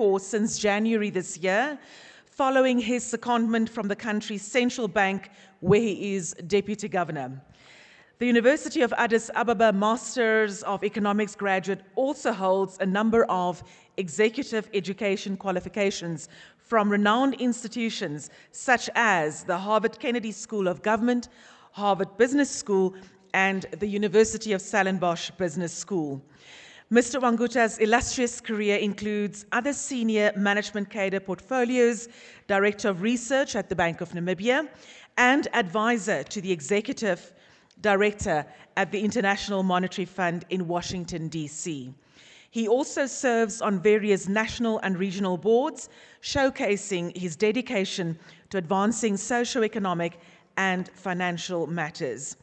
NAMCOR since January this year, following his secondment from the country's central bank, where he is Deputy Governor. The University of Addis Ababa Masters of Economics graduate also holds a number of executive education qualifications from renowned institutions such as the Harvard Kennedy School of Government, Harvard Business School, and the University of Stellenbosch Business School. Mr. Wanguta's illustrious career includes other senior management cadre portfolios, Director of Research at the Bank of Namibia, and advisor to the Executive Director at the International Monetary Fund in Washington, D.C. He also serves on various national and regional boards, showcasing his dedication to advancing socio-economic and financial matters.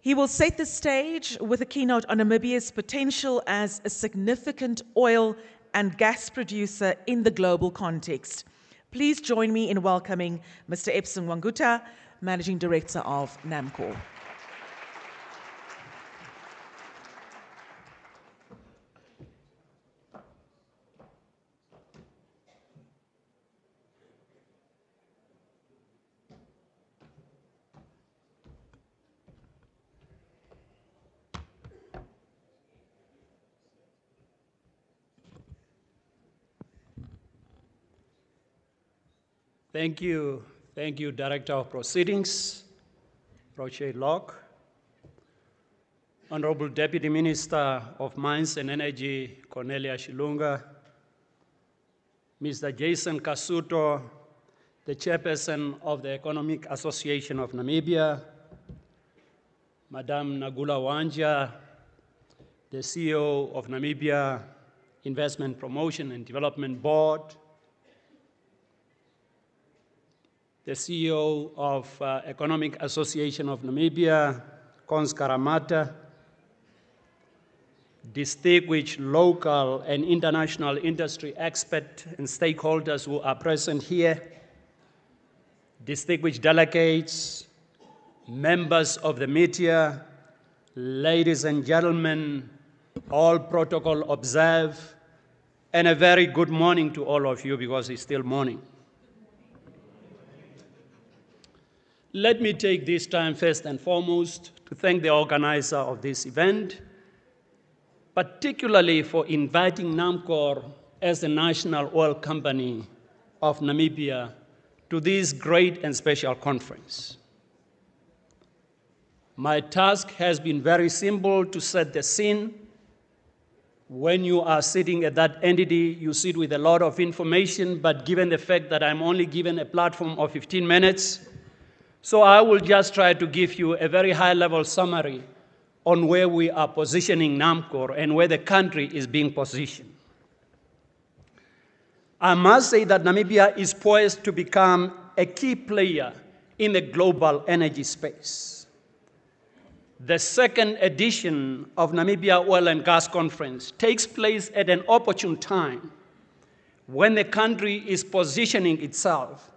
He will set the stage with a keynote on Namibia's potential as a significant oil and gas producer in the global context. Please join me in welcoming Mr. Epson Wanguta, Managing Director of NAMCOR. Thank you, Director of Proceedings, Roche Locke, Honorable Deputy Minister of Mines and Energy, Cornelia Shilunga, Mr. Jason Kasuto, the Chairperson of the Economic Association of Namibia, Madame Nagula Wanja, the CEO of Namibia Investment Promotion and Development Board, the CEO of Economic Association of Namibia, Cons Karamata, distinguished local and international industry experts and stakeholders who are present here, distinguished delegates, members of the media, ladies and gentlemen, all protocol observed, and a very good morning to all of you because it's still morning. Let me take this time first and foremost to thank the organizer of this event, particularly for inviting NAMCOR as the national oil company of Namibia to this great and special conference. My task has been very simple: to set the scene. When you are sitting at that entity, you sit with a lot of information, but given the fact that I'm only given a platform of 15 minutes, so I will just try to give you a very high-level summary on where we are positioning NAMCOR and where the country is being positioned. I must say that Namibia is poised to become a key player in the global energy space. The second edition of Namibia Oil and Gas Conference takes place at an opportune time when the country is positioning itself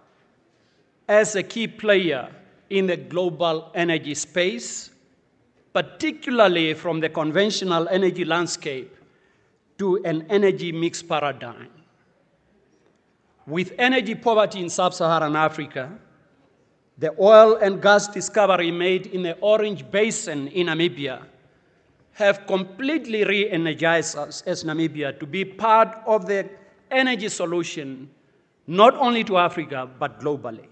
as a key player in the global energy space, particularly from the conventional energy landscape to an energy mix paradigm. With energy poverty in sub-Saharan Africa, the oil and gas discovery made in the Orange Basin in Namibia have completely re-energized us as Namibia to be part of the energy solution, not only to Africa, but globally.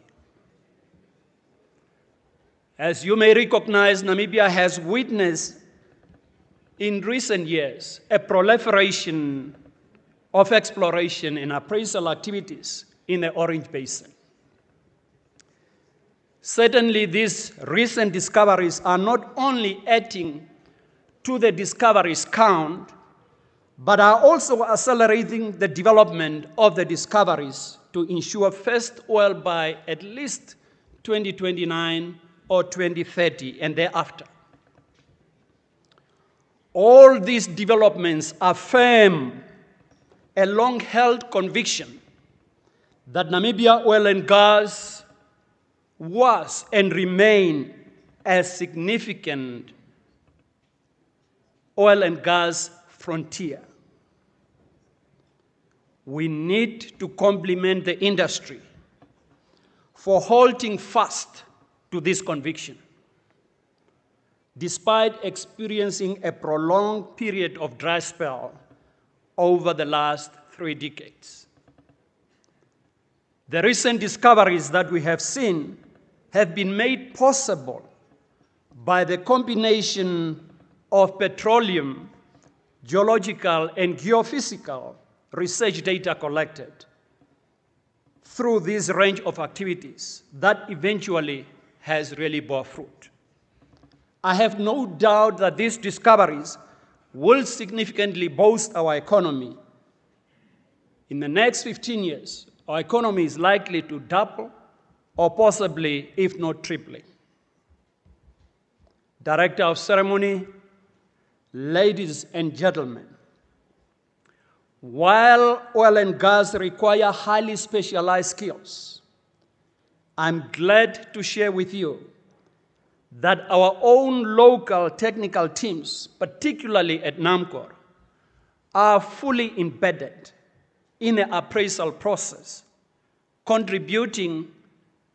As you may recognize, Namibia has witnessed in recent years a proliferation of exploration and appraisal activities in the Orange Basin. Certainly, these recent discoveries are not only adding to the discoveries count, but are also accelerating the development of the discoveries to ensure first oil by at least 2029 or 2030 and thereafter. All these developments affirm a long-held conviction that Namibia oil and gas was and remain a significant oil and gas frontier. we need to compliment the industry for holding fast to this conviction, despite experiencing a prolonged period of dry spell over the last 3 decades. The recent discoveries that we have seen have been made possible by the combination of petroleum, geological, and geophysical research data collected through this range of activities that eventually has really bore fruit. I have no doubt that these discoveries will significantly boost our economy. In the next 15 years, our economy is likely to double or possibly, if not tripling. Director of Ceremony, ladies and gentlemen, while oil and gas require highly specialized skills, I'm glad to share with you that our own local technical teams, particularly at NAMCOR, are fully embedded in the appraisal process, contributing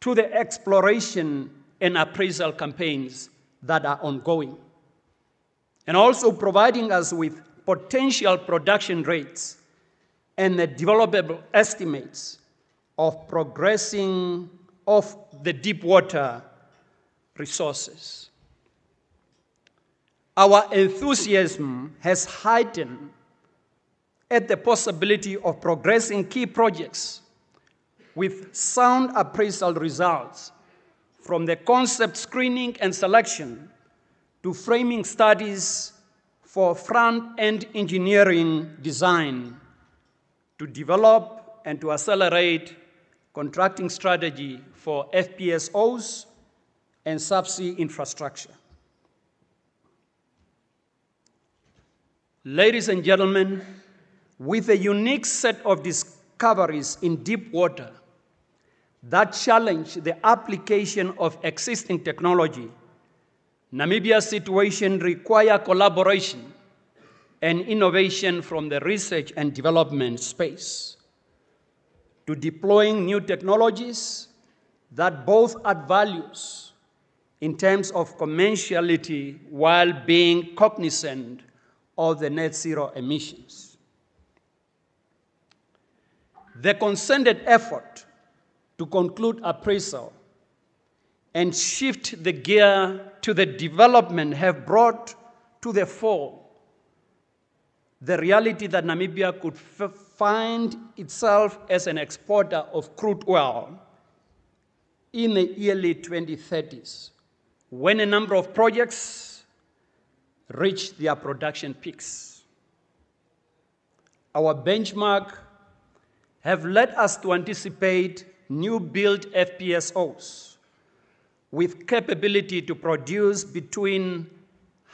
to the exploration and appraisal campaigns that are ongoing, and also providing us with potential production rates and the developable estimates of progressing of the deep water resources. Our enthusiasm has heightened at the possibility of progressing key projects with sound appraisal results from the concept screening and selection to framing studies for front-end engineering design to develop and to accelerate contracting strategy for FPSOs and subsea infrastructure. Ladies and gentlemen, with a unique set of discoveries in deep water that challenge the application of existing technology, Namibia's situation requires collaboration and innovation from the research and development space to deploying new technologies that both add values in terms of commerciality while being cognizant of the net zero emissions. The concerted effort to conclude appraisal and shift the gear to the development have brought to the fore the reality that Namibia could find itself as an exporter of crude oil in the early 2030s, when a number of projects reach their production peaks. Our benchmark have led us to anticipate new-built FPSOs with capability to produce between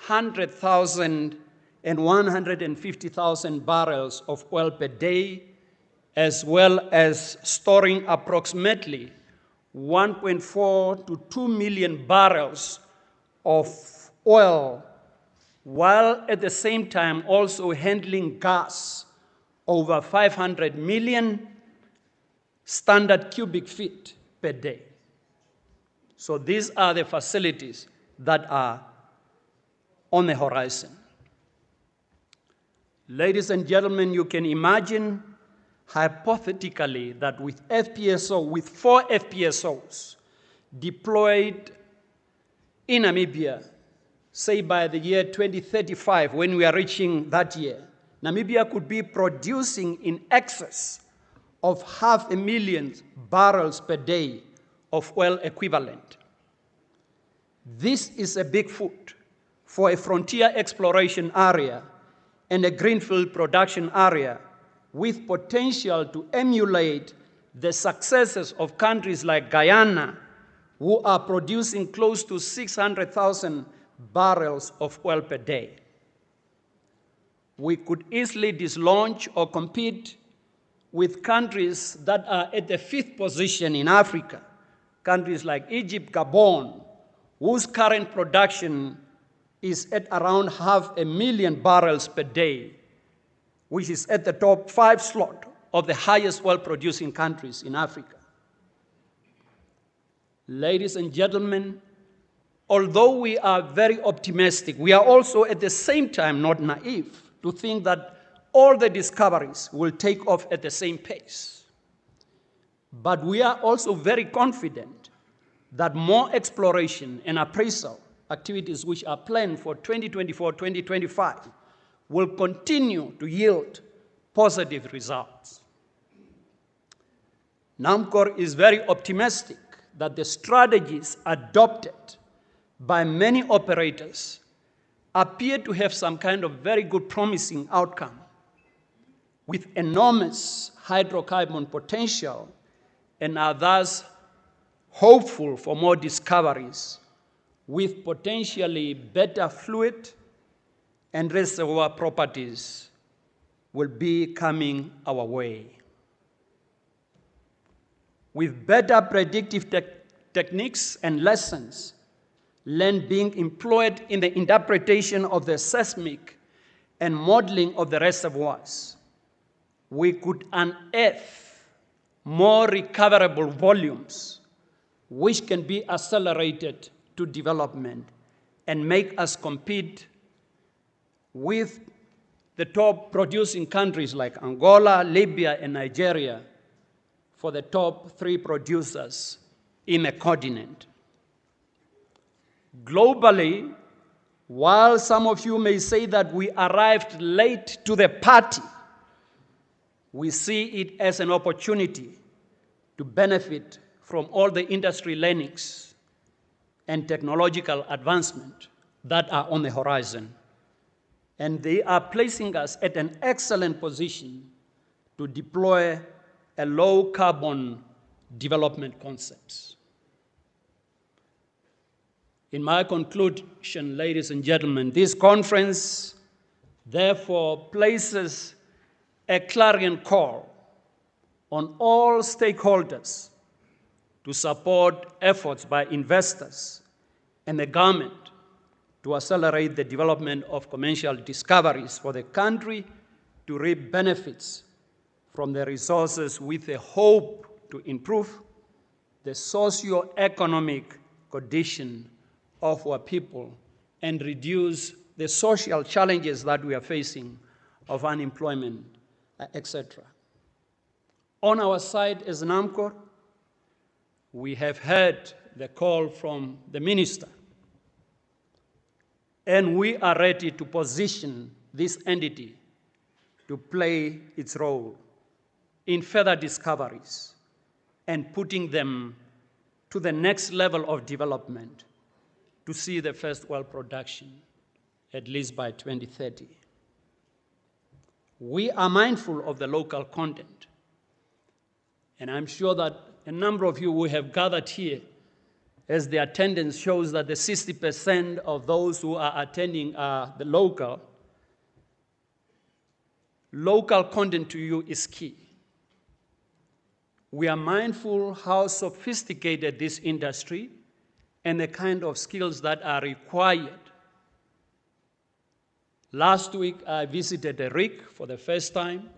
100,000 and 150,000 barrels of oil per day, as well as storing approximately 1.4 to 2 million barrels of oil, while at the same time also handling gas over 500 million standard cubic feet per day. So these are the facilities that are on the horizon. Ladies and gentlemen, you can imagine hypothetically that with 4 FPSOs deployed in Namibia, say by the year 2035, when we are reaching that year, Namibia could be producing in excess of 500,000 barrels per day of oil equivalent. This is a big foot for a frontier exploration area and a greenfield production area with potential to emulate the successes of countries like Guyana, who are producing close to 600,000 barrels of oil per day. We could easily dislodge or compete with countries that are at the 5th position in Africa, countries like Egypt, Gabon, whose current production is at around 500,000 barrels per day, which is at the top 5 slot of the highest oil-producing countries in Africa. Ladies and gentlemen, although we are very optimistic, we are also at the same time not naive to think that all the discoveries will take off at the same pace. But we are also very confident that more exploration and appraisal activities which are planned for 2024-2025 will continue to yield positive results. NAMCOR is very optimistic that the strategies adopted by many operators appear to have some kind of very good promising outcome with enormous hydrocarbon potential and are thus hopeful for more discoveries with potentially better fluid and reservoir properties will be coming our way. With better predictive techniques and lessons learned being employed in the interpretation of the seismic and modeling of the reservoirs, we could unearth more recoverable volumes which can be accelerated to development and make us compete with the top producing countries like Angola, Libya, and Nigeria for the top 3 producers in the continent. Globally, while some of you may say that we arrived late to the party, we see it as an opportunity to benefit from all the industry learnings and technological advancement that are on the horizon. And they are placing us at an excellent position to deploy a low-carbon development concepts. In my conclusion, ladies and gentlemen, this conference therefore places a clarion call on all stakeholders to support efforts by investors and the government to accelerate the development of commercial discoveries for the country to reap benefits from the resources with a hope to improve the socio-economic condition of our people and reduce the social challenges that we are facing of unemployment, etc. On our side as NAMCOR, we have heard the call from the minister, and we are ready to position this entity to play its role in further discoveries and putting them to the next level of development to see the first oil production, at least by 2030. We are mindful of the local content, and I'm sure that a number of you who have gathered here, as the attendance shows that the 60% of those who are attending are the local content to you is key. We are mindful how sophisticated this industry and the kind of skills that are required. Last week, I visited a rig for the first time,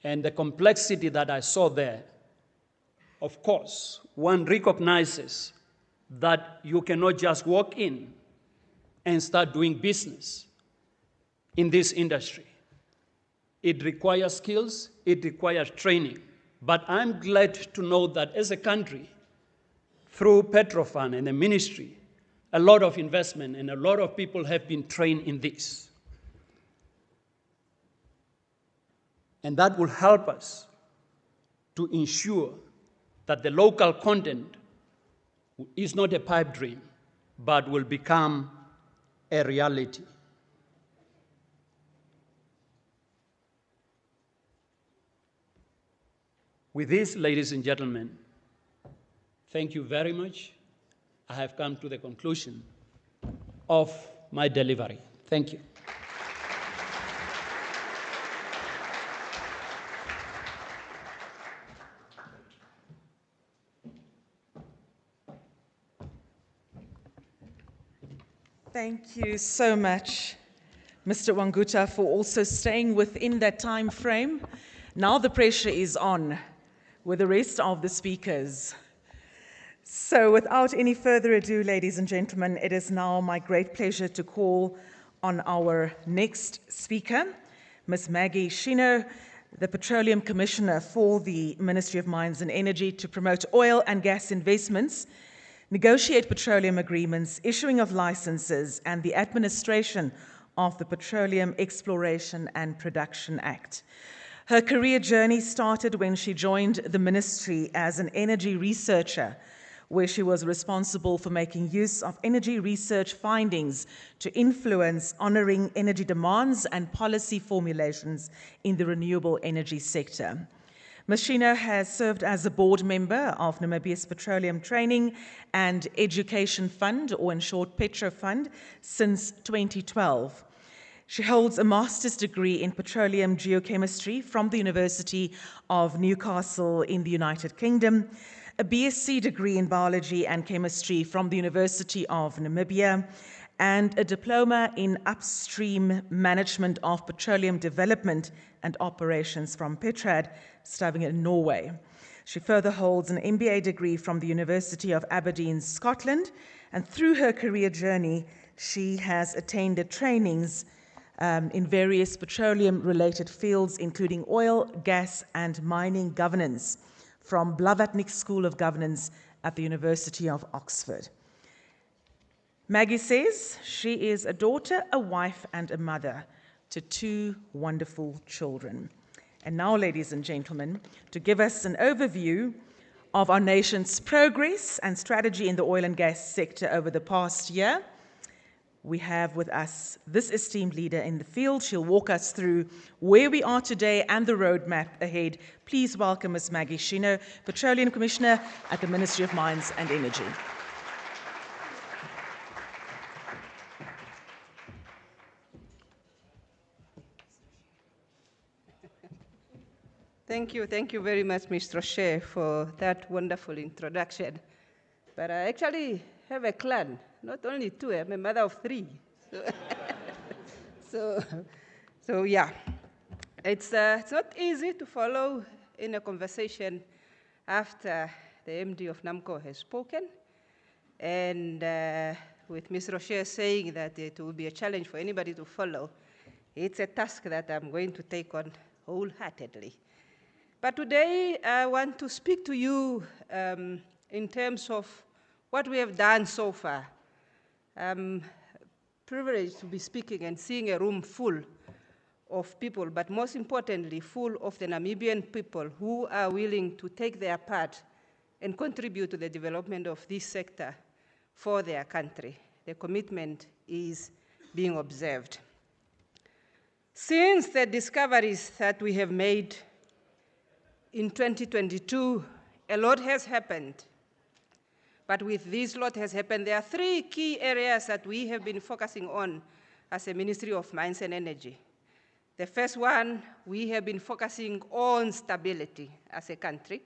and the complexity that I saw there, of course, one recognizes that you cannot just walk in and start doing business in this industry. It requires skills, it requires training. But I'm glad to know that as a country, through Petrofund and the ministry, a lot of investment and a lot of people have been trained in this. And that will help us to ensure that the local content is not a pipe dream, but will become a reality. With this, ladies and gentlemen, thank you very much. I have come to the conclusion of my delivery. Thank you. Thank you so much, Mr. Wanguta, for also staying within that time frame Now the pressure is on with the rest of the speakers. So without any further ado, ladies and gentlemen, it is now my great pleasure to call on our next speaker, Ms. Maggie Shino, the Petroleum Commissioner for the Ministry of Mines and Energy, to promote oil and gas investments, negotiate petroleum agreements, issuing of licenses, and the administration of the Petroleum Exploration and Production Act. Her career journey started when she joined the ministry as an energy researcher, where she was responsible for making use of energy research findings to influence honoring energy demands and policy formulations in the renewable energy sector. Ms. Shino has served as a board member of Namibia's Petroleum Training and Education Fund, or in short, Petro Fund, since 2012. She holds a master's degree in petroleum geochemistry from the University of Newcastle in the United Kingdom, a BSc degree in biology and chemistry from the University of Namibia, and a diploma in upstream management of petroleum development and operations from Petrad, studying in Norway. She further holds an MBA degree from the University of Aberdeen, Scotland, and through her career journey, she has attended trainings in various petroleum-related fields, including oil, gas, and mining governance, from Blavatnik School of Governance at the University of Oxford. Maggie says she is a daughter, a wife, and a mother to 2 wonderful children. And now, ladies and gentlemen, to give us an overview of our nation's progress and strategy in the oil and gas sector over the past year, we have with us this esteemed leader in the field. She'll walk us through where we are today and the roadmap ahead. Please welcome Ms. Maggie Shino, Petroleum Commissioner at the Ministry of Mines and Energy. Thank you very much, Mr. Chair, for that wonderful introduction. But I actually have a clan, not only 2, I'm a mother of 3. So yeah, it's not easy to follow in a conversation after the MD of NAMCOR has spoken, and with Ms. Rocher saying that it will be a challenge for anybody to follow. It's a task that I'm going to take on wholeheartedly. But today, I want to speak to you in terms of what we have done so far. I'm privileged to be speaking and seeing a room full of people, but most importantly, full of the Namibian people who are willing to take their part and contribute to the development of this sector for their country. The commitment is being observed. Since the discoveries that we have made in 2022, a lot has happened. But with this lot has happened, there are 3 key areas that we have been focusing on as a Ministry of Mines and Energy. The first one, we have been focusing on stability as a country.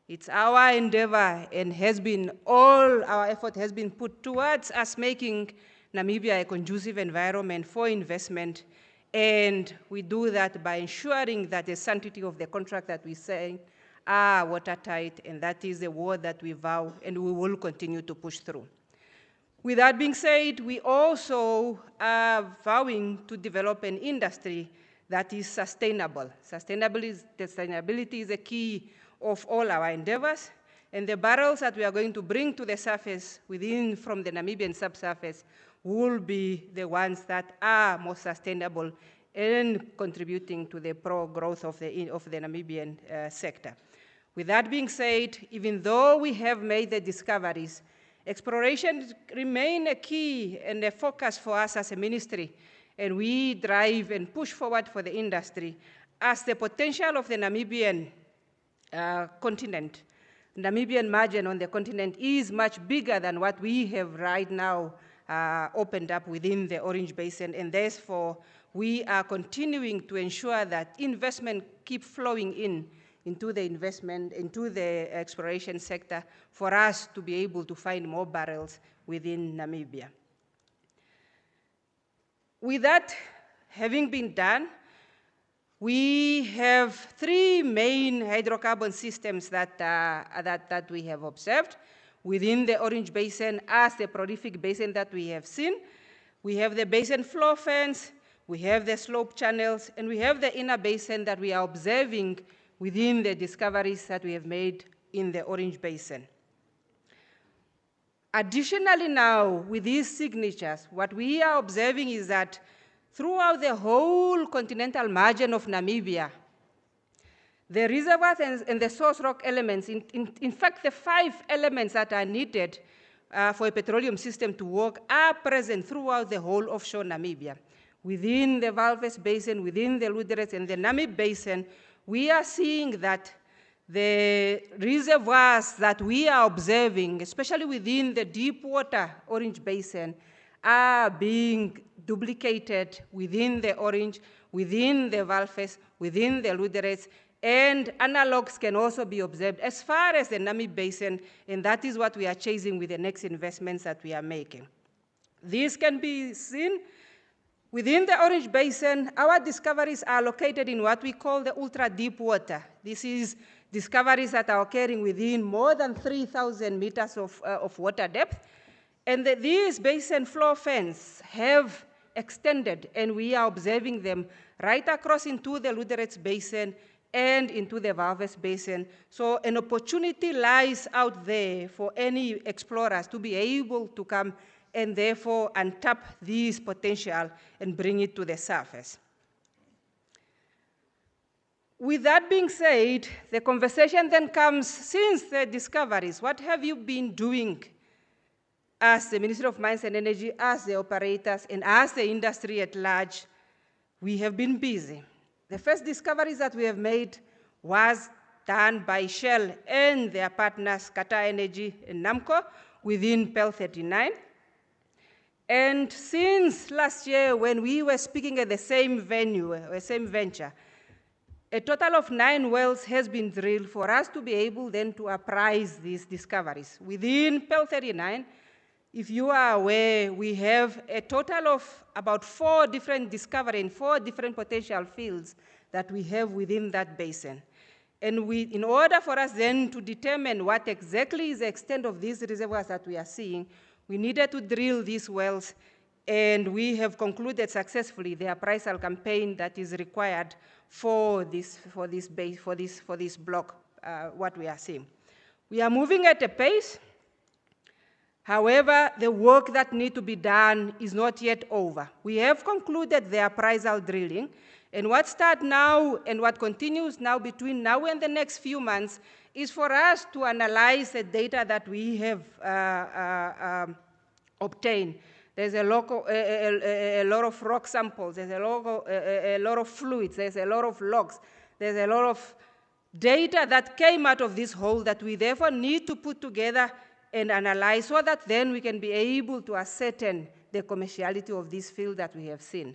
It's our endeavor and has been, all our effort has been put towards us making Namibia a conducive environment for investment. And we do that by ensuring that the sanctity of the contract that we sign are watertight, and that is the word that we vow, and we will continue to push through. With that being said, we also are vowing to develop an industry that is sustainable. Sustainability is a key of all our endeavors, and the barrels that we are going to bring to the surface from the Namibian subsurface will be the ones that are more sustainable and contributing to the pro-growth of the Namibian sector. With that being said, even though we have made the discoveries, exploration remains a key and a focus for us as a ministry, and we drive and push forward for the industry as the potential of the Namibian continent, Namibian margin on the continent is much bigger than what we have right now opened up within the Orange Basin, and therefore we are continuing to ensure that investment keep flowing into the exploration sector for us to be able to find more barrels within Namibia. With that having been done, we have three main hydrocarbon systems that we have observed within the Orange Basin as the prolific basin that we have seen. We have the basin floor fans, we have the slope channels, and we have the inner basin that we are observing within the discoveries that we have made in the Orange Basin. Additionally now, with these signatures, what we are observing is that throughout the whole continental margin of Namibia, the reservoirs and the source rock elements, in fact, the 5 elements that are needed for a petroleum system to work are present throughout the whole offshore Namibia. Within the Walvis Basin, within the Lüderitz and the Namib Basin, we are seeing that the reservoirs that we are observing, especially within the deep water Orange Basin, are being duplicated within the Orange, within the Walvis, within the Lüderitz, and analogs can also be observed as far as the Namib Basin, and that is what we are chasing with the next investments that we are making. This can be seen within the Orange Basin. Our discoveries are located in what we call the ultra-deep water. This is discoveries that are occurring within more than 3,000 meters of water depth. And these basin floor fans have extended, and we are observing them right across into the Lüderitz Basin and into the Walvis Basin. So an opportunity lies out there for any explorers to be able to come and therefore untap this potential and bring it to the surface. With that being said, the conversation then comes, since the discoveries, what have you been doing as the Ministry of Mines and Energy, as the operators, and as the industry at large? We have been busy. The first discoveries that we have made was done by Shell and their partners, Qatar Energy and NAMCOR, within PEL 39. And since last year, when we were speaking at the same venue, the same venture, a total of 9 wells has been drilled for us to be able then to apprise these discoveries. Within PEL 39, if you are aware, we have a total of about 4 different discoveries and 4 different potential fields that we have within that basin. And in order for us then to determine what exactly is the extent of these reservoirs that we are seeing, we needed to drill these wells, and we have concluded successfully the appraisal campaign that is required for this block, what we are seeing. We are moving at a pace. However, the work that needs to be done is not yet over. We have concluded the appraisal drilling, and what starts now and what continues now between now and the next few months is for us to analyze the data that we have obtained. There's a lot of rock samples, there's a lot of fluids, there's a lot of logs, there's a lot of data that came out of this hole that we therefore need to put together and analyze so that then we can be able to ascertain the commerciality of this field that we have seen.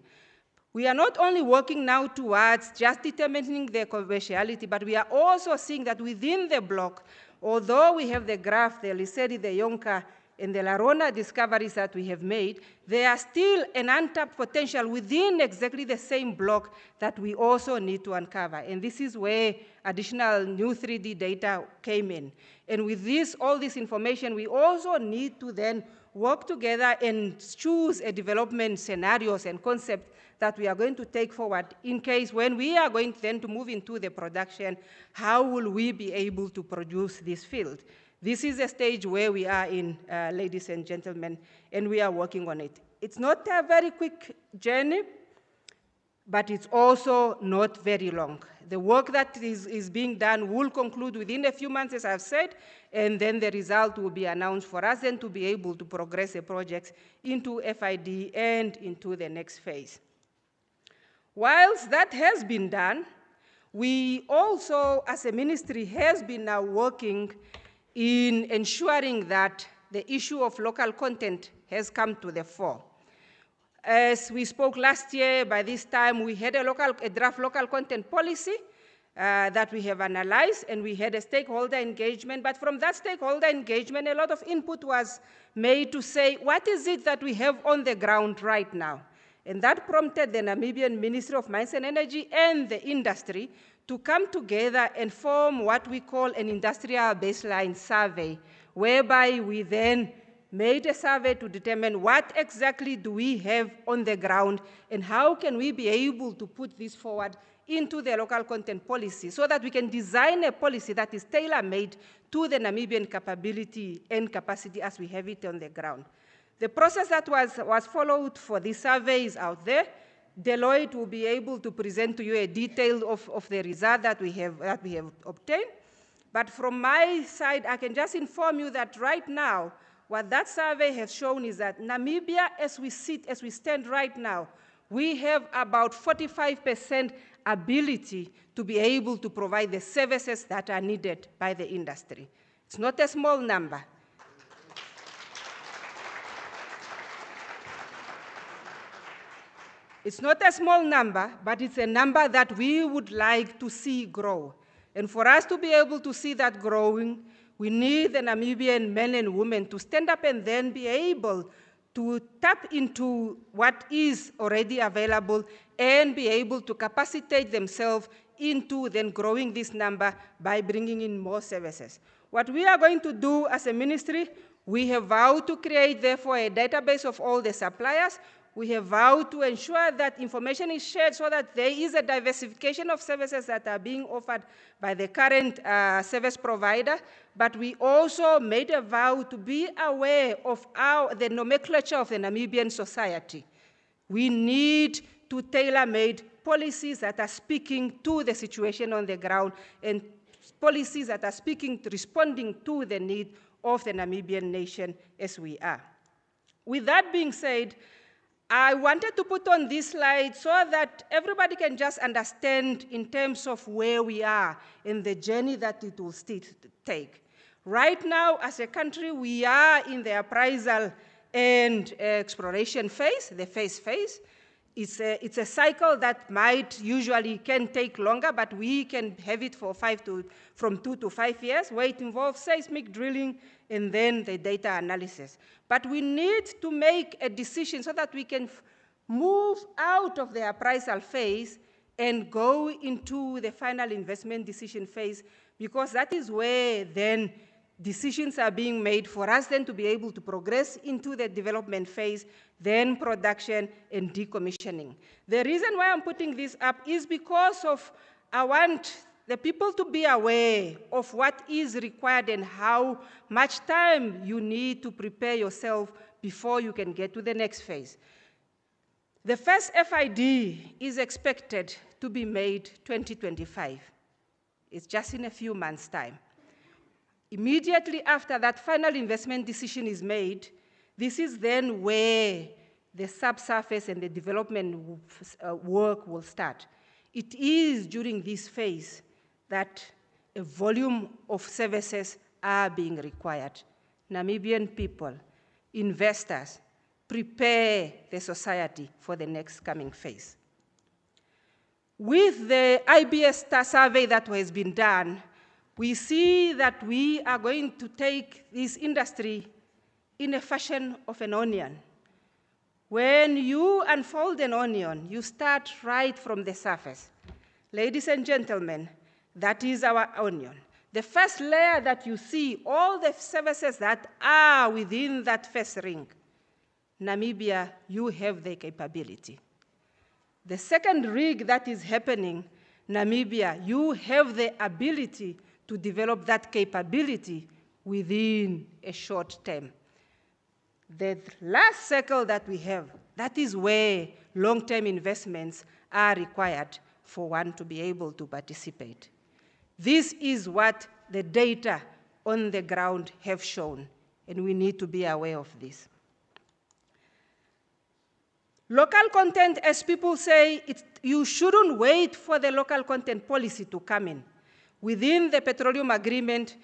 We are not only working now towards just determining the commerciality, but we are also seeing that within the block, although we have the Graph, the Liseri, the Yonka, and the Larona discoveries that we have made, there are still an untapped potential within exactly the same block that we also need to uncover. And this is where additional new 3D data came in. And with this, all this information, we also need to then work together and choose a development scenarios and concept that we are going to take forward in case when we are going then to move into the production, how will we be able to produce this field? This is a stage where we are in, ladies and gentlemen, and we are working on it. It's not a very quick journey, but it's also not very long. The work that is being done will conclude within a few months, as I've said, and then the result will be announced for us then to be able to progress the projects into FID and into the next phase. Whilst that has been done, we also, as a ministry, has been now working in ensuring that the issue of local content has come to the fore. As we spoke last year, by this time we had a draft local content policy that we have analyzed, and we had a stakeholder engagement. But from that stakeholder engagement, a lot of input was made to say, what is it that we have on the ground right now? And that prompted the Namibian Ministry of Mines and Energy and the industry to come together and form what we call an industrial baseline survey, whereby we then made a survey to determine what exactly do we have on the ground and how can we be able to put this forward into the local content policy so that we can design a policy that is tailor-made to the Namibian capability and capacity as we have it on the ground. The process that was followed for this survey is out there. Deloitte will be able to present to you a detail of the result that we have obtained. But from my side, I can just inform you that right now, what that survey has shown is that Namibia, as we stand right now, we have about 45% ability to be able to provide the services that are needed by the industry. It's not a small number. It's not a small number, but it's a number that we would like to see grow. And for us to be able to see that growing, we need the Namibian men and women to stand up and then be able to tap into what is already available and be able to capacitate themselves into then growing this number by bringing in more services. What we are going to do as a ministry, we have vowed to create, therefore, a database of all the suppliers. We have vowed to ensure that information is shared so that there is a diversification of services that are being offered by the current service provider. But we also made a vow to be aware of the nomenclature of the Namibian society. We need to tailor-made policies that are speaking to the situation on the ground and policies that are responding to the need of the Namibian nation as we are. With that being said, I wanted to put on this slide so that everybody can just understand in terms of where we are in the journey that it will still take. Right now, as a country, we are in the appraisal and exploration phase, the phase. It's a cycle that can take longer, but we can have it for from 2 to 5 years, where it involves seismic drilling and then the data analysis. But we need to make a decision so that we can move out of the appraisal phase and go into the final investment decision phase, because that is where then decisions are being made for us then to be able to progress into the development phase, then production and decommissioning. The reason why I'm putting this up is because I want the people to be aware of what is required and how much time you need to prepare yourself before you can get to the next phase. The first FID is expected to be made 2025. It's just in a few months' time. Immediately after that final investment decision is made, this is then where the subsurface and the development work will start. It is during this phase that a volume of services are being required. Namibian people, investors, prepare the society for the next coming phase. With the IBS survey that has been done, we see that we are going to take this industry in a fashion of an onion. When you unfold an onion, you start right from the surface. Ladies and gentlemen, that is our onion. The first layer that you see, all the services that are within that first ring, Namibia, you have the capability. The second ring that is happening, Namibia, you have the ability to develop that capability within a short term. The last circle that we have, that is where long-term investments are required for one to be able to participate. This is what the data on the ground have shown, and we need to be aware of this. Local content, as people say, you shouldn't wait for the local content policy to come in. Within the Petroleum Agreement,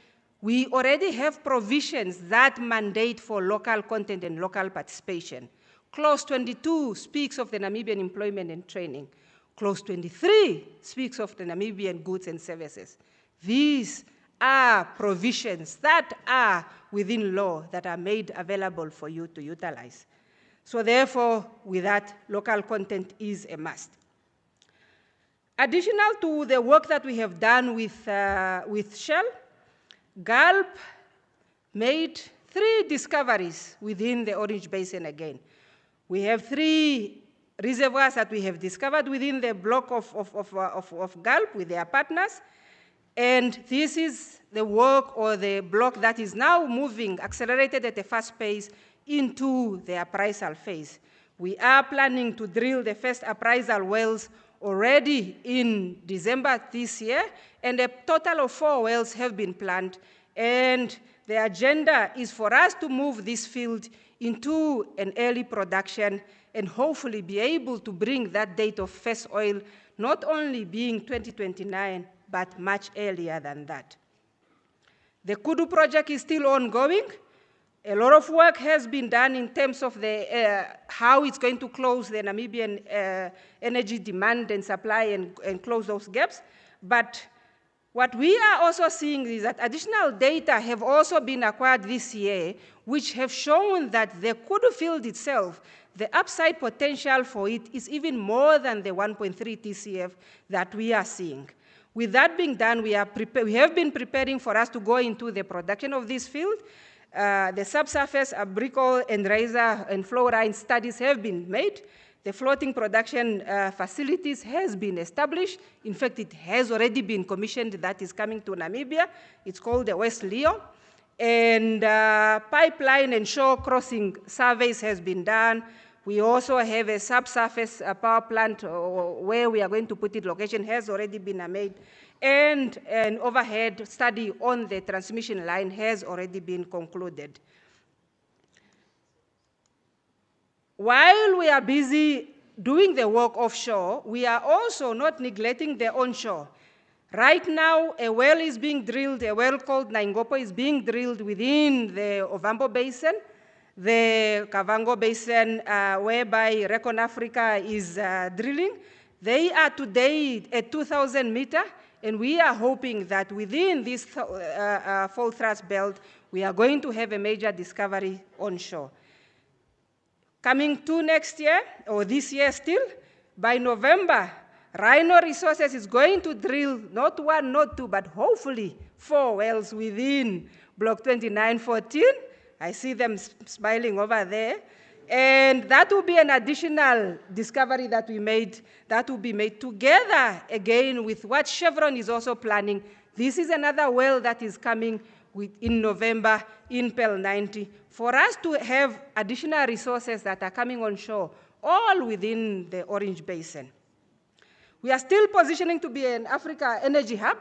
we already have provisions that mandate for local content and local participation. Clause 22 speaks of the Namibian employment and training. Clause 23 speaks of the Namibian goods and services. These are provisions that are within law that are made available for you to utilize. So therefore, with that, local content is a must. Additional to the work that we have done with Shell, Gulp made 3 discoveries within the Orange Basin again. We have 3 reservoirs that we have discovered within the block of Gulp with their partners. And this is the work or the block that is now moving, accelerated at a fast pace, into the appraisal phase. We are planning to drill the first appraisal wells already in December this year, and a total of 4 wells have been planned. And the agenda is for us to move this field into an early production and hopefully be able to bring that date of first oil not only being 2029, but much earlier than that. The Kudu project is still ongoing. A lot of work has been done in terms of how it's going to close the Namibian energy demand and supply and close those gaps. But what we are also seeing is that additional data have also been acquired this year, which have shown that the Kudu field itself, the upside potential for it is even more than the 1.3 TCF that we are seeing. With that being done, we have been preparing for us to go into the production of this field. The subsurface, abrical, and riser and flow line studies have been made. The floating production facilities has been established. In fact, it has already been commissioned. That is coming to Namibia. It's called the West Leo. And pipeline and shore crossing surveys has been done. We also have a subsurface power plant where we are going to put it. Location has already been made. And an overhead study on the transmission line has already been concluded. While we are busy doing the work offshore, we are also not neglecting the onshore. Right now, a well is being drilled, a well called Naingopo is being drilled within the Ovambo Basin, the Kavango Basin, whereby Recon Africa is drilling. They are today at 2,000 meters, and we are hoping that within this fault thrust belt, we are going to have a major discovery onshore. Coming to next year, or this year still, by November, Rhino Resources is going to drill not 1, not 2, but hopefully 4 wells within Block 2914. I see them smiling over there. And that will be an additional discovery that we made, that will be made together again with what Chevron is also planning. This is another well that is coming in November in Pearl 90 for us to have additional resources that are coming onshore, all within the Orange Basin. We are still positioning to be an Africa energy hub,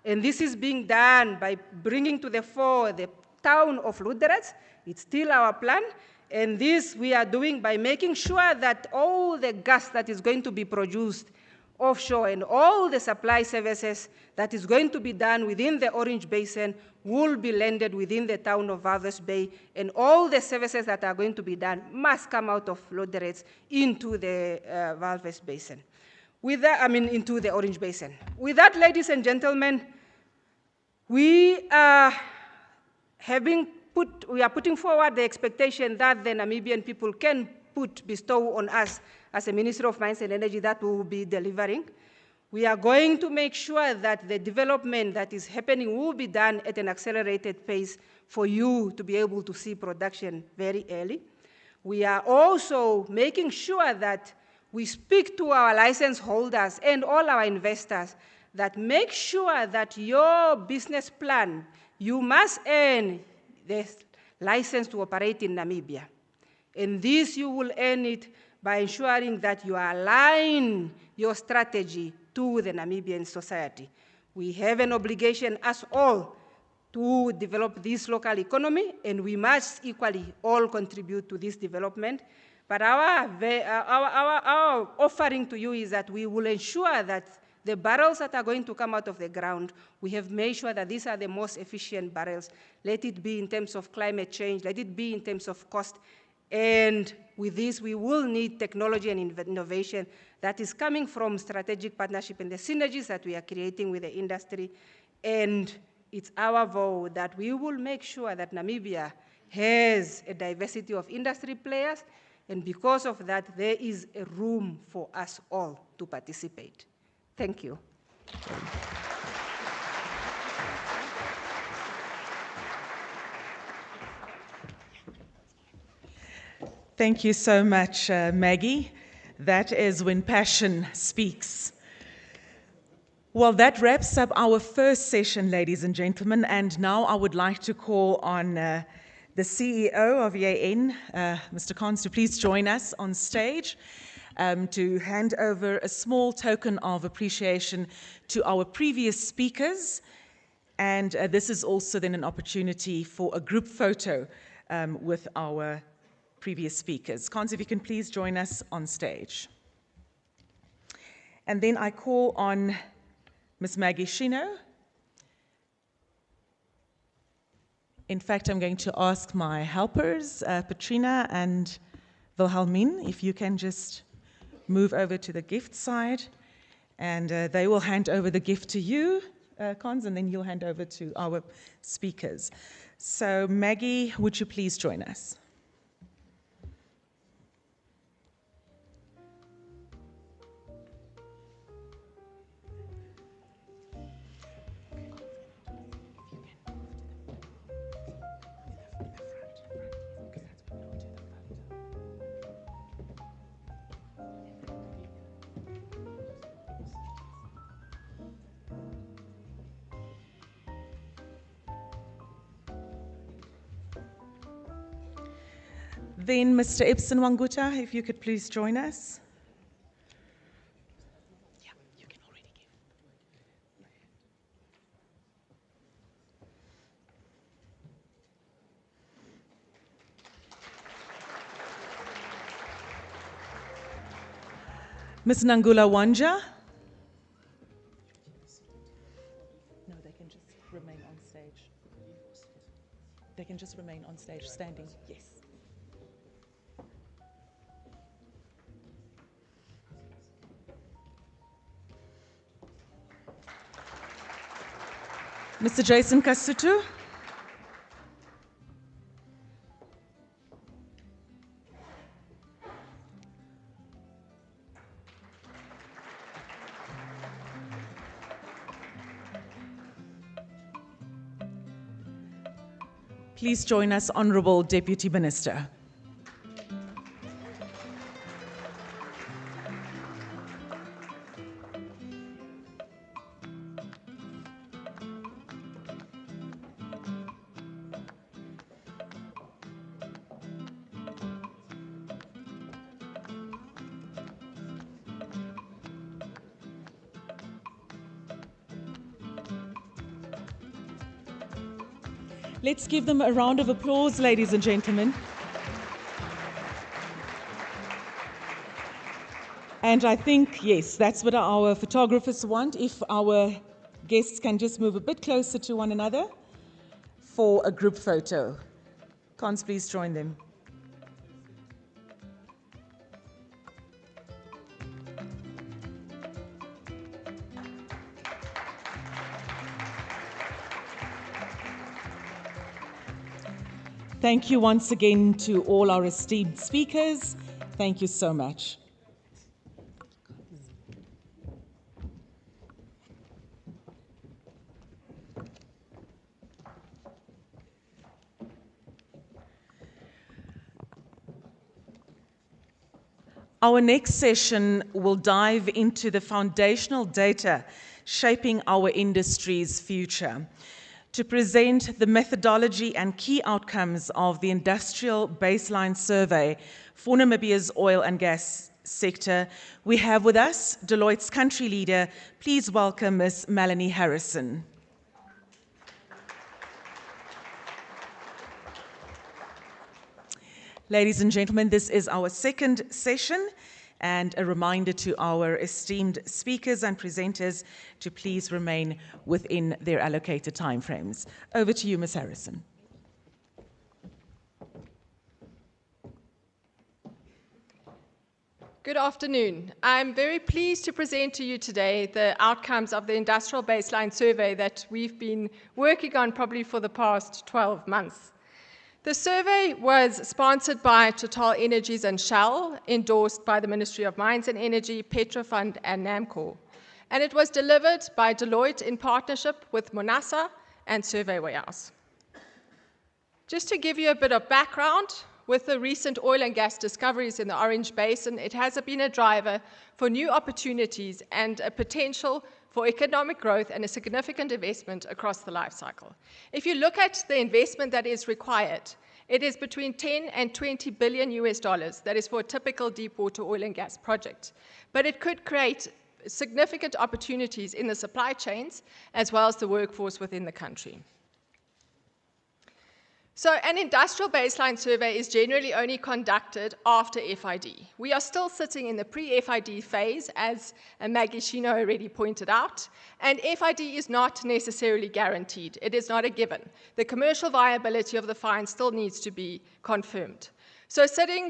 and this is being done by bringing to the fore the town of Luderitz. It's still our plan, and this we are doing by making sure that all the gas that is going to be produced offshore and all the supply services that is going to be done within the Orange Basin will be landed within the town of Walvis Bay, and all the services that are going to be done must come out of Luderitz into the Walvis Basin. With that, into the Orange Basin. With that, ladies and gentlemen, we are putting forward the expectation that the Namibian people can bestow on us as a Ministry of Mines and Energy that we will be delivering. We are going to make sure that the development that is happening will be done at an accelerated pace for you to be able to see production very early. We are also making sure that we speak to our license holders and all our investors that make sure that your business plan, you must earn the license to operate in Namibia. And this you will earn it by ensuring that you align your strategy to the Namibian society. We have an obligation as all to develop this local economy, and we must equally all contribute to this development. But our offering to you is that we will ensure that the barrels that are going to come out of the ground, we have made sure that these are the most efficient barrels. Let it be in terms of climate change, let it be in terms of cost. And with this, we will need technology and innovation that is coming from strategic partnership and the synergies that we are creating with the industry. And it's our vow that we will make sure that Namibia has a diversity of industry players, And because of that, there is a room for us all to participate. Thank you. Thank you so much, Maggie. That is when passion speaks. Well, that wraps up our first session, ladies and gentlemen, and now I would like to call on the CEO of EAN, Mr. Hanns, to please join us on stage to hand over a small token of appreciation to our previous speakers. And this is also then an opportunity for a group photo with our previous speakers. Hanns, if you can please join us on stage. And then I call on Ms. Maggie Shino. In fact, I'm going to ask my helpers, Petrina and Wilhelmine, if you can just move over to the gift side, and they will hand over the gift to you, Hanns, and then you'll hand over to our speakers. So Maggie, would you please join us? Then Mr. Ibsen Wanguta, if you could please join us. Yeah, you can already give. Ms. Nangula Wanja. No, they can just remain on stage. They can just remain on stage, standing. Yes. Mr. Jason Kasutu. Please join us, Honorable Deputy Minister. Let's give them a round of applause, ladies and gentlemen. And I think, yes, that's what our photographers want. If our guests can just move a bit closer to one another for a group photo. Hanns, please join them. Thank you once again to all our esteemed speakers. Thank you so much. Our next session will dive into the foundational data shaping our industry's future. To present the methodology and key outcomes of the Industrial Baseline Survey for Namibia's oil and gas sector, we have with us Deloitte's country leader. Please welcome Ms. Melanie Harrison. Ladies and gentlemen, this is our second session, and a reminder to our esteemed speakers and presenters to please remain within their allocated timeframes. Over to you, Ms. Harrison. Good afternoon. I'm very pleased to present to you today the outcomes of the Industrial Baseline Survey that we've been working on probably for the past 12 months. The survey was sponsored by Total Energies and Shell, endorsed by the Ministry of Mines and Energy, Petrofund, and NAMCOR. And it was delivered by Deloitte in partnership with Monasa and Survey Warehouse. Just to give you a bit of background, with the recent oil and gas discoveries in the Orange Basin, it has been a driver for new opportunities and a potential for economic growth and a significant investment across the life cycle. If you look at the investment that is required, it is between 10 and 20 billion US dollars. That is for a typical deepwater oil and gas project. But it could create significant opportunities in the supply chains as well as the workforce within the country. So an industrial baseline survey is generally only conducted after FID. We are still sitting in the pre-FID phase, as Maggie Shino already pointed out, and FID is not necessarily guaranteed. It is not a given. The commercial viability of the find still needs to be confirmed. So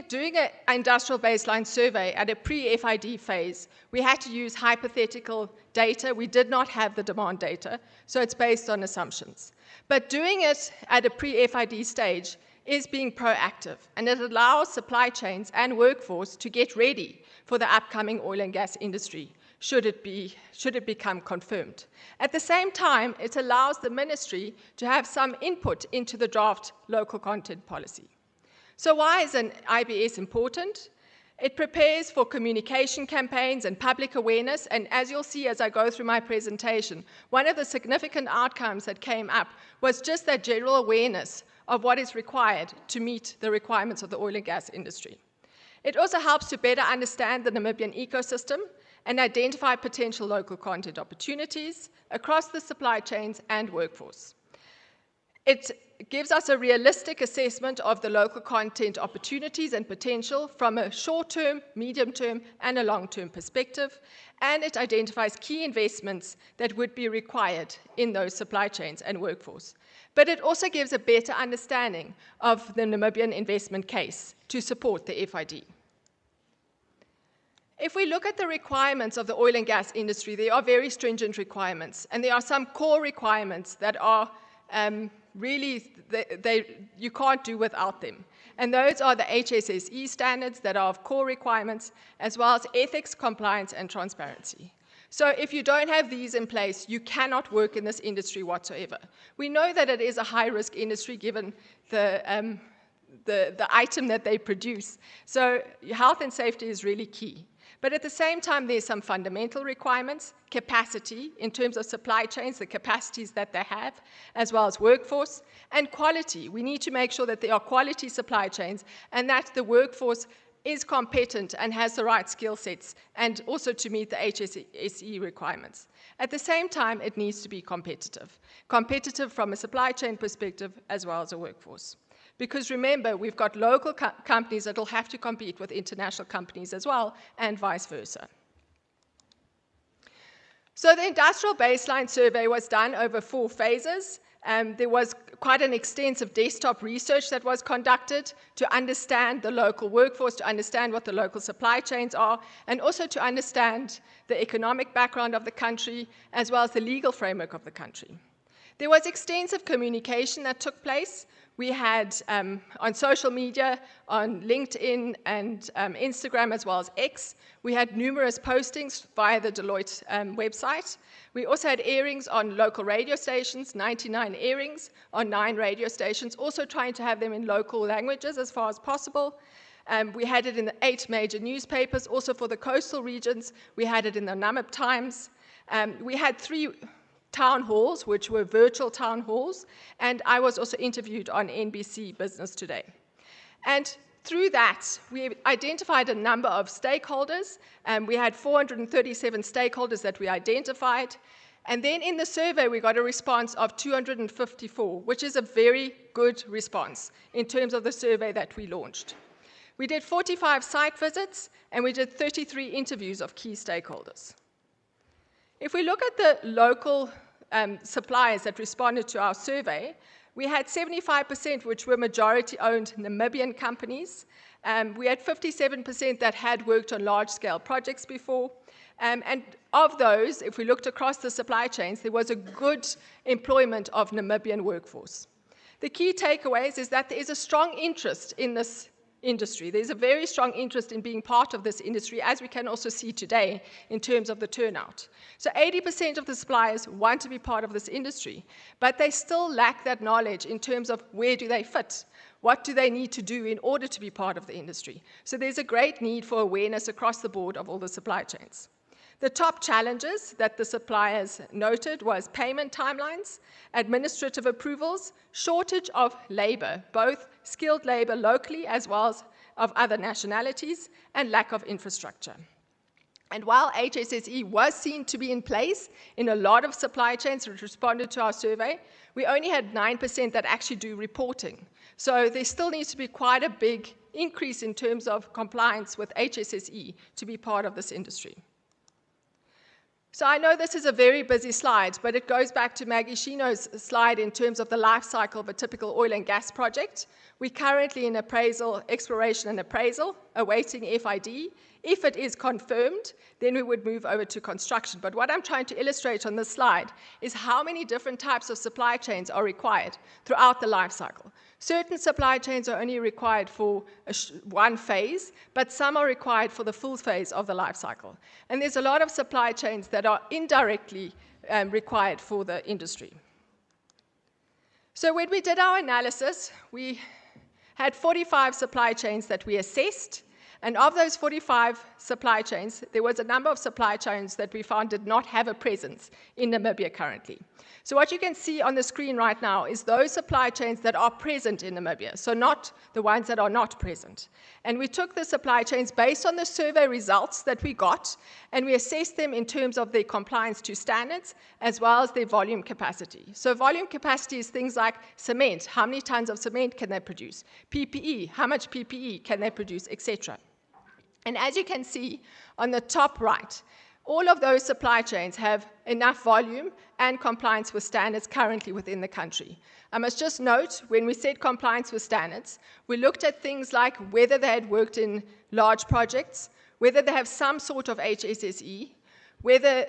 doing an industrial baseline survey at a pre-FID phase, we had to use hypothetical data. We did not have the demand data, so it's based on assumptions. But doing it at a pre-FID stage is being proactive, and it allows supply chains and workforce to get ready for the upcoming oil and gas industry, should it become confirmed. At the same time, it allows the ministry to have some input into the draft local content policy. So why is an IBS important? It prepares for communication campaigns and public awareness, and as you'll see as I go through my presentation, one of the significant outcomes that came up was just that general awareness of what is required to meet the requirements of the oil and gas industry. It also helps to better understand the Namibian ecosystem and identify potential local content opportunities across the supply chains and workforce. It gives us a realistic assessment of the local content opportunities and potential from a short-term, medium-term, and a long-term perspective, and it identifies key investments that would be required in those supply chains and workforce. But it also gives a better understanding of the Namibian investment case to support the FID. If we look at the requirements of the oil and gas industry, there are very stringent requirements, and there are some core requirements that are really, you can't do without them. And those are the HSSE standards that are of core requirements, as well as ethics, compliance, and transparency. So if you don't have these in place, you cannot work in this industry whatsoever. We know that it is a high-risk industry given the item that they produce. So health and safety is really key. But at the same time, there's some fundamental requirements, capacity in terms of supply chains, the capacities that they have, as well as workforce, and quality. We need to make sure that there are quality supply chains and that the workforce is competent and has the right skill sets, and also to meet the HSSE requirements. At the same time, it needs to be competitive. Competitive from a supply chain perspective as well as a workforce. Because remember, we've got local companies that will have to compete with international companies as well, and vice versa. So the industrial baseline survey was done over 4 phases. There was quite an extensive desktop research that was conducted to understand the local workforce, to understand what the local supply chains are, and also to understand the economic background of the country, as well as the legal framework of the country. There was extensive communication that took place. We had on social media, on LinkedIn and Instagram, as well as X, we had numerous postings via the Deloitte website. We also had airings on local radio stations, 99 airings on 9 radio stations, also trying to have them in local languages as far as possible. We had it in the 8 major newspapers, also for the coastal regions. We had it in the Namib Times. We had 3 town halls, which were virtual town halls, and I was also interviewed on NBC Business Today. And through that, we identified a number of stakeholders, and we had 437 stakeholders that we identified, and then in the survey we got a response of 254, which is a very good response in terms of the survey that we launched. We did 45 site visits, and we did 33 interviews of key stakeholders. If we look at the local suppliers that responded to our survey, we had 75% which were majority-owned Namibian companies. We had 57% that had worked on large-scale projects before. And of those, if we looked across the supply chains, there was a good employment of Namibian workforce. The key takeaways is that there is a strong interest in this industry. There's a very strong interest in being part of this industry, as we can also see today in terms of the turnout. So 80% of the suppliers want to be part of this industry, but they still lack that knowledge in terms of where do they fit, what do they need to do in order to be part of the industry. So there's a great need for awareness across the board of all the supply chains. The top challenges that the suppliers noted was payment timelines, administrative approvals, shortage of labor, both skilled labor locally as well as of other nationalities, and lack of infrastructure. And while HSSE was seen to be in place in a lot of supply chains which responded to our survey, we only had 9% that actually do reporting. So there still needs to be quite a big increase in terms of compliance with HSSE to be part of this industry. So I know this is a very busy slide, but it goes back to Maggie Shino's slide in terms of the life cycle of a typical oil and gas project. We're currently in appraisal, exploration and appraisal, awaiting FID. If it is confirmed, then we would move over to construction. But what I'm trying to illustrate on this slide is how many different types of supply chains are required throughout the life cycle. Certain supply chains are only required for one phase, but some are required for the full phase of the life cycle. And there's a lot of supply chains that are indirectly required for the industry. So when we did our analysis, we had 45 supply chains that we assessed. And of those 45 supply chains, there was a number of supply chains that we found did not have a presence in Namibia currently. So what you can see on the screen right now is those supply chains that are present in Namibia, so not the ones that are not present. And we took the supply chains based on the survey results that we got, and we assessed them in terms of their compliance to standards, as well as their volume capacity. So volume capacity is things like cement, how many tons of cement can they produce? PPE, how much PPE can they produce, etc. And as you can see on the top right, all of those supply chains have enough volume and compliance with standards currently within the country. I must just note, when we said compliance with standards, we looked at things like whether they had worked in large projects, whether they have some sort of HSSE, whether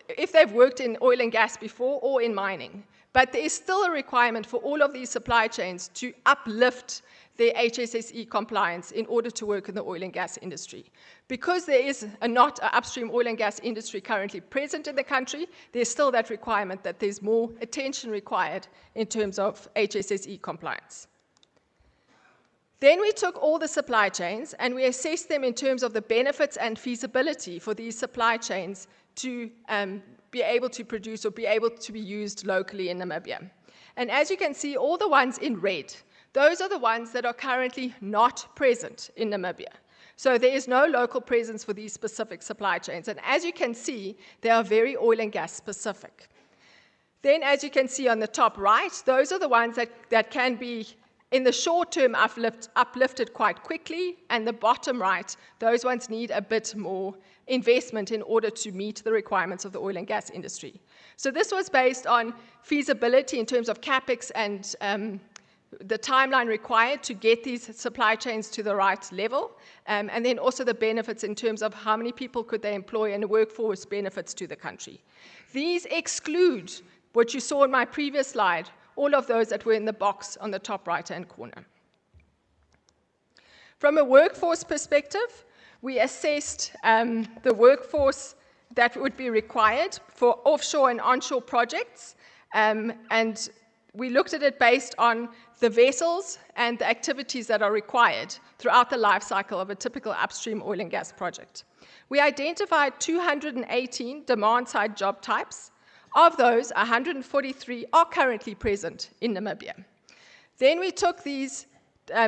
if they've worked in oil and gas before or in mining. But there is still a requirement for all of these supply chains to uplift their HSSE compliance in order to work in the oil and gas industry. Because there is not an upstream oil and gas industry currently present in the country, there's still that requirement that there's more attention required in terms of HSSE compliance. Then we took all the supply chains and we assessed them in terms of the benefits and feasibility for these supply chains to be able to produce or be able to be used locally in Namibia. And as you can see, all the ones in red, those are the ones that are currently not present in Namibia. So there is no local presence for these specific supply chains. And as you can see, they are very oil and gas specific. Then as you can see on the top right, those are the ones that can be in the short term uplifted quite quickly. And the bottom right, those ones need a bit more investment in order to meet the requirements of the oil and gas industry. So this was based on feasibility in terms of CapEx and the timeline required to get these supply chains to the right level, and then also the benefits in terms of how many people could they employ and the workforce benefits to the country. These exclude what you saw in my previous slide, all of those that were in the box on the top right-hand corner. From a workforce perspective, we assessed the workforce that would be required for offshore and onshore projects, and we looked at it based on the vessels and the activities that are required throughout the life cycle of a typical upstream oil and gas project. We identified 218 demand-side job types. Of those, 143 are currently present in Namibia. Then we took these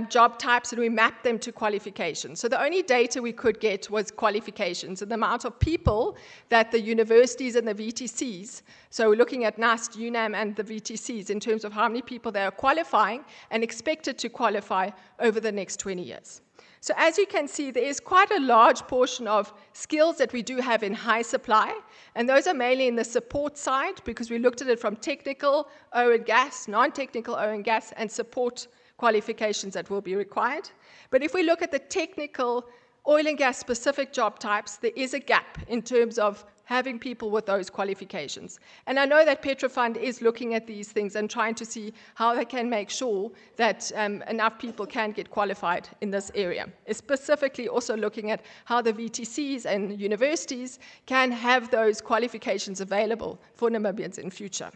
job types and we mapped them to qualifications. So the only data we could get was qualifications and the amount of people that the universities and the VTCs, so we're looking at NAST, UNAM and the VTCs in terms of how many people they are qualifying and expected to qualify over the next 20 years. So as you can see, there is quite a large portion of skills that we do have in high supply, and those are mainly in the support side because we looked at it from technical oil and gas, non-technical oil and gas, and support qualifications that will be required. But if we look at the technical oil and gas specific job types, there is a gap in terms of having people with those qualifications. And I know that Petrofund is looking at these things and trying to see how they can make sure that enough people can get qualified in this area. It's specifically also looking at how the VTCs and universities can have those qualifications available for Namibians in future.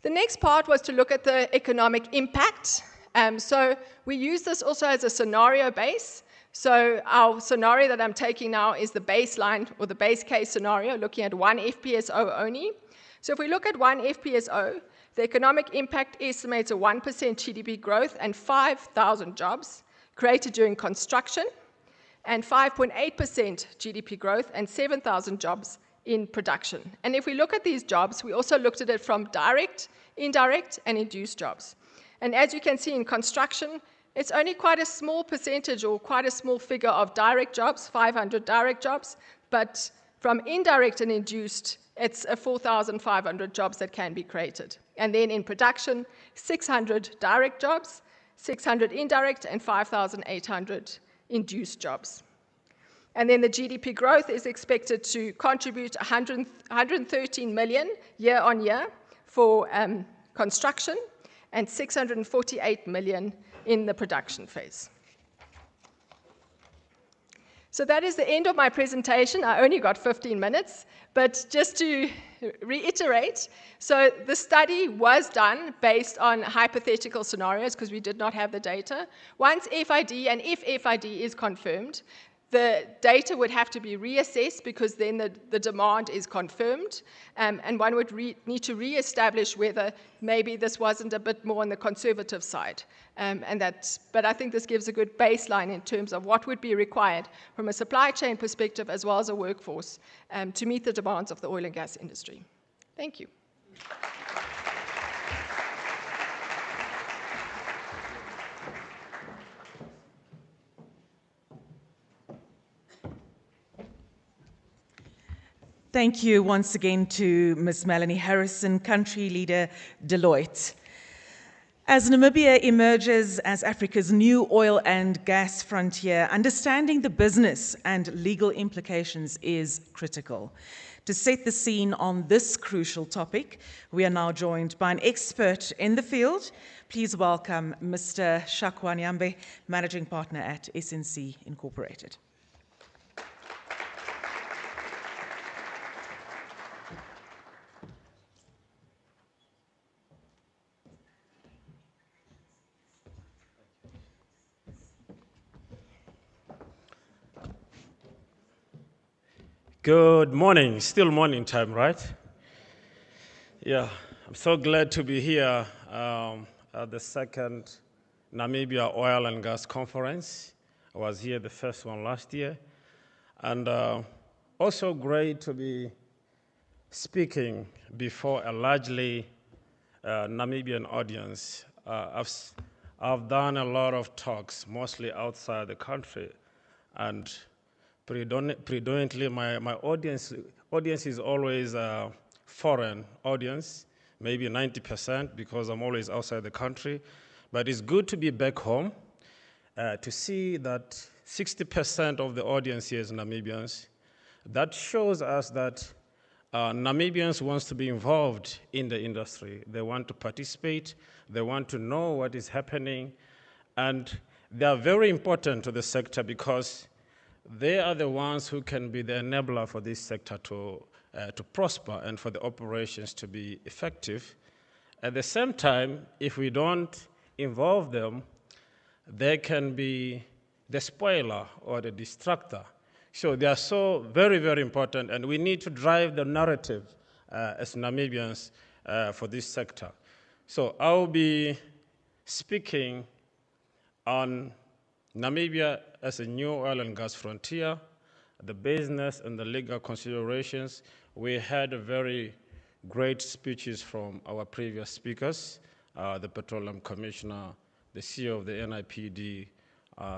The next part was to look at the economic impact. So we use this also as a scenario base. So our scenario that I'm taking now is the baseline or the base case scenario, looking at one FPSO only. So if we look at one FPSO, the economic impact estimates a 1% GDP growth and 5,000 jobs created during construction, and 5.8% GDP growth and 7,000 jobs in production. And if we look at these jobs, we also looked at it from direct, indirect, and induced jobs. And as you can see in construction, it's only quite a small percentage or quite a small figure of direct jobs, 500 direct jobs, but from indirect and induced, it's 4,500 jobs that can be created. And then in production, 600 direct jobs, 600 indirect, and 5,800 induced jobs. And then the GDP growth is expected to contribute 113 million year on year for construction and 648 million in the production phase. So that is the end of my presentation. I only got 15 minutes, but just to reiterate, so the study was done based on hypothetical scenarios because we did not have the data. Once FID, and if FID is confirmed, the data would have to be reassessed because then the demand is confirmed, and one would need to reestablish whether maybe this wasn't a bit more on the conservative side. But I think this gives a good baseline in terms of what would be required from a supply chain perspective as well as a workforce to meet the demands of the oil and gas industry. Thank you. Thank you once again to Ms. Melanie Harrison, Country Leader, Deloitte. As Namibia emerges as Africa's new oil and gas frontier, understanding the business and legal implications is critical. To set the scene on this crucial topic, we are now joined by an expert in the field. Please welcome Mr. Shakwa Nyambe, Managing Partner at SNC Incorporated. Good morning, still morning time, right? Yeah, I'm so glad to be here at the second Namibia Oil and Gas Conference. I was here the first one last year. And also great to be speaking before a largely Namibian audience. I've done a lot of talks, mostly outside the country, and predominantly my audience is always a foreign audience, maybe 90% because I'm always outside the country. But it's good to be back home to see that 60% of the audience here is Namibians. That shows us that Namibians want to be involved in the industry. They want to participate. They want to know what is happening. And they are very important to the sector because they are the ones who can be the enabler for this sector to prosper and for the operations to be effective. At the same time, if we don't involve them, they can be the spoiler or the distractor. So they are so very, very important, and we need to drive the narrative as Namibians for this sector. So I'll be speaking on Namibia as a new oil and gas frontier, the business and the legal considerations. We had very great speeches from our previous speakers, the Petroleum Commissioner, the CEO of the NIPDB,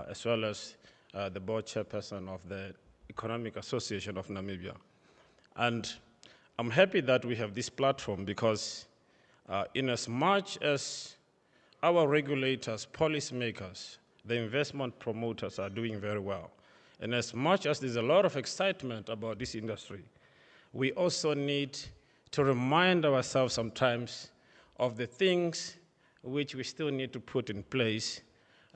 as well as the board chairperson of the Economic Association of Namibia. And I'm happy that we have this platform because in as much as our regulators, policymakers, the investment promoters are doing very well, And as much as there's a lot of excitement about this industry, we also need to remind ourselves sometimes of the things which we still need to put in place,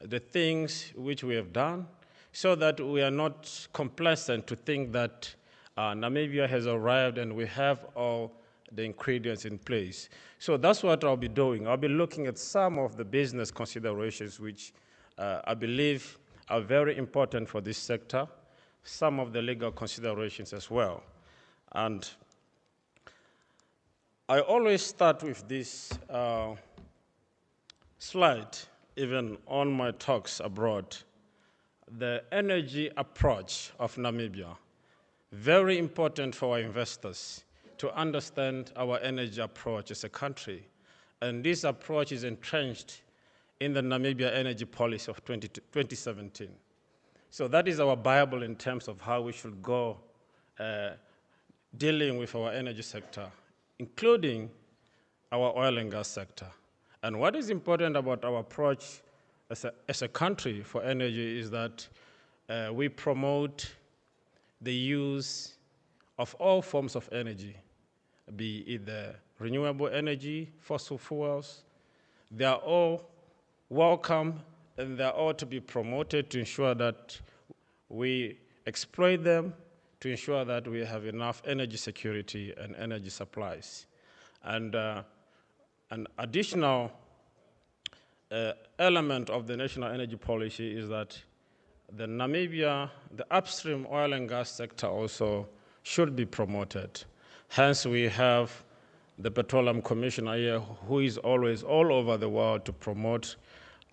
the things which we have done, so that we are not complacent to think that Namibia has arrived and we have all the ingredients in place. So that's what I'll be doing. I'll be looking at some of the business considerations which I believe are very important for this sector, some of the legal considerations as well. And I always start with this slide, even on my talks abroad, the energy approach of Namibia. Very important for our investors to understand our energy approach as a country. And this approach is entrenched in the Namibia energy policy of 2017. So that is our Bible in terms of how we should go dealing with our energy sector, including our oil and gas sector. And what is important about our approach as a country for energy is that we promote the use of all forms of energy, be it the renewable energy, fossil fuels. They are all welcome and they are all to be promoted to ensure that we exploit them, to ensure that we have enough energy security and energy supplies. And an additional element of the national energy policy is that the upstream oil and gas sector also should be promoted. Hence, we have the Petroleum Commissioner here, who is always all over the world to promote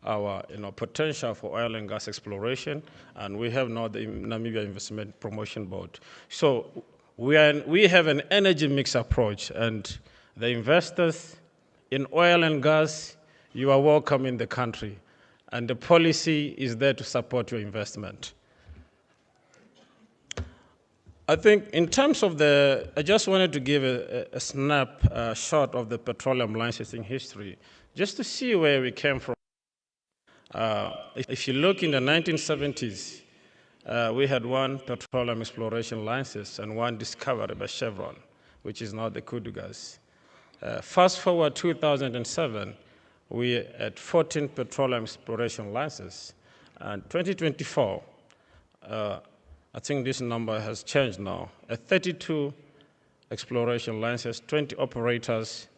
our potential for oil and gas exploration, and we have now the Namibia Investment Promotion Board. So we have an energy mix approach, and the investors in oil and gas, you are welcome in the country, and the policy is there to support your investment. I think in terms of I just wanted to give a snapshot of the petroleum licensing history, just to see where we came from. If you look in the 1970s, we had one petroleum exploration license and one discovery by Chevron, which is now the Kudu gas. Fast forward 2007, we had 14 petroleum exploration licenses. And 2024, I think this number has changed now, 32 exploration licenses, 20 operators,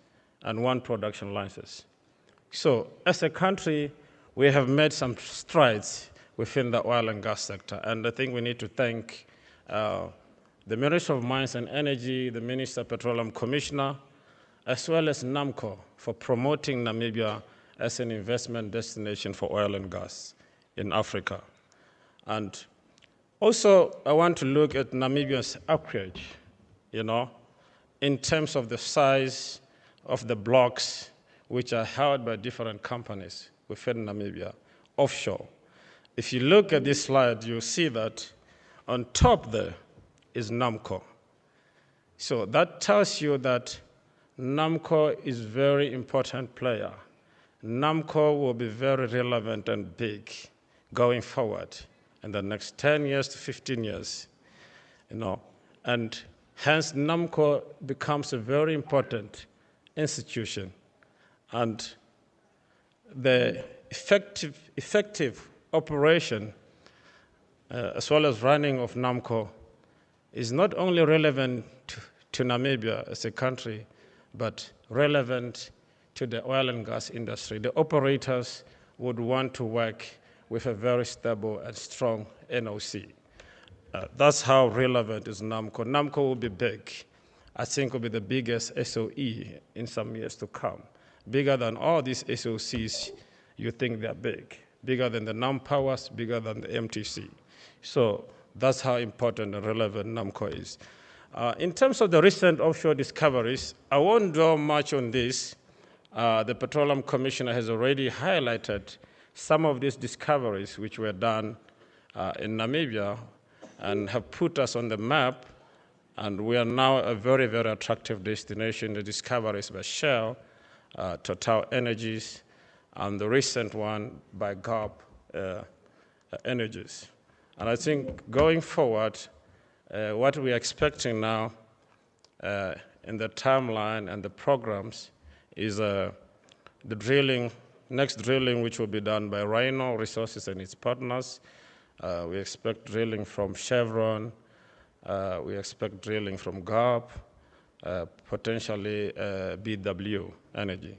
and 1 production license. So as a country, we have made some strides within the oil and gas sector. And I think we need to thank the Minister of Mines and Energy, the Minister Petroleum Commissioner, as well as NAMCOR for promoting Namibia as an investment destination for oil and gas in Africa. And also, I want to look at Namibia's acreage, in terms of the size of the blocks which are held by different companies within Namibia, offshore. If you look at this slide, you'll see that on top there is NAMCOR. So that tells you that NAMCOR is a very important player. NAMCOR will be very relevant and big going forward in the next 10 years to 15 years, and hence NAMCOR becomes a very important institution. And the effective operation as well as running of NAMCOR is not only relevant to Namibia as a country, but relevant to the oil and gas industry. The operators would want to work with a very stable and strong NOC. That's how relevant is NAMCOR. NAMCOR will be big. I think will be the biggest SOE in some years to come. Bigger than all these SOCs, you think they're big. Bigger than the NAMPowers, bigger than the MTC. So that's how important and relevant NAMCOR is. In terms of the recent offshore discoveries, I won't dwell much on this. The Petroleum Commissioner has already highlighted some of these discoveries which were done in Namibia and have put us on the map, and we are now a very, very attractive destination. The discoveries by Shell, Total Energies, and the recent one by Gulf Energies. And I think going forward, what we are expecting now in the timeline and the programs is the drilling, next drilling, which will be done by Rhino Resources and its partners. We expect drilling from Chevron. We expect drilling from GARP, potentially BW Energy.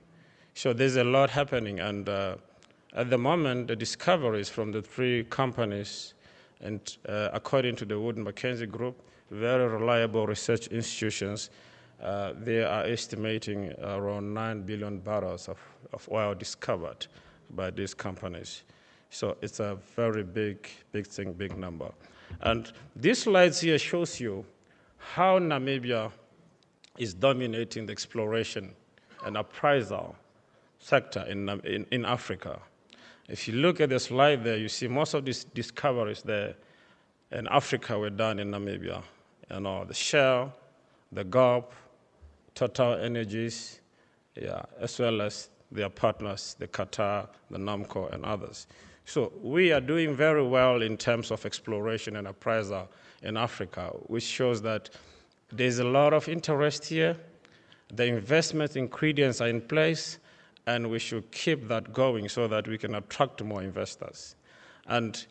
So there's a lot happening, and at the moment, the discoveries from the three companies, and according to the Wood Mackenzie Group, very reliable research institutions, they are estimating around 9 billion barrels of oil discovered by these companies. So it's a very big thing, big number. And this slide here shows you how Namibia is dominating the exploration and appraisal sector in Africa. If you look at the slide there, you see most of these discoveries there in Africa were done in Namibia. You know, the Shell, the GARP, Total Energies, yeah, as well as their partners, the Qatar, the NAMCOR, and others. So we are doing very well in terms of exploration and appraisal in Africa, which shows that there's a lot of interest here. The investment ingredients are in place, and we should keep that going so that we can attract more investors. And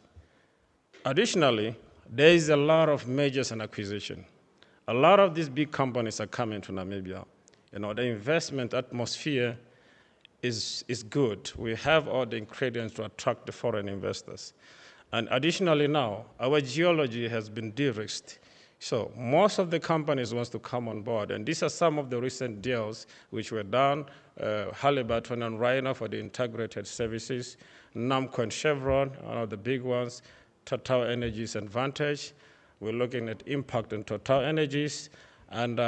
additionally, there is a lot of mergers and acquisition. A lot of these big companies are coming to Namibia. You know, the investment atmosphere is good. We have all the ingredients to attract the foreign investors. And additionally now, our geology has been de-risked. So most of the companies want to come on board, and these are some of the recent deals which were done, Halliburton and Rhino for the integrated services, NAMCOR and Chevron, one of the big ones, Total Energies and Vantage. We're looking at Impact and Total Energies. And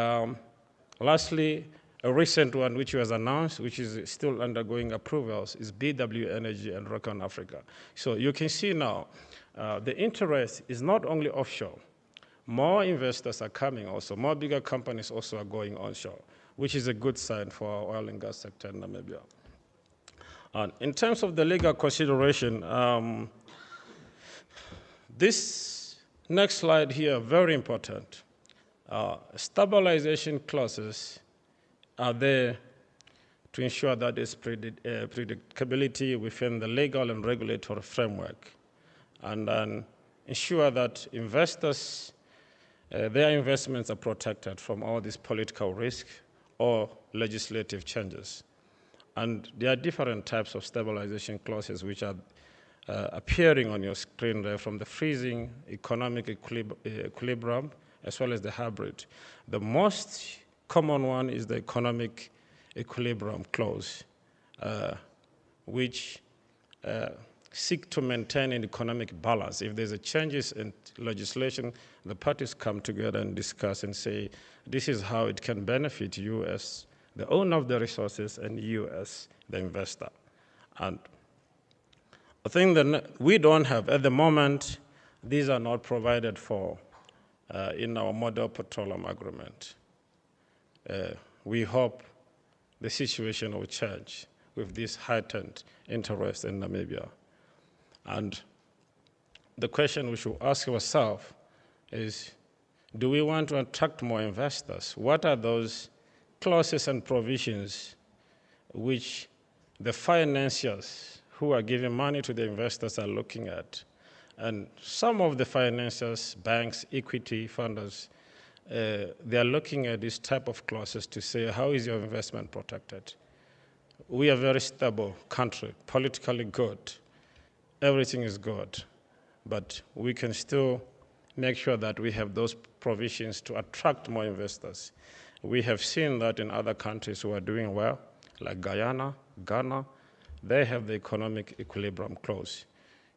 lastly, a recent one which was announced, which is still undergoing approvals, is BW Energy and Recon Africa. So you can see now, the interest is not only offshore. More investors are coming also. More bigger companies also are going onshore, which is a good sign for our oil and gas sector in Namibia. And in terms of the legal consideration, this next slide here, very important. Stabilization clauses are there to ensure that there's predictability within the legal and regulatory framework, and then ensure that investors, their investments are protected from all these political risk or legislative changes. And there are different types of stabilization clauses which are appearing on your screen there, from the freezing, economic equilibrium, as well as the hybrid. The most common one is the economic equilibrium clause, which seek to maintain an economic balance. If there's a changes in legislation, the parties come together and discuss and say, this is how it can benefit you as the owner of the resources and you as the investor. And a thing that we don't have at the moment, these are not provided for in our model petroleum agreement. We hope the situation will change with this heightened interest in Namibia. And the question we should ask ourselves is, do we want to attract more investors? What are those clauses and provisions which the financiers who are giving money to the investors are looking at? And some of the financiers, banks, equity funders, they are looking at this type of clauses to say, how is your investment protected? We are a very stable country, politically good. Everything is good, but we can still make sure that we have those provisions to attract more investors. We have seen that in other countries who are doing well, like Guyana, Ghana, they have the economic equilibrium clause.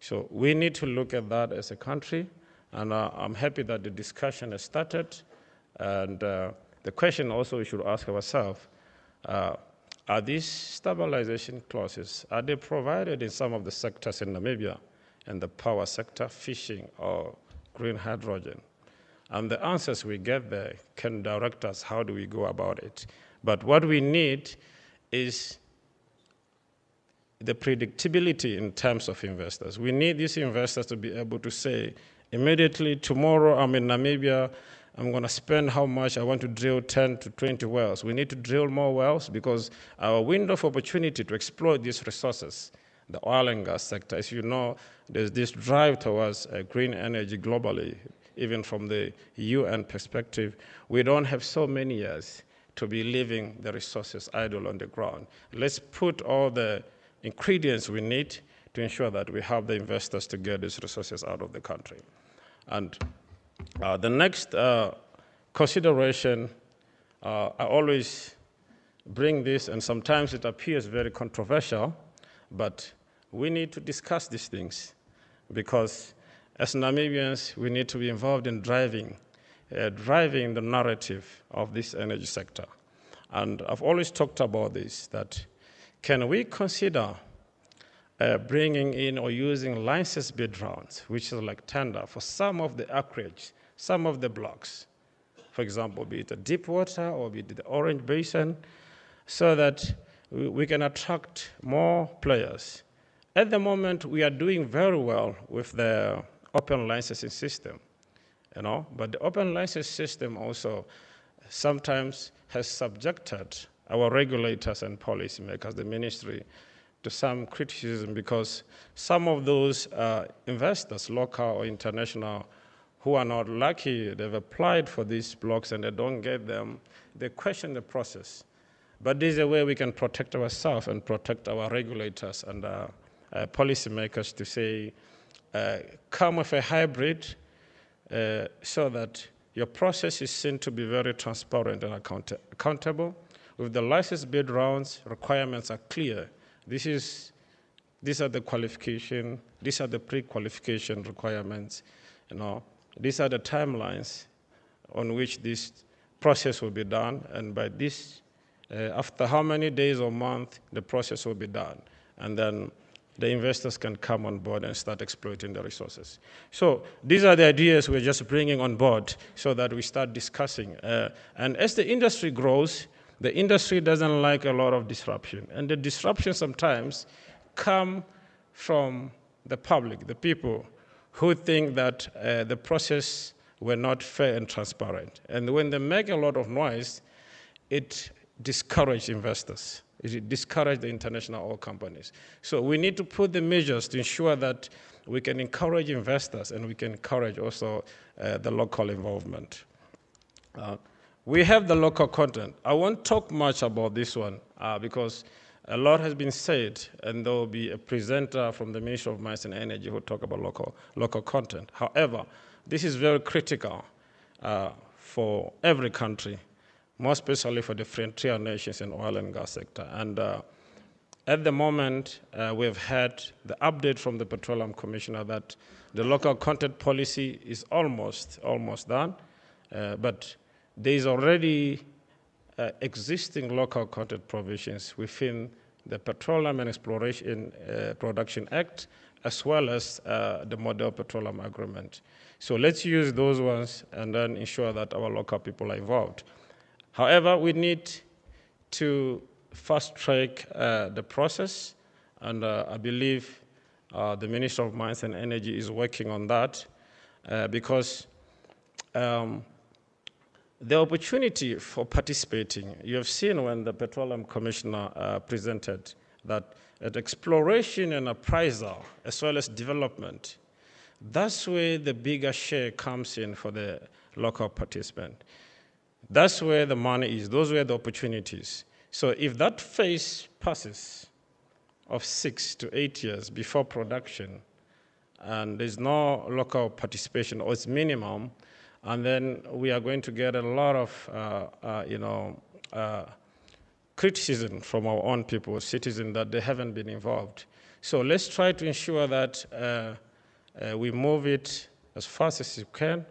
So we need to look at that as a country, and I'm happy that the discussion has started. And the question also we should ask ourselves, are these stabilization clauses, are they provided in some of the sectors in Namibia, in the power sector, fishing, or green hydrogen? And the answers we get there can direct us how do we go about it. But what we need is the predictability in terms of investors. We need these investors to be able to say, immediately tomorrow I'm in Namibia, I'm going to spend how much, I want to drill 10 to 20 wells. We need to drill more wells because our window of opportunity to exploit these resources, the oil and gas sector, as you know, there's this drive towards green energy globally, even from the UN perspective. We don't have so many years to be leaving the resources idle on the ground. Let's put all the ingredients we need to ensure that we have the investors to get these resources out of the country. And the next consideration, I always bring this, and sometimes it appears very controversial, but we need to discuss these things because as Namibians, we need to be involved in driving the narrative of this energy sector. And I've always talked about this, that can we consider bringing in or using license bid rounds, which is like tender, for some of the acreage, some of the blocks, for example, be it a deep water or be it the Orange Basin, so that we can attract more players. At the moment, we are doing very well with the open licensing system, but the open license system also sometimes has subjected our regulators and policymakers, the ministry, to some criticism because some of those investors, local or international, who are not lucky, they've applied for these blocks and they don't get them, they question the process. But there's a way we can protect ourselves and protect our regulators and policymakers to say, come with a hybrid so that your process is seen to be very transparent and accountable. With the license bid rounds, requirements are clear. These are the qualification, these are the pre-qualification requirements, These are the timelines on which this process will be done, and by this, after how many days or months, the process will be done. And then the investors can come on board and start exploiting the resources. So these are the ideas we're just bringing on board so that we start discussing. And as the industry grows, the industry doesn't like a lot of disruption. And the disruption sometimes come from the public, the people who think that the process were not fair and transparent. And when they make a lot of noise, it discourages investors. It discourages the international oil companies. So we need to put the measures to ensure that we can encourage investors and we can encourage also the local involvement. We have the local content. I won't talk much about this one because a lot has been said, and there will be a presenter from the Ministry of Mines and Energy who will talk about local content. However, this is very critical for every country, more especially for the frontier nations in oil and gas sector. And at the moment, we've had the update from the Petroleum Commissioner that the local content policy is almost done, but there is already existing local content provisions within the Petroleum and Exploration Production Act, as well as the Model Petroleum Agreement. So let's use those ones and then ensure that our local people are involved. However, we need to fast-track the process, and I believe the Minister of Mines and Energy is working on that because the opportunity for participating, you have seen when the Petroleum Commissioner presented that at exploration and appraisal, as well as development, that's where the bigger share comes in for the local participant. That's where the money is, those were the opportunities. So if that phase passes of 6 to 8 years before production, and there's no local participation, or it's minimum, and then we are going to get a lot of, criticism from our own people, citizens, that they haven't been involved. So let's try to ensure that we move it as fast as we can,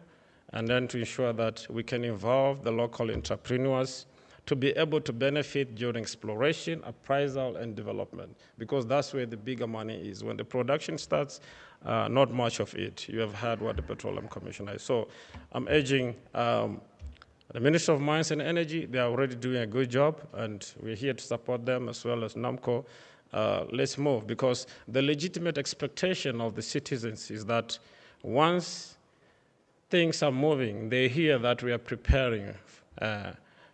and then to ensure that we can involve the local entrepreneurs to be able to benefit during exploration, appraisal, and development, because that's where the bigger money is. When the production starts, not much of it. You have heard what the Petroleum Commissioner is. So I'm urging The Ministry of Mines and Energy, they are already doing a good job, and we're here to support them as well as NAMCOR. Let's move, because the legitimate expectation of the citizens is that once things are moving, they hear that we are preparing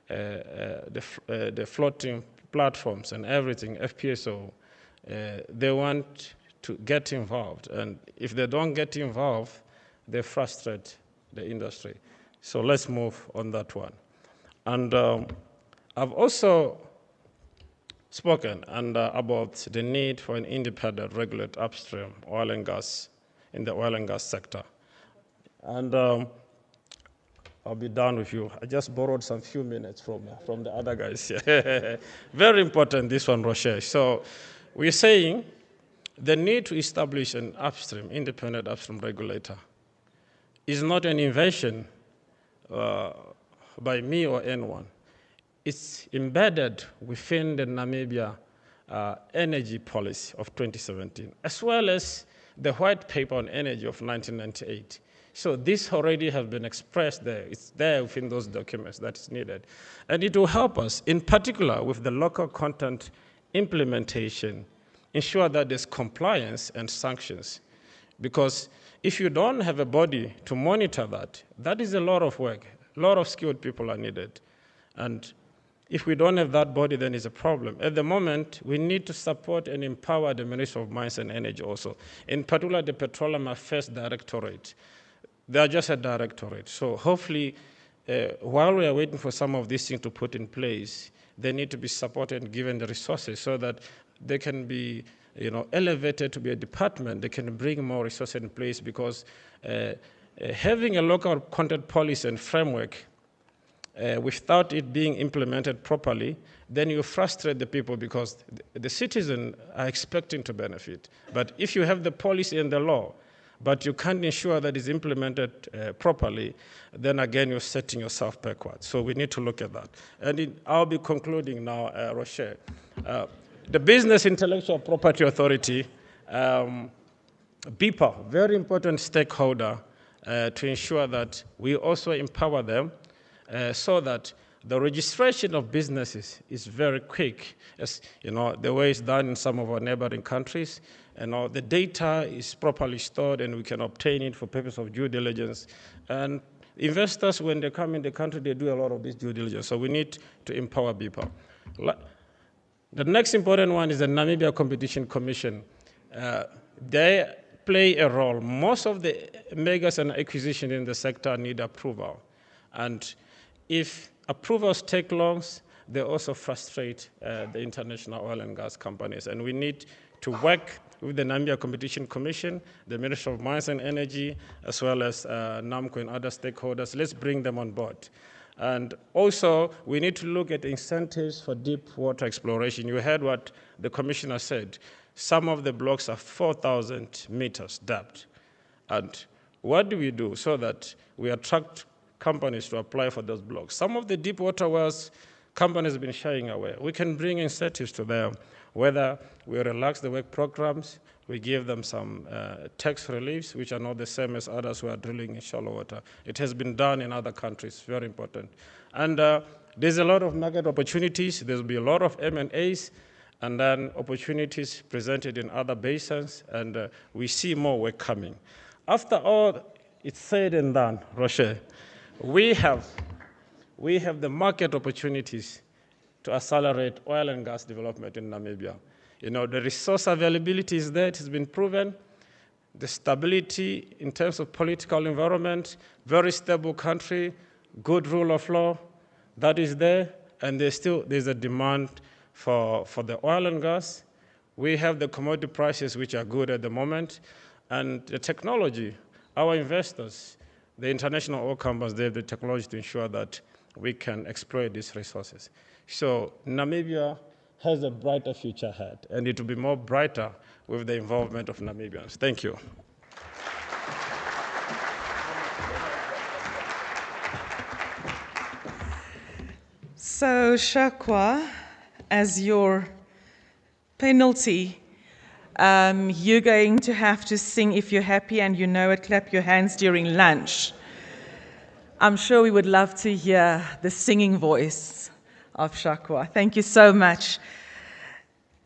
the floating platforms and everything, FPSO, they want to get involved. And if they don't get involved, they frustrate the industry. So let's move on that one. And I've also spoken about the need for an independent regulated upstream oil and gas in the oil and gas sector. And I'll be done with you. I just borrowed some few minutes from the other guys here. Very important, this one, Rocher. So we're saying the need to establish an upstream, independent upstream regulator is not an invention by me or anyone. It's embedded within the Namibia energy policy of 2017, as well as the white paper on energy of 1998. So this already has been expressed there. It's there within those documents that is needed. And it will help us, in particular with the local content implementation, ensure that there's compliance and sanctions. Because if you don't have a body to monitor that, that is a lot of work. A lot of skilled people are needed. And if we don't have that body, then it's a problem. At the moment, we need to support and empower the Ministry of Mines and Energy also. In particular, the Petroleum Affairs Directorate. They are just a directorate. So hopefully, while we are waiting for some of these things to put in place, they need to be supported and given the resources so that they can be elevated to be a department. They can bring more resources in place, because having a local content policy and framework without it being implemented properly, then you frustrate the people, because the citizens are expecting to benefit. But if you have the policy and the law, but you can't ensure that it's implemented properly, then again, you're setting yourself backwards. So we need to look at that. And I'll be concluding now, Rocher. The Business Intellectual Property Authority, BIPA, very important stakeholder to ensure that we also empower them so that the registration of businesses is very quick, as the way it's done in some of our neighboring countries. The data is properly stored, and we can obtain it for purpose of due diligence. And investors, when they come in the country, they do a lot of this due diligence. So we need to empower BIPA. The next important one is the Namibia Competition Commission. They play a role. Most of the megas and acquisitions in the sector need approval. And if approvals take long, they also frustrate the international oil and gas companies. And we need to work with the Namibia Competition Commission, the Ministry of Mines and Energy, as well as NAMCOR and other stakeholders. Let's bring them on board. And also, we need to look at incentives for deep water exploration. You heard what the commissioner said. Some of the blocks are 4,000 meters depth. And what do we do so that we attract companies to apply for those blocks? Some of the deep water wells, companies have been shying away. We can bring incentives to them, whether we relax the work programs, we give them some tax reliefs, which are not the same as others who are drilling in shallow water. It has been done in other countries, very important. And there's a lot of market opportunities. There'll be a lot of M&As, and then opportunities presented in other basins, and we see more work coming. After all it's said and done, Rocher, we have the market opportunities to accelerate oil and gas development in Namibia. The resource availability is there, it has been proven. The stability in terms of political environment, very stable country, good rule of law, that is there, and there's a demand for the oil and gas. We have the commodity prices, which are good at the moment, and the technology. Our investors, the international oil companies, they have the technology to ensure that we can exploit these resources. So Namibia has a brighter future ahead, and it will be more brighter with the involvement of Namibians. Thank you. So Shakwa, as your penalty, you're going to have to sing If You're Happy and You Know It, Clap Your Hands during lunch. I'm sure we would love to hear the singing voice of Shakwa. Thank you so much.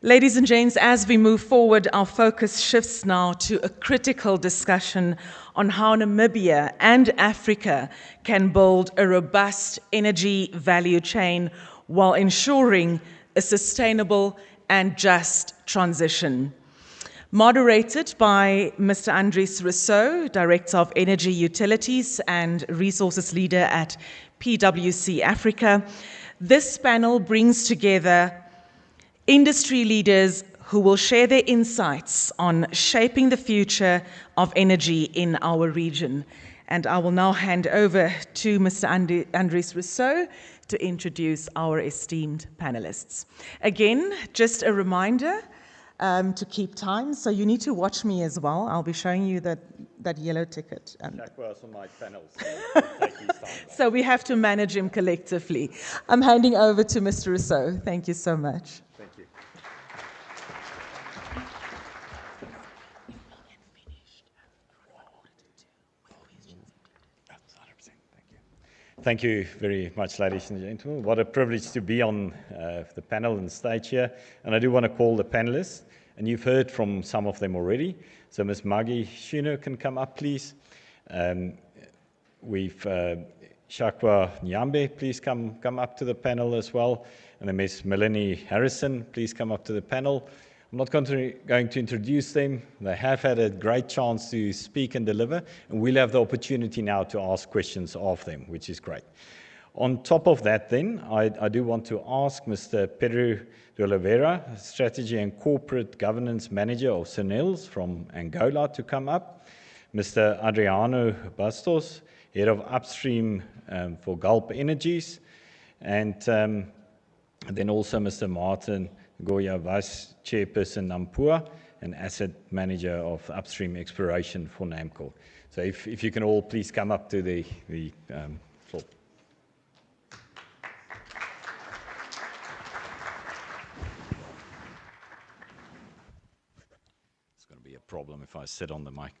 Ladies and gents, as we move forward, our focus shifts now to a critical discussion on how Namibia and Africa can build a robust energy value chain while ensuring a sustainable and just transition. Moderated by Mr. Andries Rousseau, Director of Energy Utilities and Resources Leader at PwC Africa, this panel brings together industry leaders who will share their insights on shaping the future of energy in our region. And I will now hand over to Mr. Andries Rousseau to introduce our esteemed panelists. Again, just a reminder to keep time, so you need to watch me as well. I'll be showing you that yellow ticket. Shakwa's on my panel, so take his time. So we have to manage him collectively. I'm handing over to Mr. Rousseau. Thank you so much. Thank you. Thank you very much, ladies and gentlemen. What a privilege to be on the panel and stage here. And I do want to call the panelists, and you've heard from some of them already. So Ms. Maggie Shino can come up, please. We've Shakwa Nyambe, please come up to the panel as well. And then Ms. Melanie Harrison, please come up to the panel. I'm not going to introduce them. They have had a great chance to speak and deliver, and we'll have the opportunity now to ask questions of them, which is great. On top of that then, I do want to ask Mr. Pedro de Oliveira, Strategy and Corporate Governance Manager of SONILS from Angola, to come up. Mr. Adriano Bastos, Head of Upstream for Gulp Energies, and then also Mr. Martin Goya, Vice Chairperson NAMCOR and Asset Manager of Upstream Exploration for NAMCOR. So if you can all please come up to the floor. It's going to be a problem if I sit on the mic.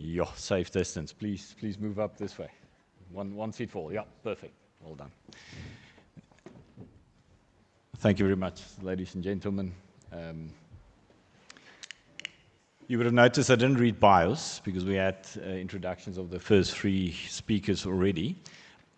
Yeah, safe distance. Please move up this way. One seat forward. Yeah, perfect. Well done. Thank you very much, ladies and gentlemen. You would have noticed I didn't read bios because we had introductions of the first three speakers already.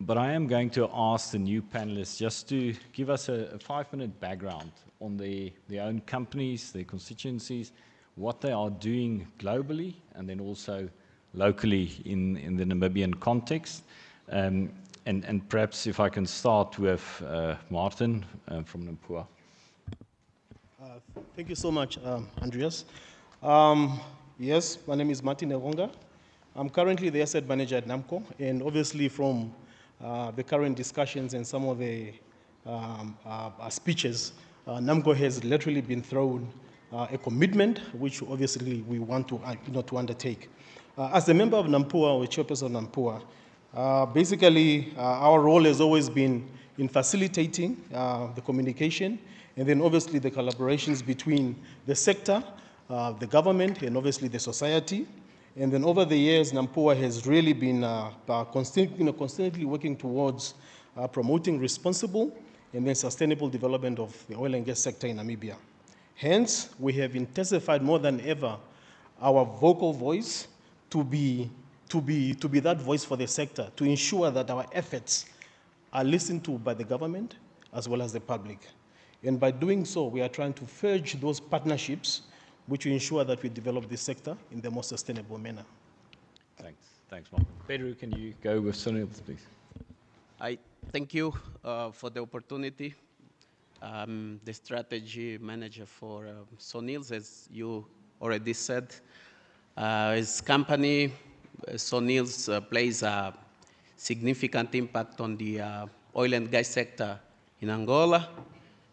But I am going to ask the new panelists just to give us a 5-minute background on their own companies, their constituencies, what they are doing globally, and then also locally in the Namibian context. And perhaps if I can start with Martin from NAMCOR. Thank you so much, Andreas. Yes, my name is Martin Eronga. I'm currently the asset manager at NAMCOR, and obviously from the current discussions and some of the speeches, NAMCOR has literally been thrown a commitment, which obviously we want to, to undertake. As a member of NAMCOR, or chairperson of NAMCOR, basically our role has always been in facilitating the communication, and then obviously the collaborations between the sector, the government, and obviously the society. And then over the years, NAMCOR has really been constantly working towards promoting responsible and then sustainable development of the oil and gas sector in Namibia. Hence, we have intensified more than ever our vocal voice to be that voice for the sector, to ensure that our efforts are listened to by the government as well as the public. And by doing so, we are trying to forge those partnerships which will ensure that we develop this sector in the most sustainable manner. Thanks, Martin. Pedro, can you go with SONILS, please? I thank you for the opportunity. I'm the strategy manager for SONILS, as you already said. As company, SONILS plays a significant impact on the oil and gas sector in Angola.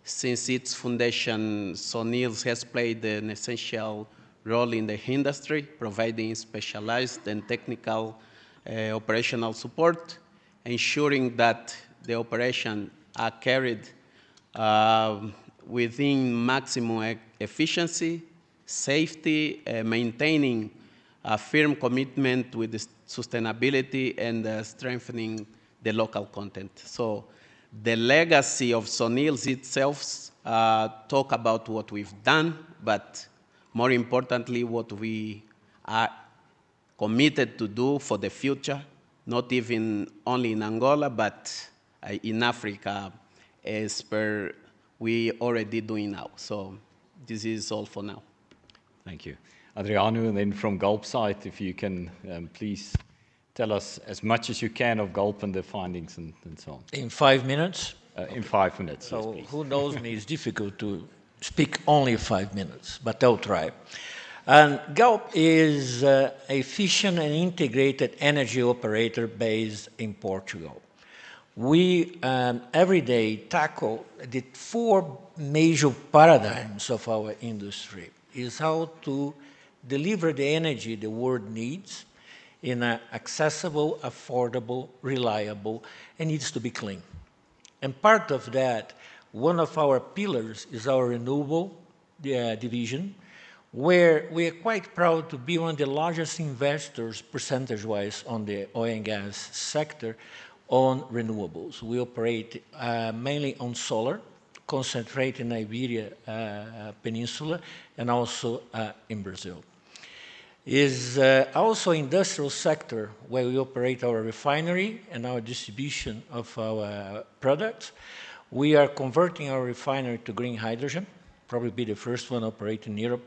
Since its foundation, SONILS has played an essential role in the industry, providing specialized and technical operational support ensuring that the operation are carried within maximum efficiency, safety, maintaining a firm commitment with the sustainability and strengthening the local content. So the legacy of Sonils itself talk about what we've done, but more importantly, what we are committed to do for the future, not even only in Angola, but in Africa, as per we already doing now. So this is all for now. Thank you. Adriano, and then from Gulp side, if you can please tell us as much as you can of Gulp and the findings and so on. In 5 minutes? In 5 minutes, So yes, who knows me, it's difficult to speak only 5 minutes, but I'll try. And Gulp is an efficient and integrated energy operator based in Portugal. We every day tackle the 4 major paradigms of our industry. Is how to deliver the energy the world needs in an accessible, affordable, reliable, and needs to be clean. And part of that, one of our pillars is our renewable division, where we are quite proud to be one of the largest investors, percentage-wise, on the oil and gas sector on renewables. We operate mainly on solar, concentrate in Iberia Peninsula, and also in Brazil. Is also industrial sector where we operate our refinery and our distribution of our products. We are converting our refinery to green hydrogen, probably be the first one operating in Europe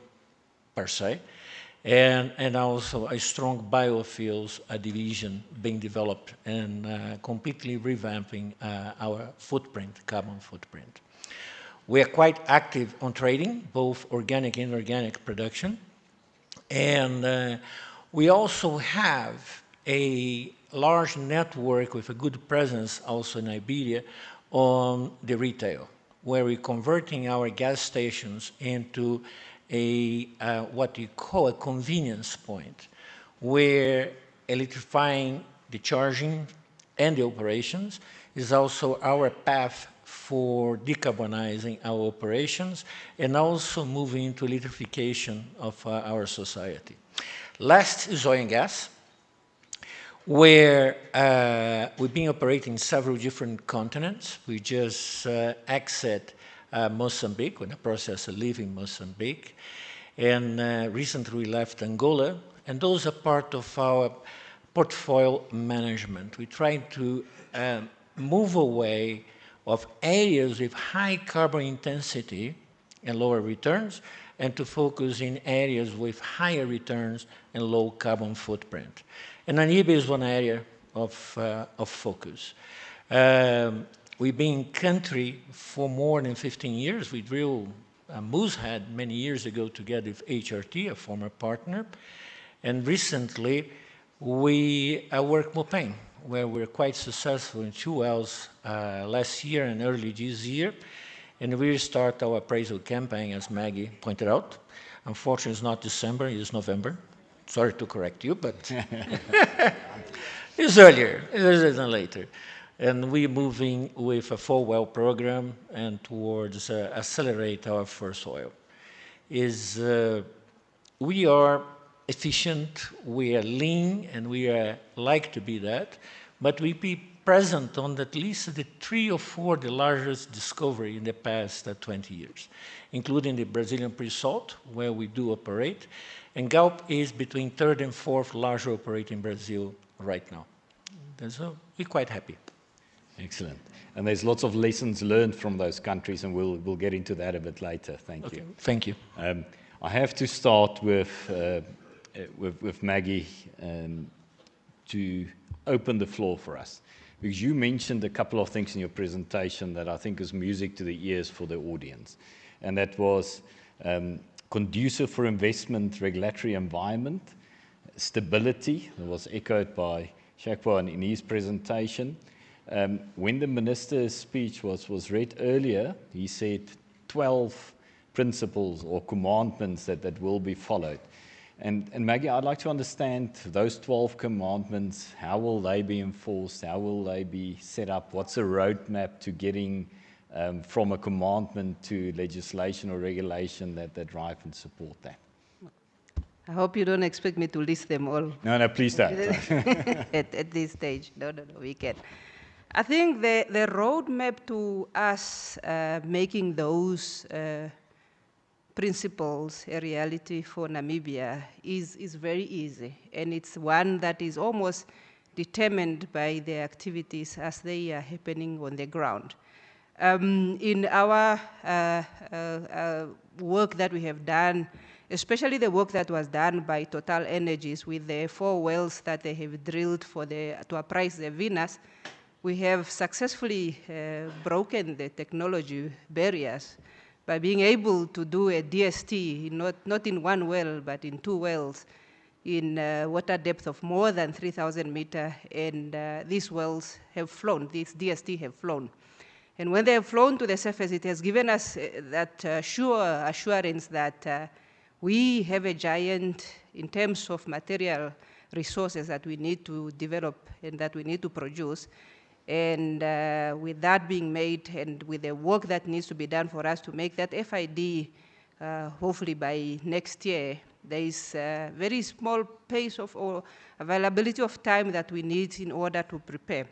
per se, and also a strong biofuels division being developed and completely revamping our footprint, carbon footprint. We are quite active on trading, both organic and inorganic production. And we also have a large network with a good presence also in Iberia on the retail, where we're converting our gas stations into a what you call a convenience point, where electrifying the charging and the operations is also our path for decarbonizing our operations and also moving into electrification of our society. Last is oil and gas, where we've been operating in several different continents. We just exit Mozambique, we're in the process of leaving Mozambique, and recently we left Angola, and those are part of our portfolio management. We try to move away of areas with high carbon intensity and lower returns, and to focus in areas with higher returns and low carbon footprint. And Namibia is one area of focus. We've been in country for more than 15 years. We drilled Moosehead many years ago together with HRT, a former partner. And recently, we worked Mopane, where we're quite successful in 2 wells last year and early this year. And we start our appraisal campaign, as Maggie pointed out. Unfortunately, it's not December, it's November. Sorry to correct you, but it's earlier than later. And we're moving with a 4-well program and towards accelerate our first oil. We are efficient, we are lean, and we like to be that, but we be present on at least the 3 or 4 the largest discovery in the past 20 years, including the Brazilian pre-salt, where we do operate, and Gulp is between 3rd and 4th larger operator in Brazil right now. So we're quite happy. Excellent. And there's lots of lessons learned from those countries, and we'll get into that a bit later. Thank you. Thank you. I have to start with Maggie to open the floor for us, because you mentioned a couple of things in your presentation that I think is music to the ears for the audience, and that was conducive for investment regulatory environment, stability, that was echoed by Shakwa in his presentation. When the minister's speech was read earlier, he said 12 principles or commandments that will be followed. And Maggie, I'd like to understand those 12 commandments. How will they be enforced? How will they be set up? What's the roadmap to getting from a commandment to legislation or regulation that drive and support that? I hope you don't expect me to list them all. No, please don't. at this stage. No, we can. I think the roadmap to us making those principles a reality for Namibia is very easy, and it's one that is almost determined by the activities as they are happening on the ground. In our work that we have done, especially the work that was done by Total Energies with the 4 wells that they have drilled to appraise the Venus, we have successfully broken the technology barriers by being able to do a DST, not in 1 well, but in 2 wells, in water depth of more than 3,000 meters, and these wells have flown, these DST have flown. And when they have flown to the surface, it has given us that sure assurance that we have a giant in terms of material resources that we need to develop and that we need to produce. And with that being made, and with the work that needs to be done for us to make that FID, hopefully by next year, there is a very small pace of or availability of time that we need in order to prepare.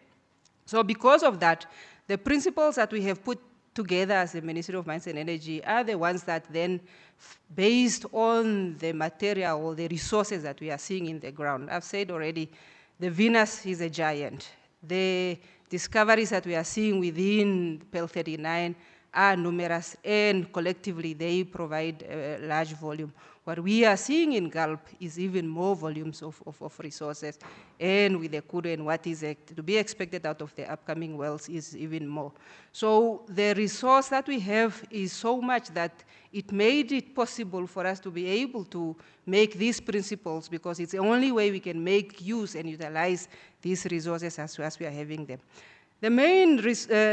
So because of that, the principles that we have put together as the Ministry of Mines and Energy are the ones that then, based on the material or the resources that we are seeing in the ground, I've said already, the Venus is a giant. The discoveries that we are seeing within PEL 39 are numerous, and collectively they provide a large volume. What we are seeing in Gulp is even more volumes of resources, and with the Kuru and what is to be expected out of the upcoming wells is even more. So the resource that we have is so much that it made it possible for us to be able to make these principles, because it's the only way we can make use and utilize these resources as we are having them. The main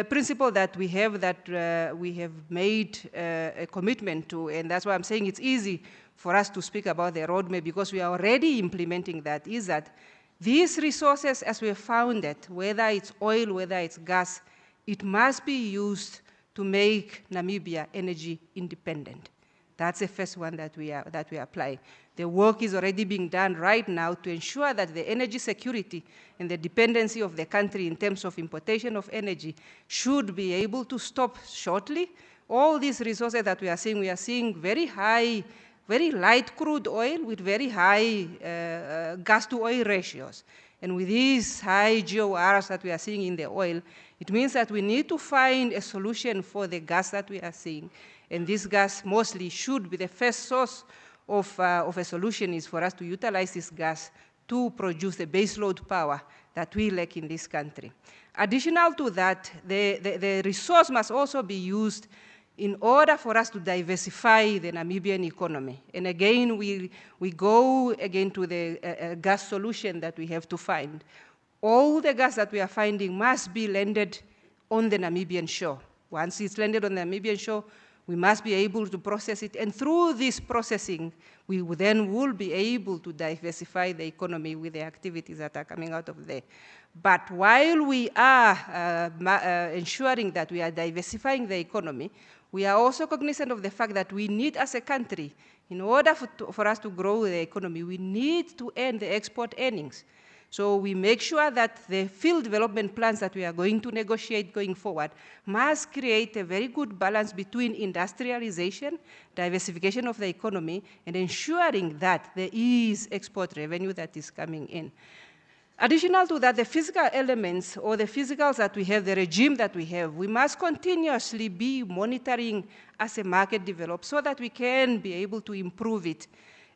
principle that we have made a commitment to, and that's why I'm saying it's easy for us to speak about the roadmap because we are already implementing that, is that these resources as we have found it, whether it's oil, whether it's gas, it must be used to make Namibia energy independent. That's the first one that we are applying. The work is already being done right now to ensure that the energy security and the dependency of the country in terms of importation of energy should be able to stop shortly. All these resources that we are seeing very high, very light crude oil with very high gas to oil ratios. And with these high GORs that we are seeing in the oil, it means that we need to find a solution for the gas that we are seeing. And this gas mostly should be the first source of a solution is for us to utilize this gas to produce the baseload power that we lack in this country. Additional to that, the resource must also be used in order for us to diversify the Namibian economy. And again, we go again to the gas solution that we have to find. All the gas that we are finding must be landed on the Namibian shore. Once it's landed on the Namibian shore, we must be able to process it, and through this processing, we then will be able to diversify the economy with the activities that are coming out of there. But while we are ensuring that we are diversifying the economy, we are also cognizant of the fact that we need, as a country, in order for us to grow the economy, we need to earn the export earnings. So we make sure that the field development plans that we are going to negotiate going forward must create a very good balance between industrialization, diversification of the economy, and ensuring that there is export revenue that is coming in. Additional to that, the physical elements or the physicals that we have, the regime that we have, we must continuously be monitoring as a market develops so that we can be able to improve it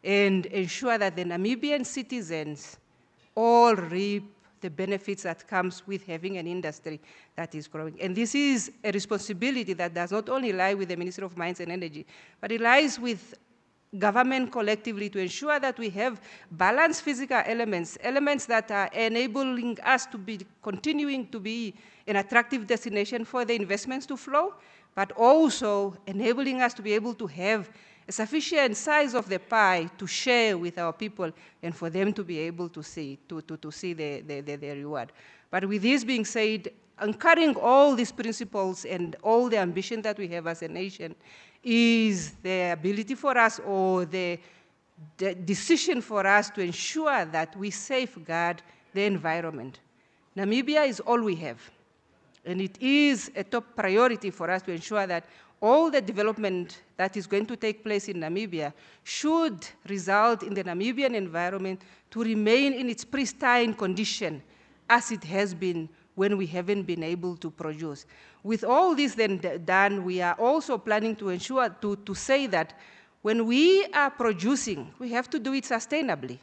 and ensure that the Namibian citizens all reap the benefits that comes with having an industry that is growing. And this is a responsibility that does not only lie with the Ministry of Mines and Energy, but it lies with government collectively to ensure that we have balanced physical elements that are enabling us to be continuing to be an attractive destination for the investments to flow, but also enabling us to be able to have a sufficient size of the pie to share with our people and for them to be able to see, to see the reward. But with this being said, anchoring all these principles and all the ambition that we have as a nation is the ability for us, or the decision for us, to ensure that we safeguard the environment. Namibia is all we have. And it is a top priority for us to ensure that all the development that is going to take place in Namibia should result in the Namibian environment to remain in its pristine condition as it has been when we haven't been able to produce. With all this then done, we are also planning to ensure, to say that when we are producing, we have to do it sustainably.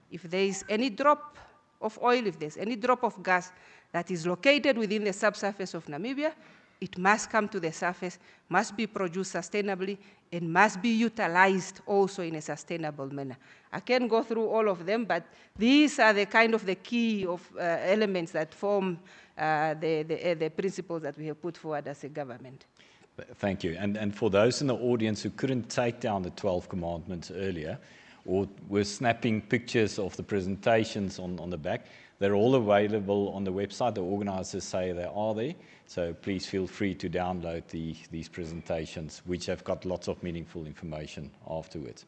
If there is any drop of oil, if there's any drop of gas that is located within the subsurface of Namibia, it must come to the surface, must be produced sustainably, and must be utilized also in a sustainable manner. I can't go through all of them, but these are the kind of the key of elements that form the principles that we have put forward as a government. Thank you. And for those in the audience who couldn't take down the 12 commandments earlier, or were snapping pictures of the presentations on the back, they're all available on the website. The organizers say they are there. So please feel free to download these presentations, which have got lots of meaningful information afterwards.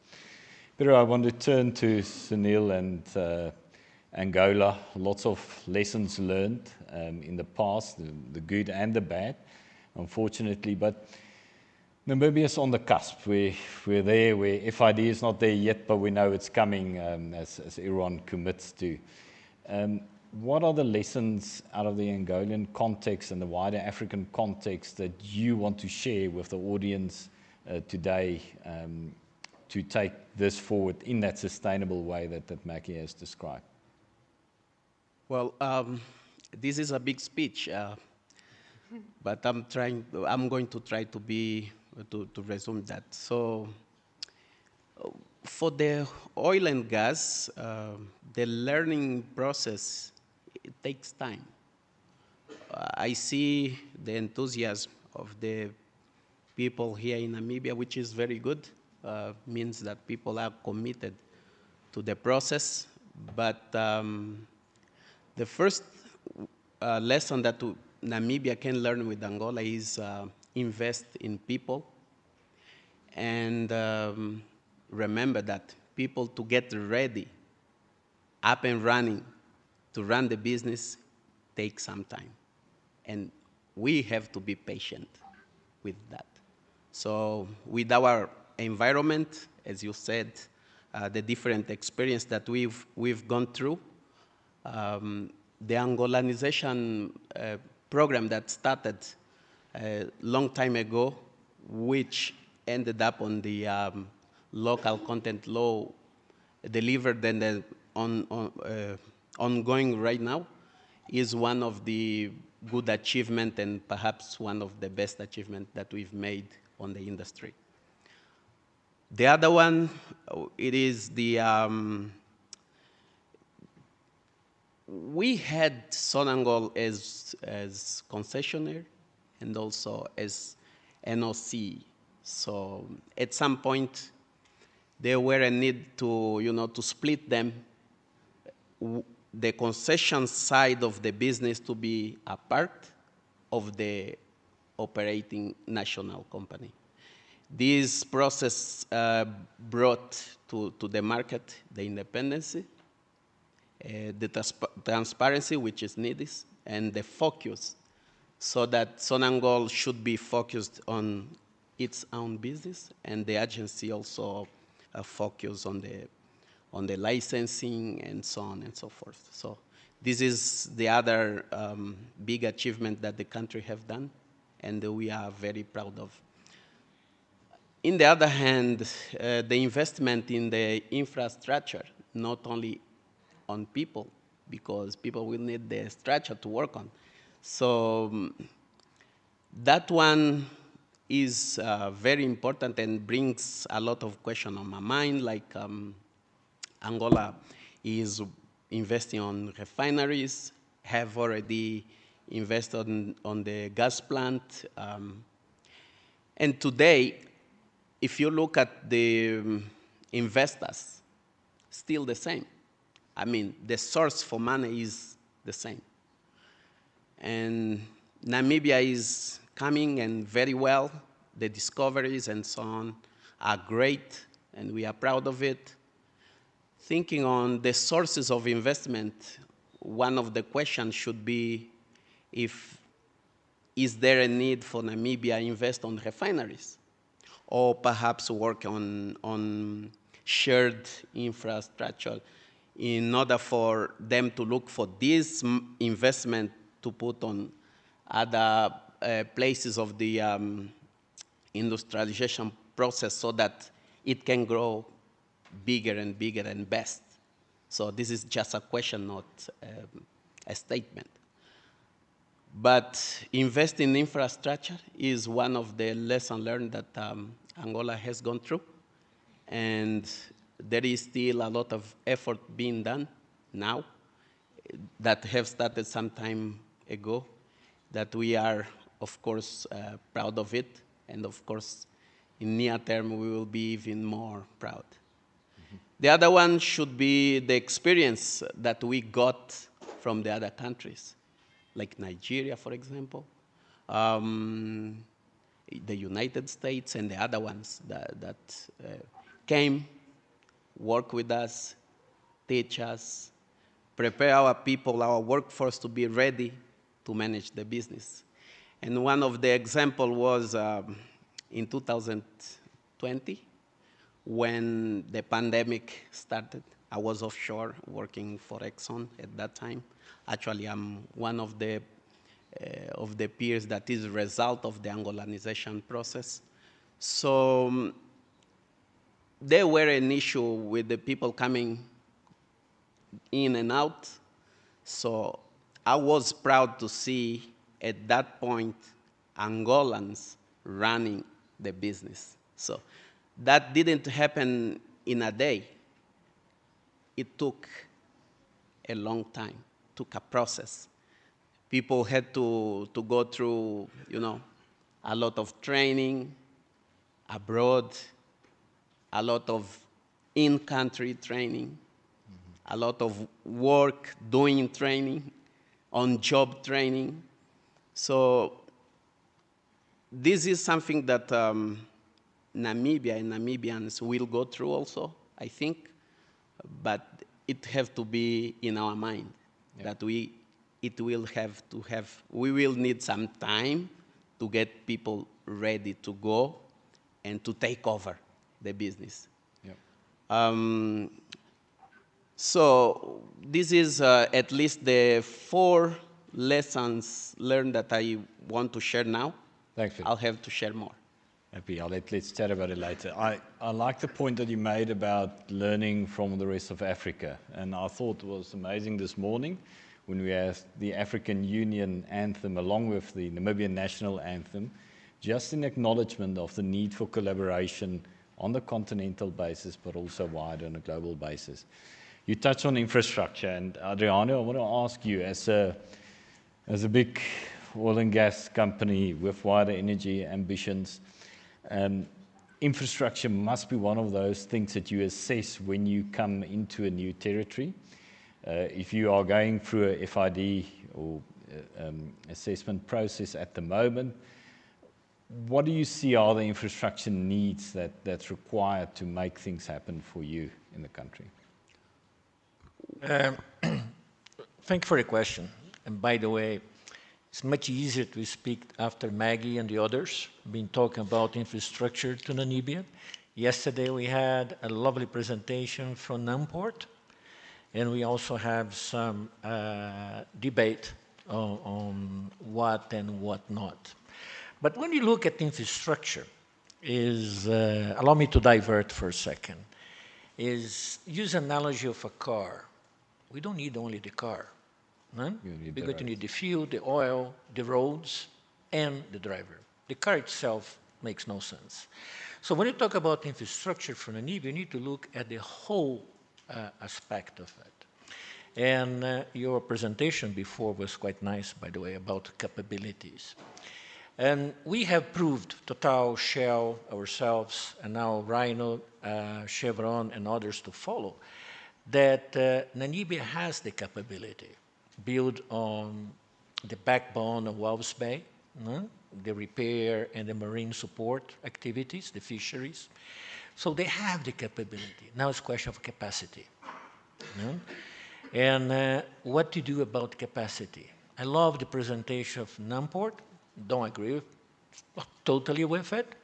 Pero I want to turn to Sunil and Angola. Lots of lessons learned in the past, the good and the bad, unfortunately. But Namibia is on the cusp. We're there where FID is not there yet, but we know it's coming as everyone commits to. What are the lessons out of the Angolan context and the wider African context that you want to share with the audience today to take this forward in that sustainable way that Mackie has described? Well, this is a big speech, but I'm going to try to resume that. So, for the oil and gas, the learning process, it takes time. I see the enthusiasm of the people here in Namibia, which is very good, means that people are committed to the process. But the first lesson that Namibia can learn with Angola is invest in people, and remember that people to get ready, up and running, to run the business takes some time. And we have to be patient with that. So with our environment, as you said, the different experience that we've gone through, the Angolanization program that started a long time ago, which ended up on the local content law delivered and ongoing right now, is one of the good achievements and perhaps one of the best achievements that we've made on the industry. The other one, it is the, we had Sonangol as concessionaire and also as NOC. So at some point, there were a need to, to split them, the concession side of the business to be a part of the operating national company. This process brought to the market the independence, the transparency which is needed, and the focus, so that Sonangol should be focused on its own business, and the agency also focus on the licensing and so on and so forth. So this is the other big achievement that the country have done, and we are very proud of. In the other hand, the investment in the infrastructure, not only on people, because people will need the structure to work on. So that one is very important and brings a lot of questions on my mind, like Angola is investing on refineries, have already invested on the gas plant. And today, if you look at the investors, still the same. I mean, the source for money is the same. And Namibia is coming and very well. The discoveries and so on are great, and we are proud of it. Thinking on the sources of investment, one of the questions should be is there a need for Namibia to invest on refineries? Or perhaps work on shared infrastructure in order for them to look for this investment to put on other places of the industrialization process so that it can grow bigger and bigger and best. So this is just a question, not a statement. But investing in infrastructure is one of the lessons learned that Angola has gone through. And there is still a lot of effort being done now that have started some time ago, that we are, of course, proud of it. And of course, in near term, we will be even more proud. Mm-hmm. The other one should be the experience that we got from the other countries, like Nigeria, for example, the United States, and the other ones that came, work with us, teach us, prepare our people, our workforce to be ready to manage the business. And one of the examples was in 2020, when the pandemic started. I was offshore working for Exxon at that time. Actually, I'm one of the peers that is a result of the Angolanization process. So there were an issue with the people coming in and out. So I was proud to see at that point Angolans running the business. So that didn't happen in a day. It took a long time, took a process. People had to go through, a lot of training abroad, a lot of in-country training, a lot of work doing training, on-job training. So this is something that Namibia and Namibians will go through also, I think, but it has to be in our mind that we will need some time to get people ready to go and to take over the business. Yep. So this is at least the 4 lessons learned that I want to share now. Thanks, Phil. I'll have to share more. Happy. Let's chat about it later. I like the point that you made about learning from the rest of Africa. And I thought it was amazing this morning when we had the African Union anthem along with the Namibian national anthem, just in acknowledgement of the need for collaboration on the continental basis, but also wider on a global basis. You touched on infrastructure, and Adriano, I want to ask you, as a big oil and gas company with wider energy ambitions, infrastructure must be one of those things that you assess when you come into a new territory. If you are going through a FID or assessment process at the moment, what do you see are the infrastructure needs that's required to make things happen for you in the country? Thank you for the question. And by the way, it's much easier to speak after Maggie and the others been talking about infrastructure to Namibia. Yesterday we had a lovely presentation from NAMCOR, and we also have some debate on what and what not. But when you look at infrastructure, allow me to divert for a second, use analogy of a car. We don't need only the car. We're going to need the fuel, the oil, the roads, and the driver. The car itself makes no sense. So when you talk about infrastructure for Namibia, you need to look at the whole aspect of it. And your presentation before was quite nice, by the way, about capabilities. And we have proved, Total, Shell, ourselves, and now Rhino, Chevron, and others to follow, that Namibia has the capability built on the backbone of Walvis Bay, the repair and the marine support activities, the fisheries. So they have the capability. Now it's a question of capacity. And what to do about capacity? I love the presentation of NAMCOR. Don't agree totally with it,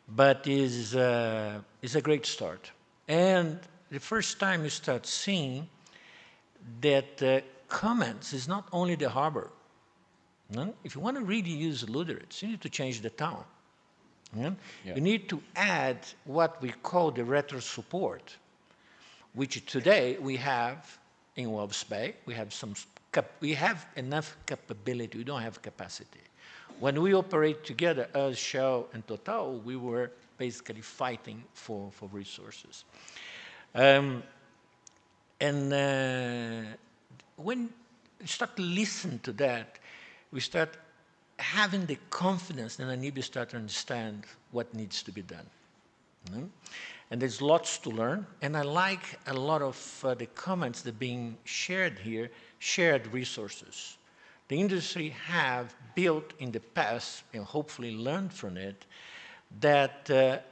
but is a great start. And the first time you start seeing that comments is not only the harbor. If you want to really use Lüderitz, you need to change the town. Yeah. You need to add what we call the retro support, which today we have in Walvis Bay. We have enough capability. We don't have capacity. When we operate together as Shell and Total, we were basically fighting for resources. When you start to listen to that, we start having the confidence that Namibia start to understand what needs to be done. And there's lots to learn. And I like a lot of the comments that are being shared here, shared resources. The industry have built in the past, and hopefully learned from it, that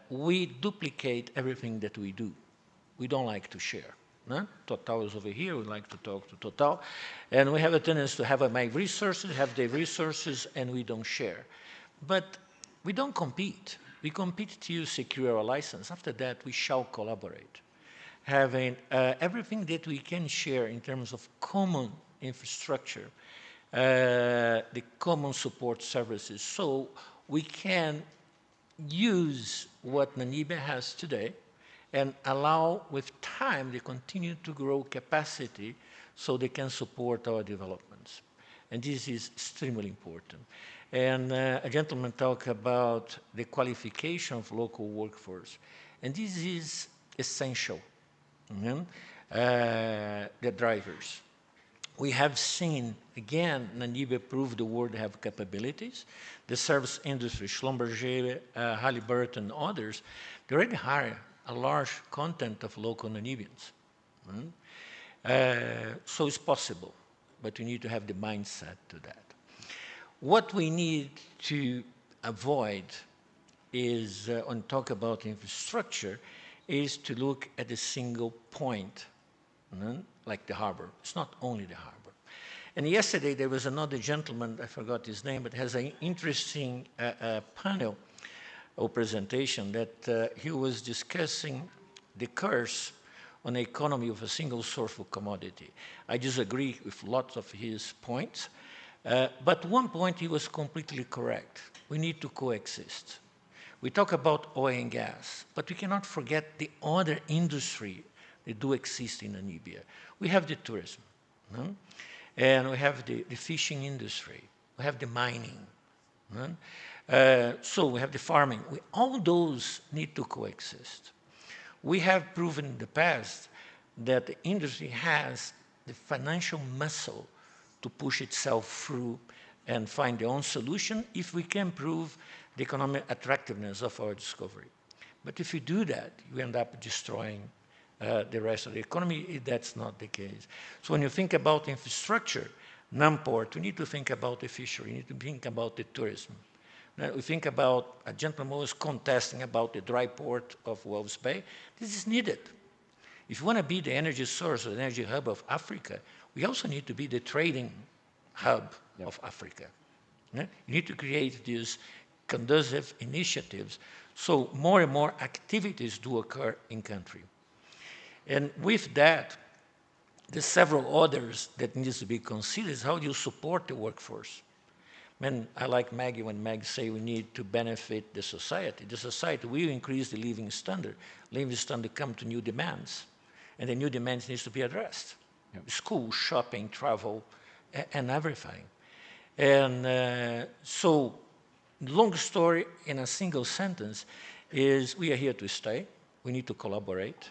we duplicate everything that we do. We don't like to share. Total is over here, we like to talk to Total. And we have a tendency to have my resources, have their resources, and we don't share. But we don't compete. We compete to secure our license. After that, we shall collaborate. Having everything that we can share in terms of common infrastructure, the common support services, so we can use what Namibia has today and allow with time they continue to grow capacity so they can support our developments. And this is extremely important. And a gentleman talked about the qualification of local workforce. And this is essential, the drivers. We have seen, again, Namibia prove the world have capabilities. The service industry, Schlumberger, Halliburton, others, they already hire a large content of local Namibians. So it's possible, but we need to have the mindset to that. What we need to avoid is, when talk about infrastructure, is to look at a single point, like the harbor. It's not only the harbor. And yesterday there was another gentleman, I forgot his name, but has an interesting panel or presentation that he was discussing the curse on the economy of a single source of commodity. I disagree with lots of his points, but one point he was completely correct. We need to coexist. We talk about oil and gas, but we cannot forget the other industry that do exist in Namibia. We have the tourism, and we have the fishing industry. We have the mining. So we have the farming. All those need to coexist. We have proven in the past that the industry has the financial muscle to push itself through and find their own solution if we can prove the economic attractiveness of our discovery. But if you do that, you end up destroying the rest of the economy. That's not the case. So when you think about infrastructure, non-port, we need to think about the fishery, we need to think about the tourism. Now, we think about, a gentleman was contesting about the dry port of Walvis Bay. This is needed. If you want to be the energy source or the energy hub of Africa, we also need to be the trading hub of Africa. You need to create these conducive initiatives so more and more activities do occur in country. And with that, there's several others that needs to be considered. How do you support the workforce? I like Maggie when Maggie say we need to benefit the society. The society will increase the living standard. Living standard come to new demands, and the new demands needs to be addressed. School, shopping, travel, and everything. And so, long story in a single sentence is we are here to stay. We need to collaborate.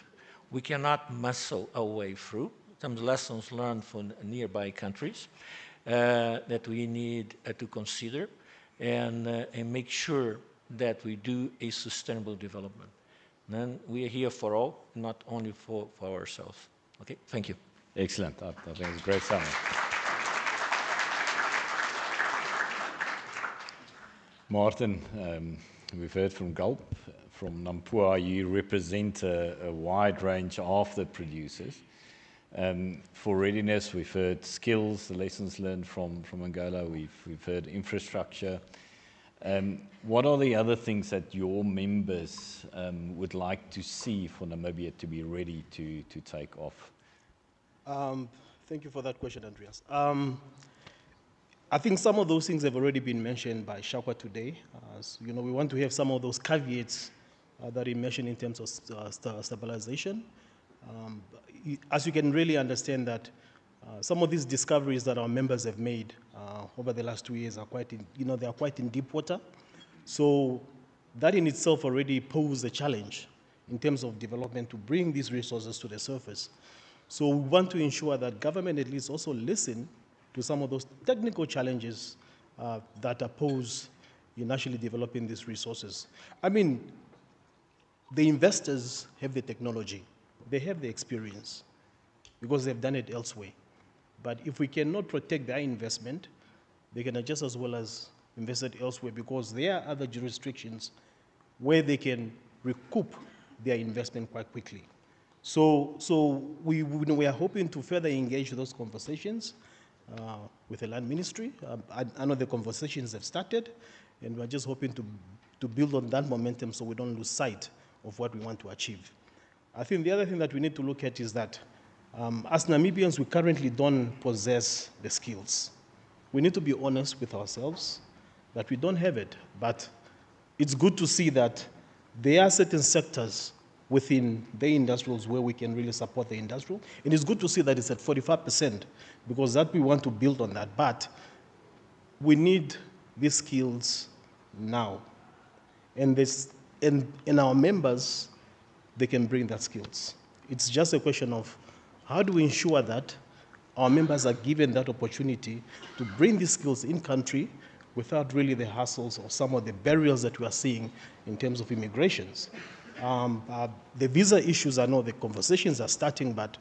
We cannot muscle our way through. Some lessons learned from nearby countries that we need to consider. and make sure that we do a sustainable development. And we are here for all, not only for ourselves. Okay, thank you. Excellent. I think it's a great summary. Martin, we've heard from Gulp. From NAMCOR, you represent a wide range of the producers. For readiness, we've heard skills, the lessons learned from Angola. We've heard infrastructure. What are the other things that your members would like to see for Namibia to be ready to take off? Thank you for that question, Andreas. I think some of those things have already been mentioned by Shakwa today. We want to have some of those caveats that he mentioned in terms of stabilization. As you can really understand that some of these discoveries that our members have made over the last 2 years are quite they are quite in deep water. So that in itself already poses a challenge in terms of development to bring these resources to the surface. So we want to ensure that government at least also listen to some of those technical challenges that are posed in actually developing these resources. I mean, the investors have the technology, they have the experience, because they've done it elsewhere. But if we cannot protect their investment, they can just as well as invest it elsewhere, because there are other jurisdictions where they can recoup their investment quite quickly. So we are hoping to further engage those conversations with the Land Ministry. I know the conversations have started, and we're just hoping to build on that momentum so we don't lose sight of what we want to achieve. I think the other thing that we need to look at is that as Namibians, we currently don't possess the skills. We need to be honest with ourselves that we don't have it, but it's good to see that there are certain sectors within the industrials where we can really support the industrial. And it's good to see that it's at 45%, because that we want to build on that. But we need these skills now. And our members, they can bring that skills. It's just a question of how do we ensure that our members are given that opportunity to bring these skills in country without really the hassles or some of the barriers that we are seeing in terms of immigrations. The visa issues, I know the conversations are starting, but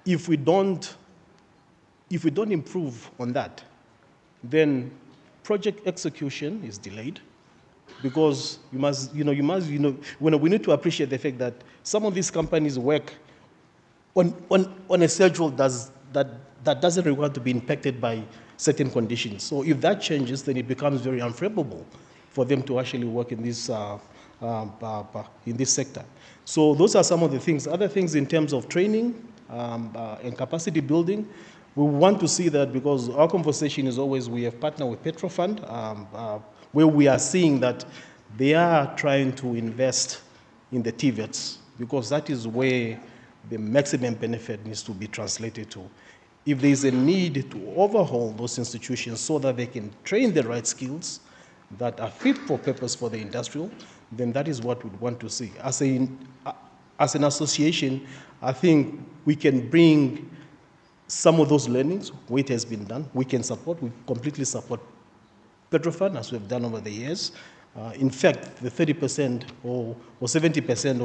if we don't improve on that, then project execution is delayed, because we need to appreciate the fact that some of these companies work on a schedule that doesn't require to be impacted by certain conditions. So if that changes, then it becomes very unfavorable for them to actually work in this sector. So those are some of the things. Other things in terms of training and capacity building, we want to see that, because our conversation is always we have partnered with Petrofund, where we are seeing that they are trying to invest in the TVETs, because that is where the maximum benefit needs to be translated to. If there is a need to overhaul those institutions so that they can train the right skills that are fit for purpose for the industrial, then that is what we'd want to see. As an association, I think we can bring some of those learnings where it has been done. We completely support Petrofund, as we've done over the years. In fact, the 30% or 70%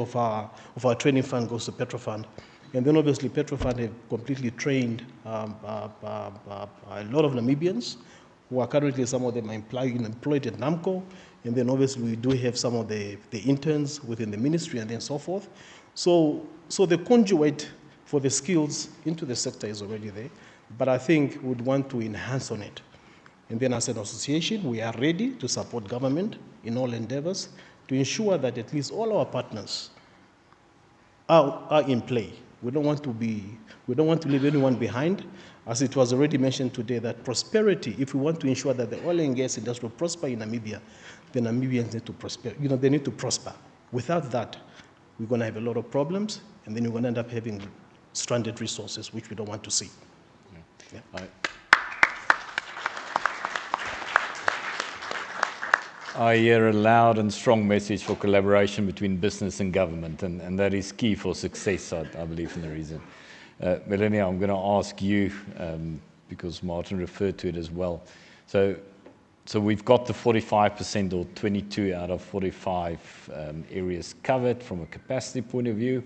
of our training fund goes to Petrofund. And then obviously Petrofund have completely trained a lot of Namibians who are currently, some of them are employed at NAMCOR. And then obviously we do have some of the interns within the ministry and then so forth. So the conduit for the skills into the sector is already there, but I think we'd want to enhance on it. And then as an association, we are ready to support government in all endeavors to ensure that at least all our partners are in play. We don't want to leave anyone behind. As it was already mentioned today, that prosperity, if we want to ensure that the oil and gas industry will prosper in Namibia, the Namibians need to prosper. They need to prosper. Without that, we're going to have a lot of problems, and then we're going to end up having stranded resources, which we don't want to see. Yeah. Yeah. I hear a loud and strong message for collaboration between business and government, and that is key for success, I believe, in the region. Melania, I'm going to ask you, because Martin referred to it as well. So So we've got the 45% or 22 out of 45 areas covered from a capacity point of view.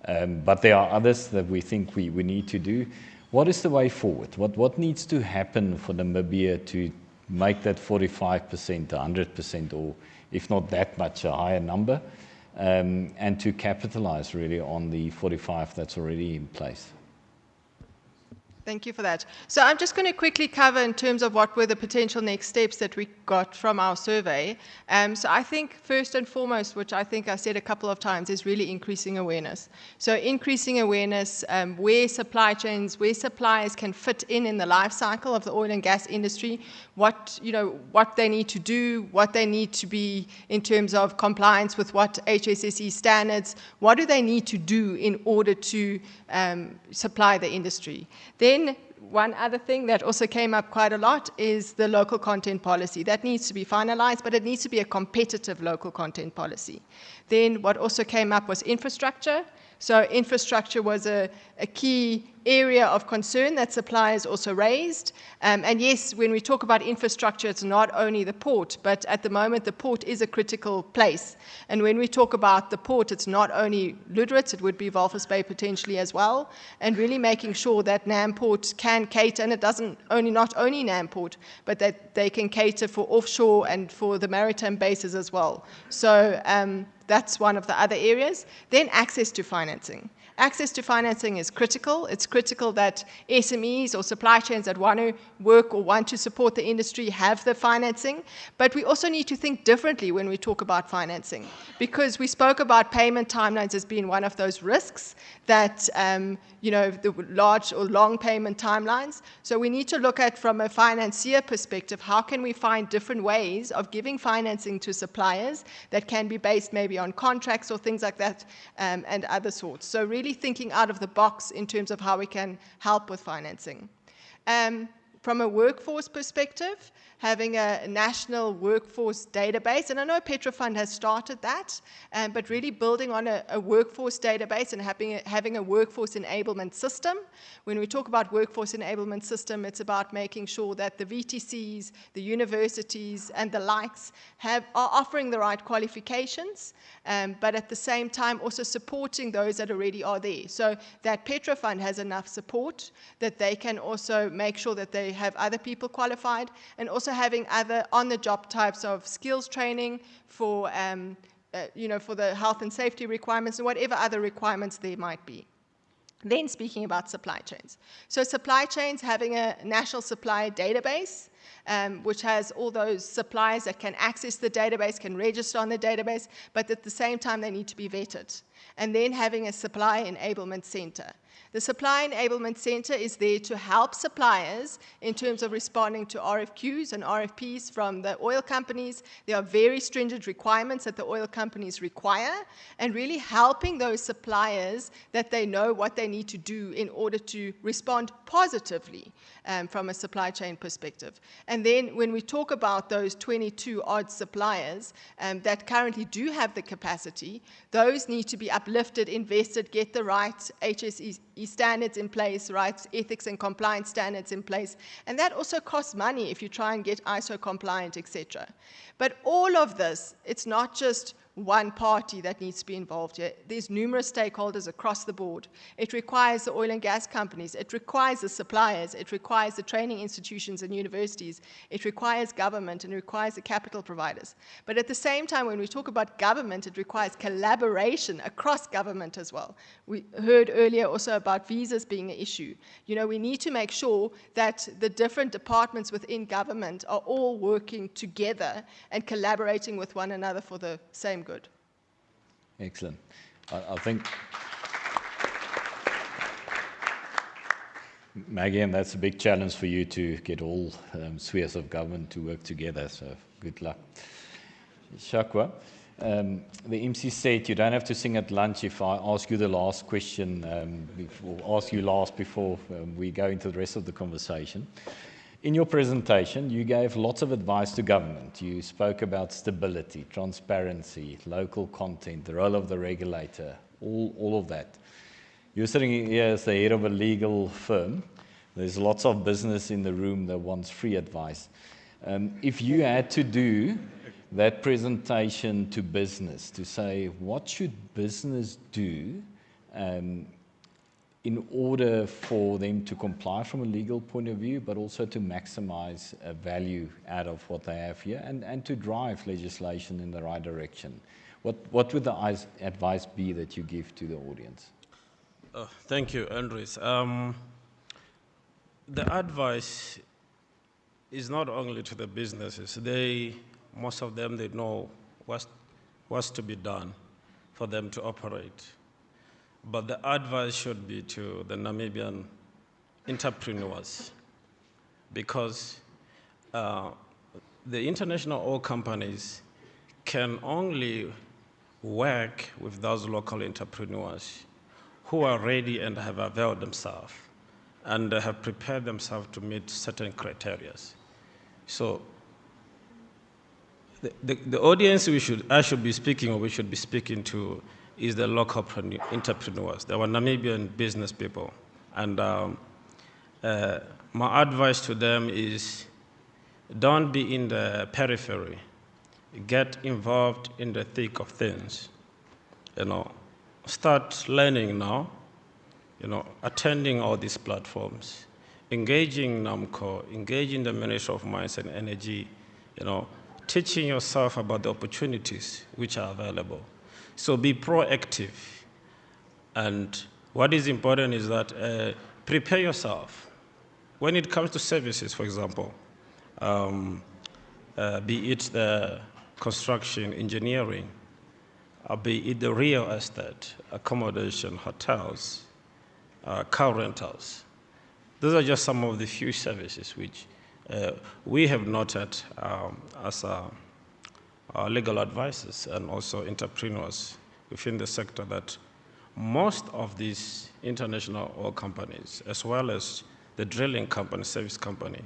But there are others that we think we need to do. What is the way forward? What needs to happen for Namibia to make that 45% 100%, or if not that much, a higher number, and to capitalize really on the 45 that's already in place? Thank you for that. So I'm just going to quickly cover in terms of what were the potential next steps that we got from our survey. So I think first and foremost, which I think I said a couple of times, is really increasing awareness. So increasing awareness where supply chains, where suppliers can fit in the life cycle of the oil and gas industry, what they need to do, what they need to be in terms of compliance with what HSSE standards, what do they need to do in order to supply the industry. Then one other thing that also came up quite a lot is the local content policy. That needs to be finalized, but it needs to be a competitive local content policy. Then what also came up was infrastructure. So infrastructure was a key area of concern that suppliers also raised. And yes, when we talk about infrastructure, it's not only the port, but at the moment the port is a critical place. And when we talk about the port, it's not only Lüderitz, it would be Walvis Bay potentially as well, and really making sure that NAMPort can cater, and it doesn't only, not only NAMPort, but that they can cater for offshore and for the maritime bases as well. So that's one of the other areas. Then access to financing. Access to financing is critical. It's critical that SMEs or supply chains that want to work or want to support the industry have the financing. But we also need to think differently when we talk about financing, because we spoke about payment timelines as being one of those risks that, the large or long payment timelines. So we need to look at, from a financier perspective, how can we find different ways of giving financing to suppliers that can be based maybe on contracts or things like that, and other sorts. So really thinking out of the box in terms of how we can help with financing. From a workforce perspective, having a national workforce database, and I know Petrofund has started that, but really building on a workforce database and having a workforce enablement system. When we talk about workforce enablement system, it's about making sure that the VTCs, the universities, and the likes are offering the right qualifications, but at the same time also supporting those that already are there. So that Petrofund has enough support that they can also make sure that they have other people qualified, and also having other on-the-job types of skills training for, for the health and safety requirements and whatever other requirements there might be. Then speaking about supply chains. So supply chains, having a national supply database, which has all those suppliers that can access the database, can register on the database, but at the same time they need to be vetted. And then having a supply enablement center. The Supply Enablement Center is there to help suppliers in terms of responding to RFQs and RFPs from the oil companies. There are very stringent requirements that the oil companies require, and really helping those suppliers that they know what they need to do in order to respond positively from a supply chain perspective. And then when we talk about those 22 odd suppliers that currently do have the capacity, those need to be uplifted, invested, get the right HSE standards in place, right ethics and compliance standards in place. And that also costs money if you try and get ISO compliant, etc. But all of this, it's not just one party that needs to be involved here. There's numerous stakeholders across the board. It requires the oil and gas companies. It requires the suppliers. It requires the training institutions and universities. It requires government, and it requires the capital providers. But at the same time, when we talk about government, it requires collaboration across government as well. We heard earlier also about visas being an issue. We need to make sure that the different departments within government are all working together and collaborating with one another for the same good. Excellent. I think, Maggie, and that's a big challenge for you to get all spheres of government to work together, so good luck. Shakwa, the MC said you don't have to sing at lunch if I ask you the last question, ask you last before we go into the rest of the conversation. In your presentation, you gave lots of advice to government. You spoke about stability, transparency, local content, the role of the regulator, all of that. You're sitting here as the head of a legal firm. There's lots of business in the room that wants free advice. If you had to do that presentation to business, to say, what should business do in order for them to comply from a legal point of view, but also to maximize value out of what they have here and to drive legislation in the right direction? What would the advice be that you give to the audience? Thank you, Andres. The advice is not only to the businesses. Most of them, they know what's to be done for them to operate. But the advice should be to the Namibian entrepreneurs, because the international oil companies can only work with those local entrepreneurs who are ready and have availed themselves and have prepared themselves to meet certain criteria. So the audience we should be speaking to is the local entrepreneurs, the Namibian business people. And my advice to them is, don't be in the periphery. Get involved in the thick of things. Start learning now, attending all these platforms, engaging NAMCOR, engaging the Ministry of Mines and Energy, teaching yourself about the opportunities which are available. So be proactive. And what is important is that prepare yourself. When it comes to services, for example, be it the construction, engineering, be it the real estate, accommodation, hotels, car rentals. Those are just some of the few services which we have noted as our legal advisors and also entrepreneurs within the sector that most of these international oil companies, as well as the drilling company, service company,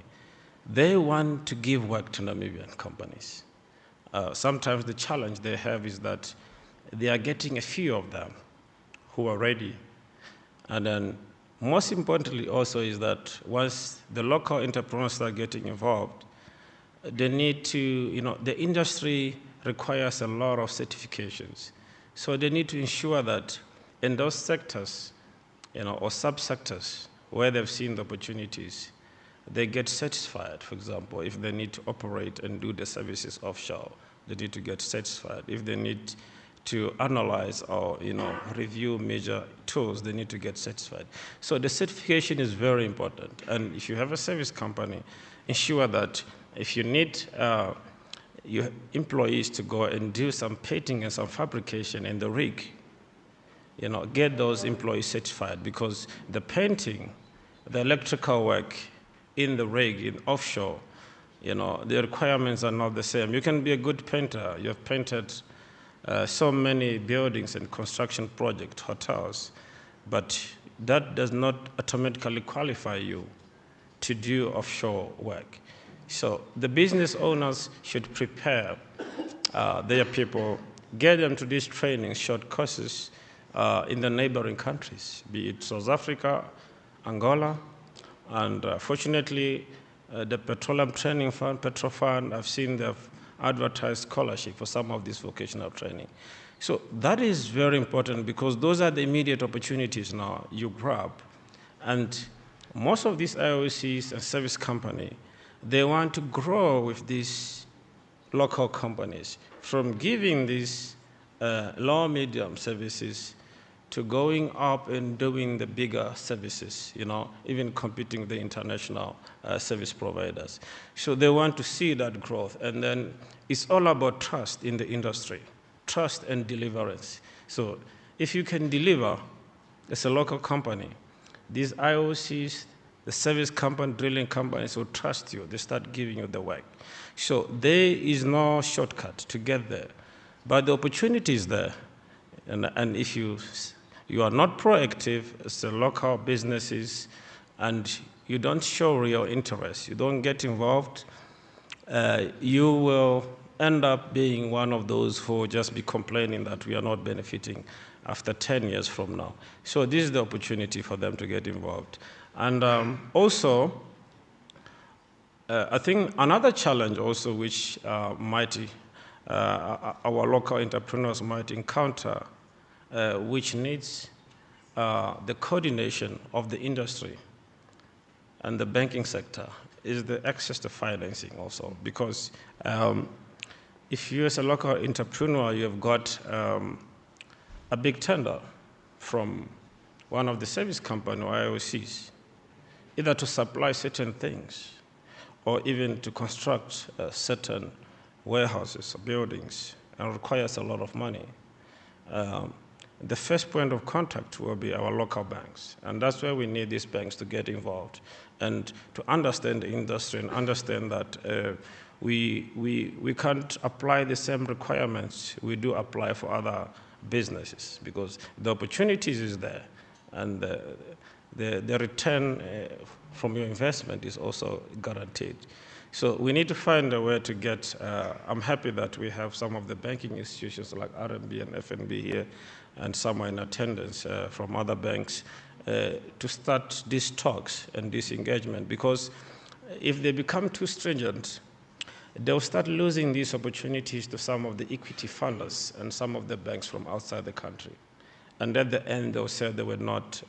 they want to give work to Namibian companies. Sometimes the challenge they have is that they are getting a few of them who are ready. And then most importantly also is that once the local entrepreneurs start getting involved, they need to, the industry requires a lot of certifications. So they need to ensure that in those sectors, or sub-sectors where they've seen the opportunities, they get satisfied. For example, if they need to operate and do the services offshore, they need to get satisfied. If they need to analyze or review major tools, they need to get certified. So the certification is very important. And if you have a service company, ensure that if you need your employees to go and do some painting and some fabrication in the rig, get those employees certified, because the painting, the electrical work in the rig, in offshore, the requirements are not the same. You can be a good painter. You have painted so many buildings and construction projects, hotels, but that does not automatically qualify you to do offshore work. So the business owners should prepare their people, get them to these trainings, short courses in the neighboring countries, be it South Africa, Angola, and fortunately, the Petroleum Training Fund, PetroFund, I've seen they've advertised scholarship for some of this vocational training. So that is very important, because those are the immediate opportunities now you grab. And most of these IOCs and service companies, they want to grow with these local companies, from giving these low, medium services to going up and doing the bigger services, even competing with the international service providers. So they want to see that growth. And then it's all about trust in the industry, trust and deliverance. So if you can deliver as a local company, these IOCs, the service company, drilling companies will trust you. They start giving you the work. So there is no shortcut to get there. But the opportunity is there. And if you are not proactive as the local businesses and you don't show real interest, you don't get involved, you will end up being one of those who will just be complaining that we are not benefiting after 10 years from now. So this is the opportunity for them to get involved. And also, I think another challenge also which our local entrepreneurs might encounter, which needs the coordination of the industry and the banking sector, is the access to financing also. Because if you as a local entrepreneur, you have got a big tender from one of the service company or IOCs, either to supply certain things or even to construct certain warehouses or buildings, and requires a lot of money. The first point of contact will be our local banks, and that's where we need these banks to get involved and to understand the industry and understand that we can't apply the same requirements we do apply for other businesses, because the opportunities is there, and the return from your investment is also guaranteed. So we need to find a way to get, I'm happy that we have some of the banking institutions like RMB and FNB here, and some are in attendance from other banks, to start these talks and this engagement, because if they become too stringent, they'll start losing these opportunities to some of the equity funders and some of the banks from outside the country. And at the end, they'll say they were not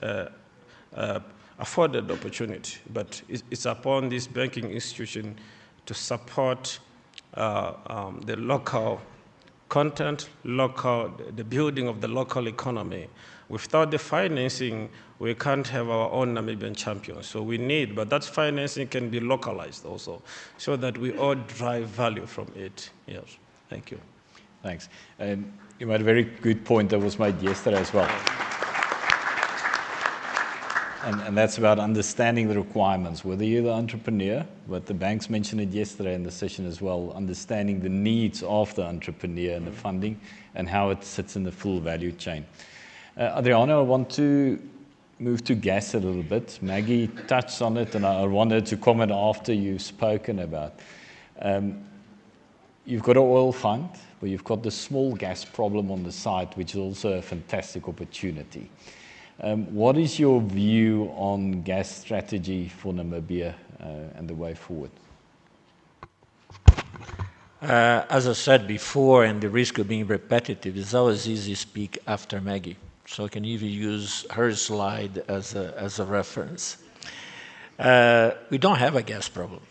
afforded the opportunity. But it's upon this banking institution to support the local content, the building of the local economy. Without the financing, we can't have our own Namibian champions. So we need, but that financing can be localized also, so that we all drive value from it. Yes, thank you. Thanks. You made a very good point that was made yesterday as well. And that's about understanding the requirements, whether you're the entrepreneur, but the banks mentioned it yesterday in the session as well, understanding the needs of the entrepreneur and the funding and how it sits in the full value chain. Adriano, I want to move to gas a little bit. Maggie touched on it, and I wanted to comment after you've spoken about. You've got an oil fund, but you've got the small gas problem on the side, which is also a fantastic opportunity. What is your view on gas strategy for Namibia and the way forward? As I said before, and the risk of being repetitive, it's always easy to speak after Maggie. So I can even use her slide as a reference. We don't have a gas problem.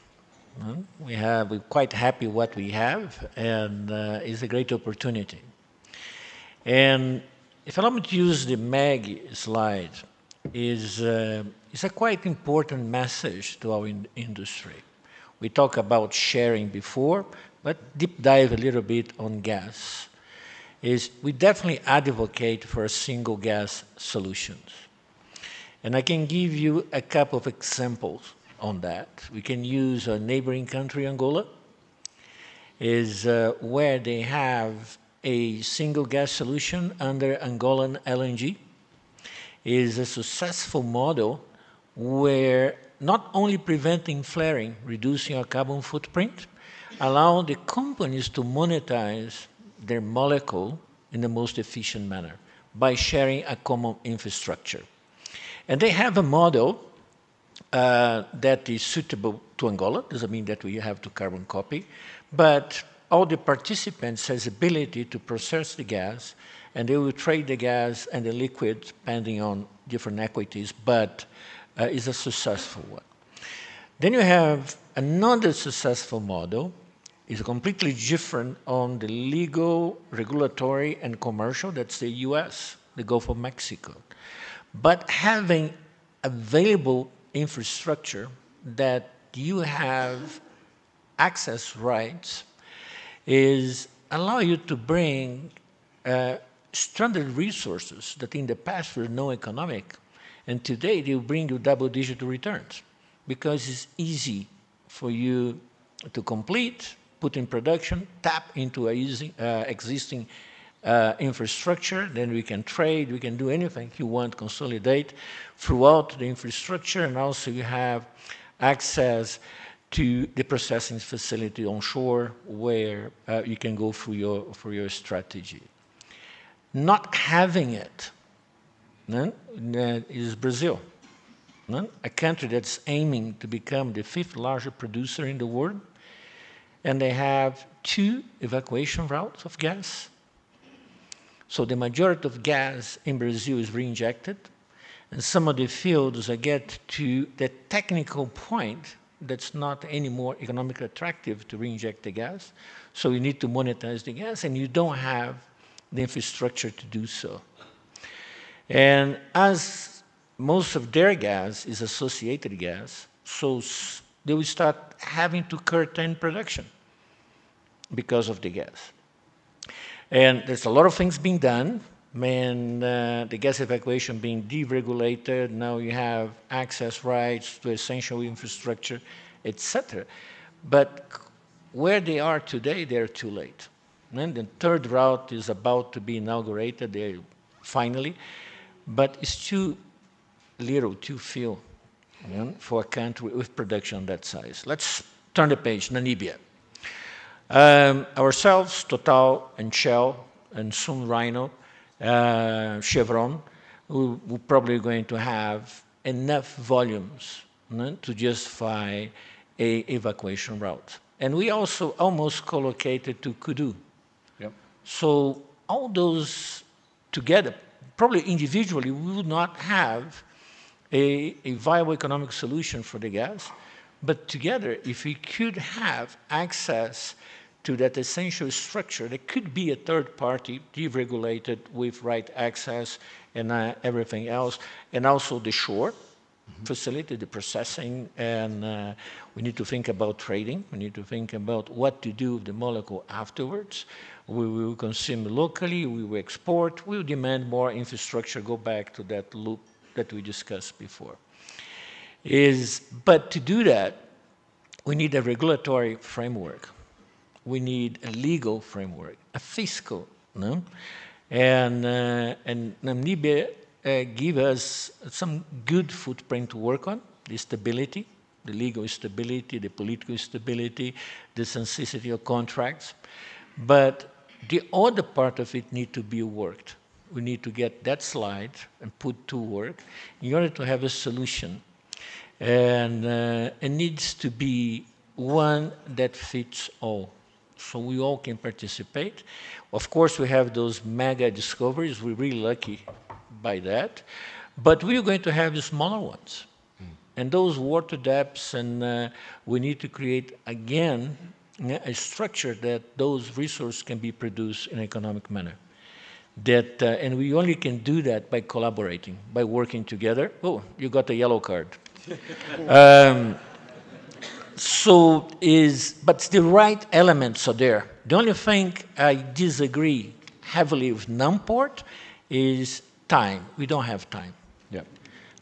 We're quite happy what we have, and it's a great opportunity. And if allow me to use the Maggie slide, it's a quite important message to our industry. We talked about sharing before, but deep dive a little bit on gas. We definitely advocate for single gas solutions. And I can give you a couple of examples on that. We can use a neighboring country, Angola, where they have a single gas solution under Angolan LNG. Is a successful model where not only preventing flaring, reducing our carbon footprint, allow the companies to monetize their molecule in the most efficient manner by sharing a common infrastructure. And they have a model that is suitable to Angola. Doesn't mean that we have to carbon copy, but all the participants has ability to process the gas, and they will trade the gas and the liquid depending on different equities, but is a successful one. Then you have another successful model, is completely different on the legal, regulatory, and commercial. That's the US, the Gulf of Mexico. But having available infrastructure that you have access rights allow you to bring stranded resources that in the past were no economic, and today they will bring you double-digit returns because it's easy for you to complete, put in production, tap into existing infrastructure, then we can trade, we can do anything you want, consolidate throughout the infrastructure, and also you have access to the processing facility onshore where you can go for your strategy. Not having it is Brazil. a country that's aiming to become the 5th largest producer in the world, and they have 2 evacuation routes of gas. So the majority of gas in Brazil is reinjected, and some of the fields get to the technical point that's not anymore economically attractive to reinject the gas. So you need to monetize the gas, and you don't have the infrastructure to do so. And as most of their gas is associated gas, so they will start having to curtail production because of the gas. And there's a lot of things being done, and the gas evacuation being deregulated. Now you have access rights to essential infrastructure, etc. But where they are today, they're too late. And the 3rd route is about to be inaugurated finally, but it's too little, too few, for a country with production that size. Let's turn the page, Namibia. Ourselves, Total and Shell, and soon Rhino, Chevron, we're probably going to have enough volumes to justify an evacuation route. And we also almost co-located to Kudu. Yep. So all those together, probably individually, we would not have a viable economic solution for the gas, but together, if we could have access to that essential structure, there could be a 3rd party deregulated with right access and everything else, and also the shore facility, the processing, and we need to think about trading. We need to think about what to do with the molecule afterwards. We will consume locally, we will export, we will demand more infrastructure, go back to that loop that we discussed before. But to do that, we need a regulatory framework. We need a legal framework, a fiscal, no? And Namibia give us some good footprint to work on, the stability, the legal stability, the political stability, the sensitivity of contracts. But the other part of it needs to be worked. We need to get that slide and put to work in order to have a solution. And it needs to be one that fits all. So we all can participate. Of course, we have those mega discoveries. We're really lucky by that. But we're going to have the smaller ones. And those water depths, and we need to create, again, a structure that those resources can be produced in an economic manner. And we only can do that by collaborating, by working together. Oh, you got a yellow card. But the right elements are there. The only thing I disagree heavily with NAMCOR is time. We don't have time. Yeah.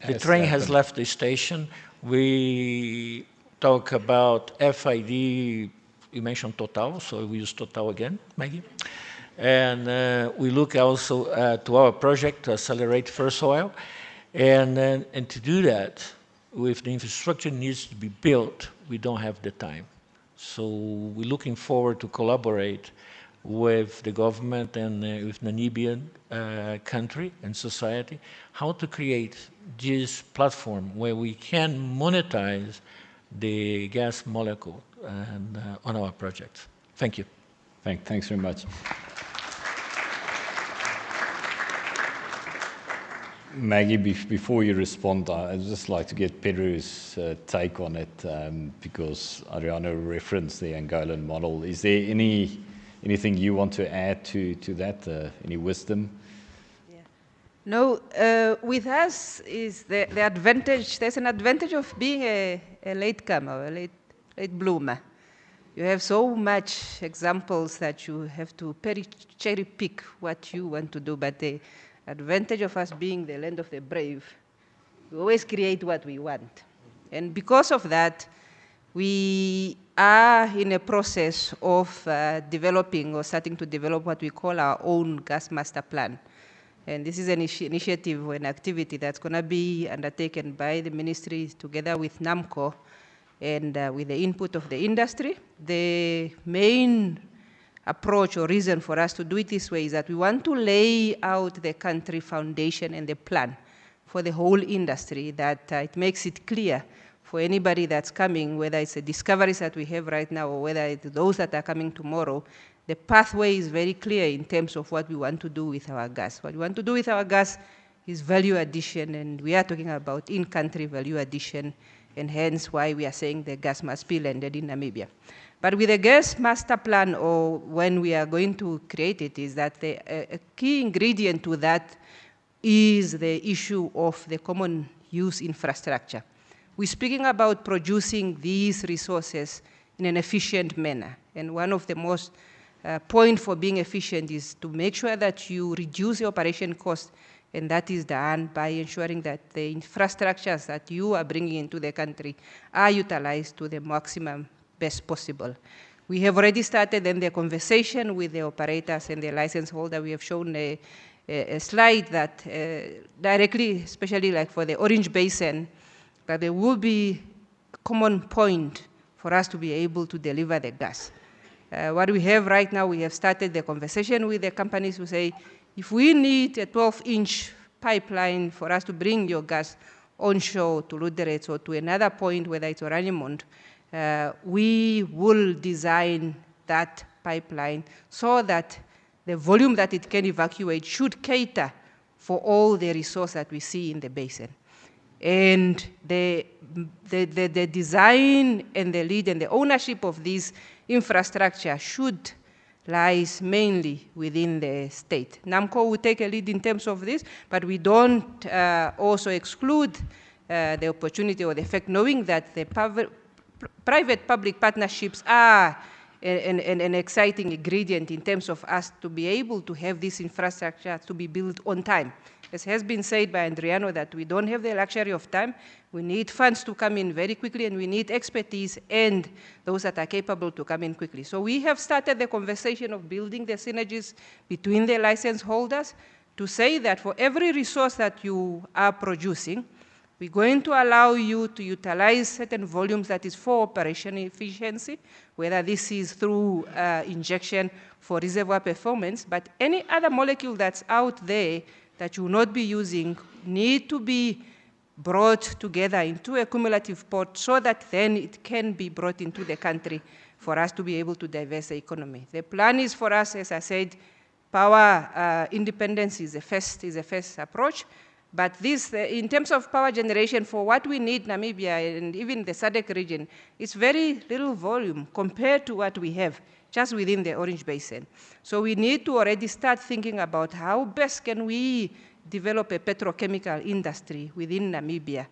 The train has left the station. We talk about FID. You mentioned Total, so we use Total again, Maggie. And we look also to our project to accelerate first oil. And to do that, if the infrastructure needs to be built, we don't have the time. So we're looking forward to collaborate with the government and with Namibian country and society, how to create this platform where we can monetize the gas molecule and, on our projects. Thank you. Thanks very much. Maggie, before you respond, I'd just like to get Pedro's take on it, because Ariano referenced the Angolan model. Is there anything you want to add to that, any wisdom? Yeah. No, with us is the advantage, there's an advantage of being a latecomer, a late bloomer. You have so much examples that you have to cherry pick what you want to do, but the advantage of us being the land of the brave, we always create what we want. And because of that, we are in a process of developing or starting to develop what we call our own gas master plan. And this is an initiative or an activity that's going to be undertaken by the ministry together with NAMCOR and with the input of the industry. The main approach or reason for us to do it this way is that we want to lay out the country foundation and the plan for the whole industry, that it makes it clear for anybody that's coming, whether it's the discoveries that we have right now or whether it's those that are coming tomorrow. The pathway is very clear in terms of what we want to do with our gas. What we want to do with our gas is value addition, and we are talking about in-country value addition, and hence why we are saying the gas must be landed in Namibia. But with the gas master plan, or when we are going to create it, is that a key ingredient to that is the issue of the common use infrastructure. We're speaking about producing these resources in an efficient manner, and one of the most point for being efficient is to make sure that you reduce the operation cost, and that is done by ensuring that the infrastructures that you are bringing into the country are utilized to the maximum best possible. We have already started then the conversation with the operators and the license holder. We have shown a slide that directly, especially like for the Orange Basin, that there will be a common point for us to be able to deliver the gas. What we have right now, we have started the conversation with the companies who say, if we need a 12-inch pipeline for us to bring your gas onshore to Luderitz or to another point, whether it's Oraniemond, we will design that pipeline so that the volume that it can evacuate should cater for all the resource that we see in the basin. And the design and the lead and the ownership of this infrastructure should lies mainly within the state. NAMCOR will take a lead in terms of this, but we don't also exclude the opportunity or the fact, knowing that the private-public partnerships are an exciting ingredient in terms of us to be able to have this infrastructure to be built on time. As has been said by Adriano, that we don't have the luxury of time. We need funds to come in very quickly, and we need expertise and those that are capable to come in quickly. So we have started the conversation of building the synergies between the license holders to say that for every resource that you are producing, we're going to allow you to utilize certain volumes that is for operation efficiency, whether this is through injection for reservoir performance, but any other molecule that's out there that you will not be using need to be brought together into a cumulative pot so that then it can be brought into the country for us to be able to diverse the economy. The plan is for us, as I said, power independence is a first approach, but this, in terms of power generation, for what we need Namibia and even the SADC region, it's very little volume compared to what we have just within the Orange Basin. So we need to already start thinking about how best can we develop a petrochemical industry within Namibia,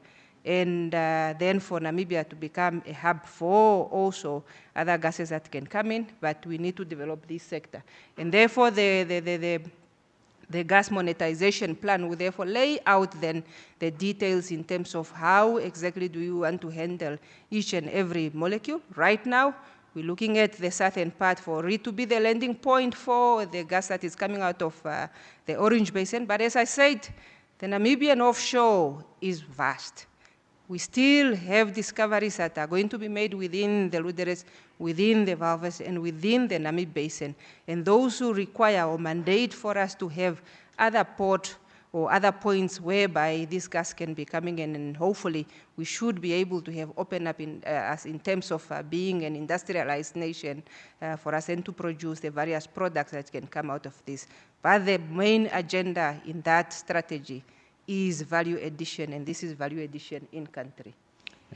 and then for Namibia to become a hub for also other gases that can come in, but we need to develop this sector. And therefore, the gas monetization plan will therefore lay out then the details in terms of how exactly do you want to handle each and every molecule. Right now, we're looking at the southern part for it to be the landing point for the gas that is coming out of the Orange Basin. But as I said, the Namibian offshore is vast. We still have discoveries that are going to be made within the Luderitz, within the Walvis, and within the Namib Basin. And those who require or mandate for us to have other port or other points whereby this gas can be coming in, and hopefully we should be able to have opened up us in terms of being an industrialized nation for us and to produce the various products that can come out of this. But the main agenda in that strategy is value addition, and this is value addition in country.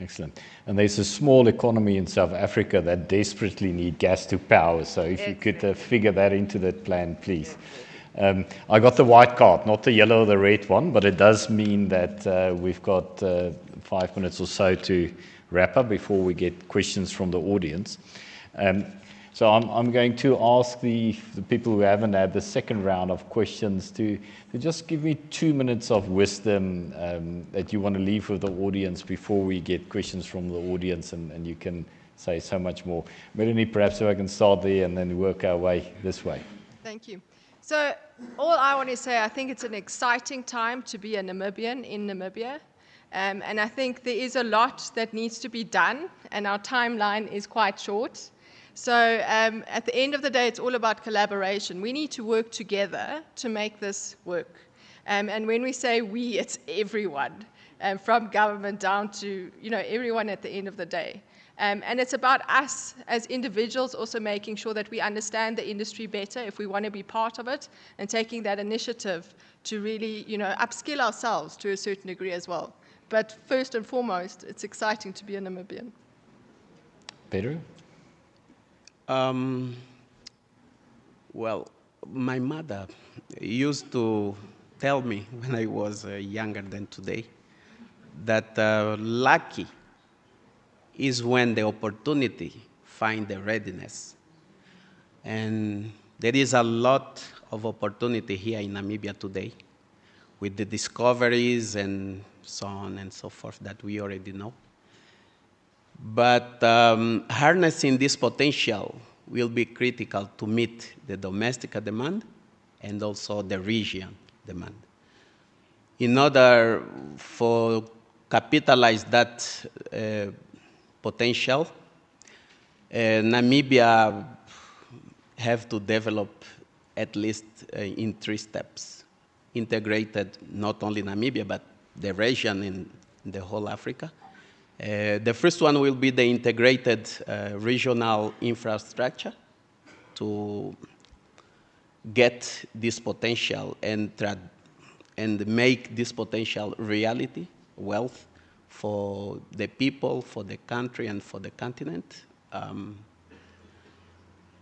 Excellent. And there's a small economy in South Africa that desperately need gas to power, so if you could figure that into that plan, please. I got the white card, not the yellow or the red one, but it does mean that we've got 5 minutes or so to wrap up before we get questions from the audience. So I'm going to ask the people who haven't had the second round of questions to just give me 2 minutes of wisdom that you want to leave with the audience before we get questions from the audience, and you can say so much more. Melanie, perhaps if I can start there and then work our way this way. Thank you. So all I want to say, I think it's an exciting time to be a Namibian in Namibia. And I think there is a lot that needs to be done, and our timeline is quite short. So at the end of the day, it's all about collaboration. We need to work together to make this work. And when we say we, it's everyone, from government down to everyone at the end of the day. And it's about us as individuals also making sure that we understand the industry better if we want to be part of it, and taking that initiative to really upskill ourselves to a certain degree as well. But first and foremost, it's exciting to be a Namibian. Pedro? Well, my mother used to tell me when I was younger than today that lucky is when the opportunity finds the readiness. And there is a lot of opportunity here in Namibia today with the discoveries and so on and so forth that we already know. But harnessing this potential will be critical to meet the domestic demand and also the region demand. In order for capitalize that potential, Namibia have to develop at least in 3 steps, integrated not only Namibia, but the region in the whole Africa. The first one will be the integrated regional infrastructure to get this potential and make this potential reality, wealth for the people, for the country, and for the continent.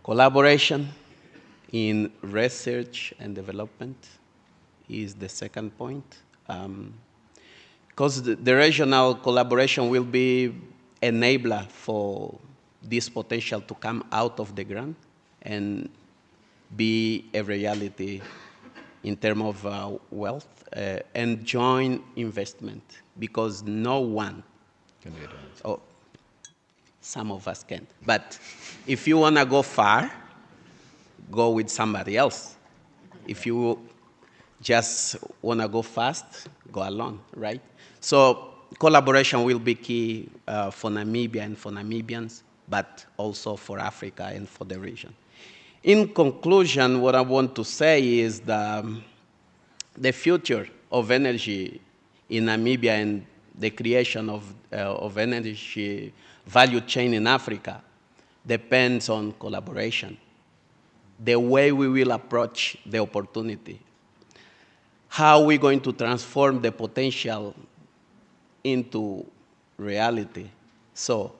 Collaboration in research and development is the second point. Because the regional collaboration will be enabler for this potential to come out of the ground and be a reality in terms of wealth and joint investment, because no one can do it. Oh, some of us can. But if you want to go far, go with somebody else. If you just want to go fast, go alone, right? So collaboration will be key for Namibia and for Namibians, but also for Africa and for the region. In conclusion, what I want to say is the future of energy in Namibia and the creation of energy value chain in Africa depends on collaboration. The way we will approach the opportunity, how we're going to transform the potential into reality. So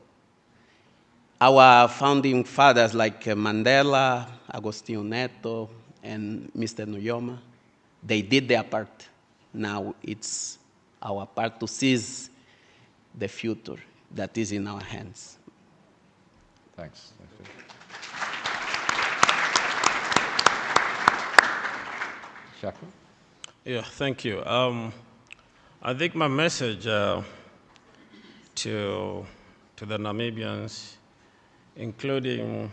our founding fathers like Mandela, Agostinho Neto, and Mr. Nujoma, they did their part. Now it's our part to seize the future that is in our hands. Thanks. Shaka? Yeah, thank you. I think my message to the Namibians, including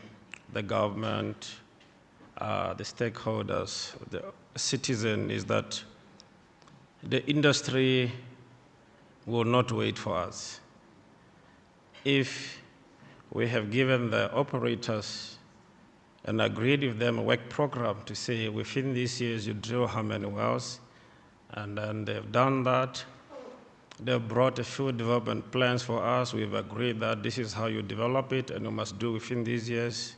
the government, the stakeholders, the citizen, is that the industry will not wait for us. If we have given the operators and agreed with them a work program to say within these years you drill how many wells, and then they've done that. They've brought a few development plans for us. We've agreed that this is how you develop it and you must do within these years.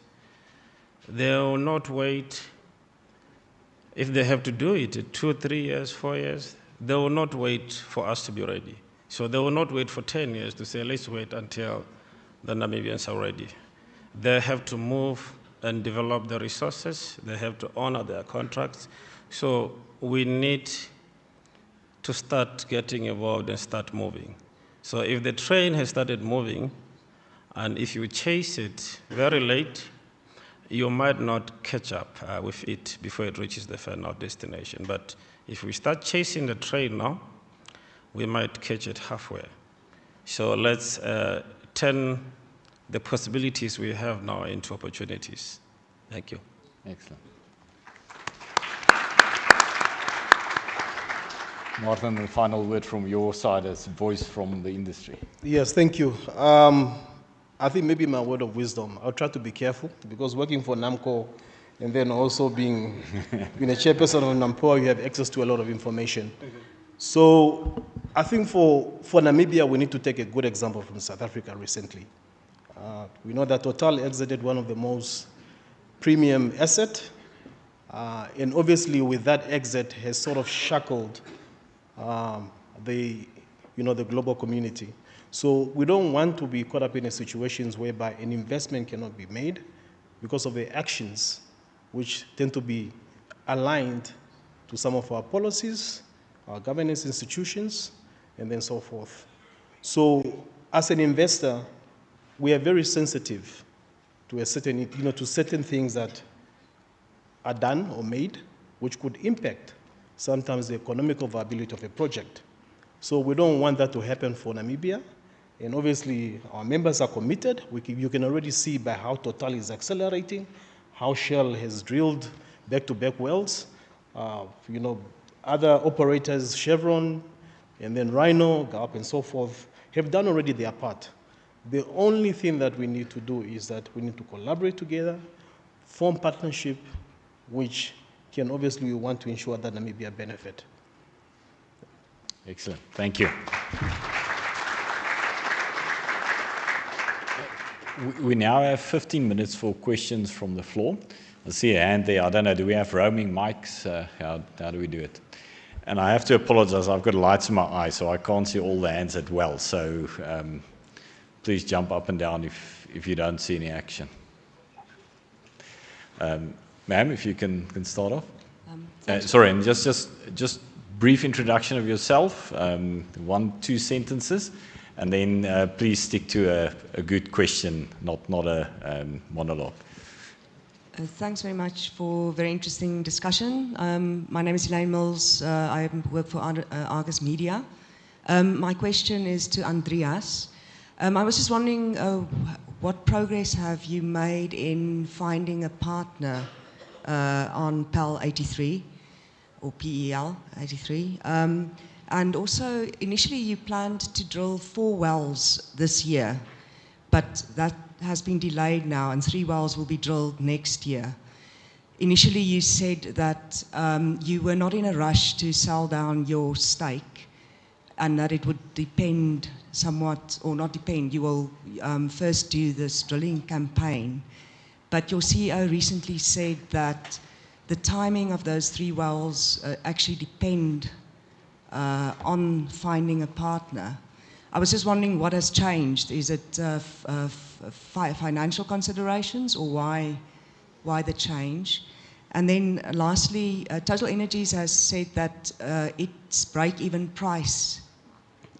They will not wait. If they have to do it in 2, 3 years, 4 years, they will not wait for us to be ready. So they will not wait for 10 years to say, let's wait until the Namibians are ready. They have to move and develop the resources. They have to honor their contracts. So we need to start getting involved and start moving. So if the train has started moving, and if you chase it very late, you might not catch up with it before it reaches the final destination. But if we start chasing the train now, we might catch it halfway. So let's turn the possibilities we have now into opportunities. Thank you. Excellent. Martin, the final word from your side as voice from the industry. Yes, thank you. I think maybe my word of wisdom, I'll try to be careful, because working for NAMCOR And then also being a chairperson of NAMCOR, you have access to a lot of information. So I think for Namibia, we need to take a good example from South Africa recently. We know that Total exited one of the most premium asset, and obviously with that exit has sort of shackled the global community. So we don't want to be caught up in a situations whereby an investment cannot be made because of the actions which tend to be aligned to some of our policies, our governance institutions, and then so forth. So as an investor, we are very sensitive to certain things that are done or made, which could impact sometimes the economical viability of a project. So we don't want that to happen for Namibia. And obviously, our members are committed. You can already see by how Total is accelerating, how Shell has drilled back-to-back wells. Other operators, Chevron, and then Rhino, Galp, and so forth, have done already their part. The only thing that we need to do is that we need to collaborate together, form partnership, which can obviously we want to ensure that Namibia benefit. Excellent, thank you. We now have 15 minutes for questions from the floor. I see a hand there. I don't know, do we have roaming mics? How do we do it? And I have to apologize, I've got lights in my eyes, so I can't see all the hands at well. So please jump up and down if you don't see any action. Ma'am, if you can start off. Sorry, and just brief introduction of yourself, 1-2 sentences. And then please stick to a good question, not a monologue. Thanks very much for a very interesting discussion. My name is Elaine Mills. I work for Argus Media. My question is to Andreas. I was just wondering what progress have you made in finding a partner on PEL 83 or PEL 83? And also, initially you planned to drill 4 wells this year, but that has been delayed now, and 3 wells will be drilled next year. Initially you said that you were not in a rush to sell down your stake, and that it would depend somewhat, or not depend, you will first do this drilling campaign. But your CEO recently said that the timing of those 3 wells actually depend on finding a partner. I was just wondering what has changed. Is it financial considerations, or why the change? And then lastly, Total Energies has said that its break-even price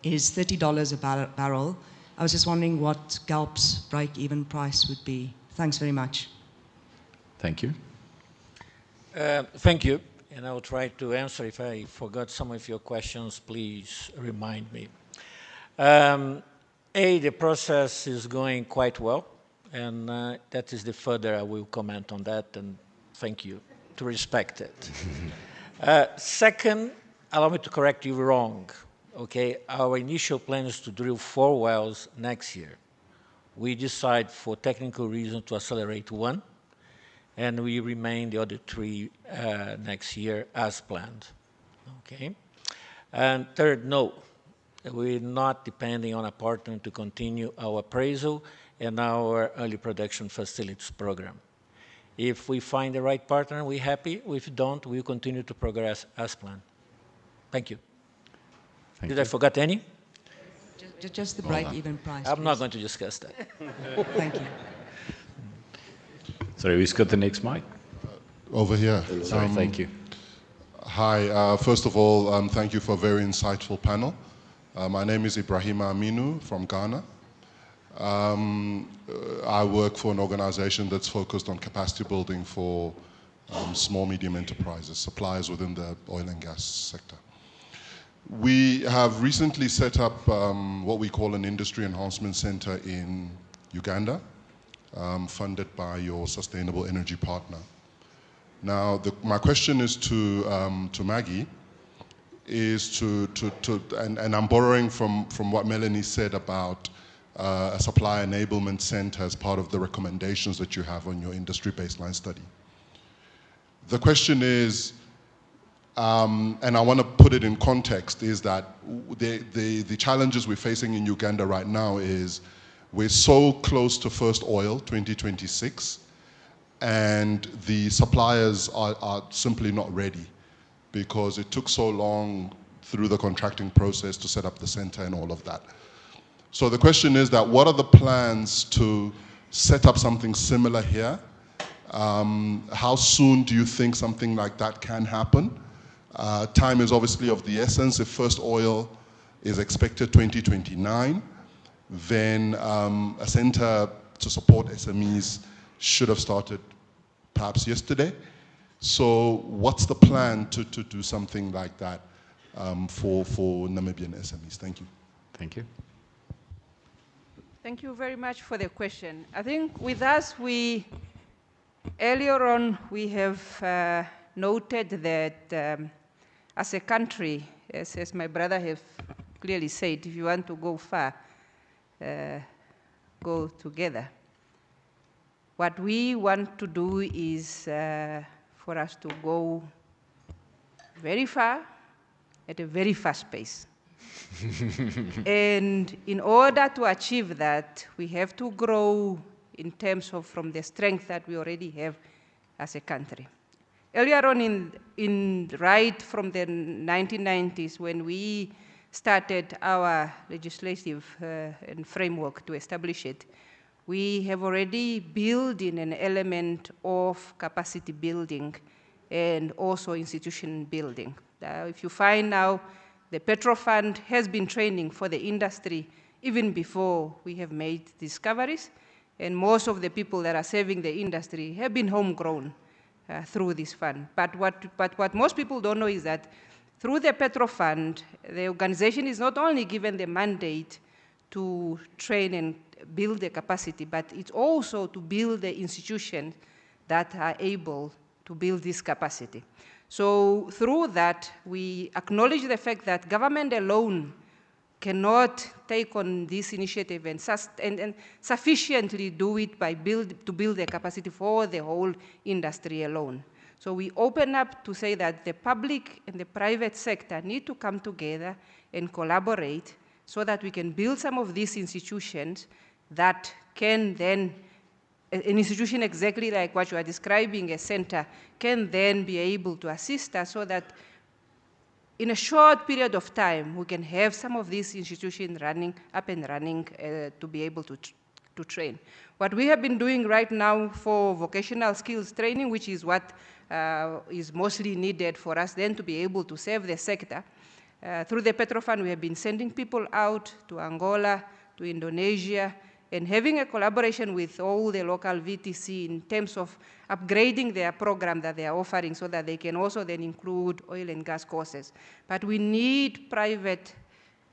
is $30 a barrel. I was just wondering what Galp's break-even price would be. Thanks very much. Thank you. Thank you. And I will try to answer. If I forgot some of your questions, please remind me. The process is going quite well, and that is the further I will comment on that, and thank you to respect it. Second, allow me to correct you wrong. Okay, our initial plan is to drill 4 wells next year. We decide for technical reasons to accelerate 1, and we remain the other 3 next year as planned. Okay? And third, no, we're not depending on a partner to continue our appraisal and our early production facilities program. If we find the right partner, we're happy. If we don't, we'll continue to progress as planned. Thank you. Did I forget any? Just the break-even price. I'm not going to discuss that. Thank you. Sorry, who's got the next mic? Over here. Sorry, thank you. Hi, first of all, thank you for a very insightful panel. My name is Ibrahima Aminu from Ghana. I work for an organization that's focused on capacity building for small, medium enterprises, suppliers within the oil and gas sector. We have recently set up what we call an industry enhancement center in Uganda, funded by your sustainable energy partner. Now, my question is to Maggie, and I'm borrowing from what Melanie said about a supply enablement center as part of the recommendations that you have on your industry baseline study. The question is, and I want to put it in context, is that the challenges we're facing in Uganda right now is we're so close to first oil, 2026, and the suppliers are simply not ready because it took so long through the contracting process to set up the center and all of that. So the question is that what are the plans to set up something similar here? How soon do you think something like that can happen? Time is obviously of the essence. If first oil is expected 2029, then a center to support SMEs should have started perhaps yesterday. So what's the plan to do something like that for Namibian SMEs? Thank you. Thank you. Thank you very much for the question. I think with us, earlier on, we have noted that as a country, as my brother has clearly said, if you want to go far, go together. What we want to do is for us to go very far at a very fast pace. And in order to achieve that, we have to grow in terms of from the strength that we already have as a country. Earlier on right from the 1990s, when we started our legislative and framework to establish it, we have already built in an element of capacity building and also institution building. If you find now, the Petro Fund has been training for the industry even before we have made discoveries, and most of the people that are serving the industry have been homegrown through this fund. But what most people don't know is that through the Petro Fund, the organization is not only given the mandate to train and build the capacity, but it's also to build the institutions that are able to build this capacity. So through that, we acknowledge the fact that government alone cannot take on this initiative and sufficiently do it to build the capacity for the whole industry alone. So we open up to say that the public and the private sector need to come together and collaborate so that we can build some of these institutions that can then, an institution exactly like what you are describing, a center, can then be able to assist us so that in a short period of time, we can have some of these institutions up and running to be able to train. What we have been doing right now for vocational skills training, which is what is mostly needed for us then to be able to serve the sector, through the Petro Fund, we have been sending people out to Angola, to Indonesia, and having a collaboration with all the local VTC in terms of upgrading their program that they are offering so that they can also then include oil and gas courses. But we need private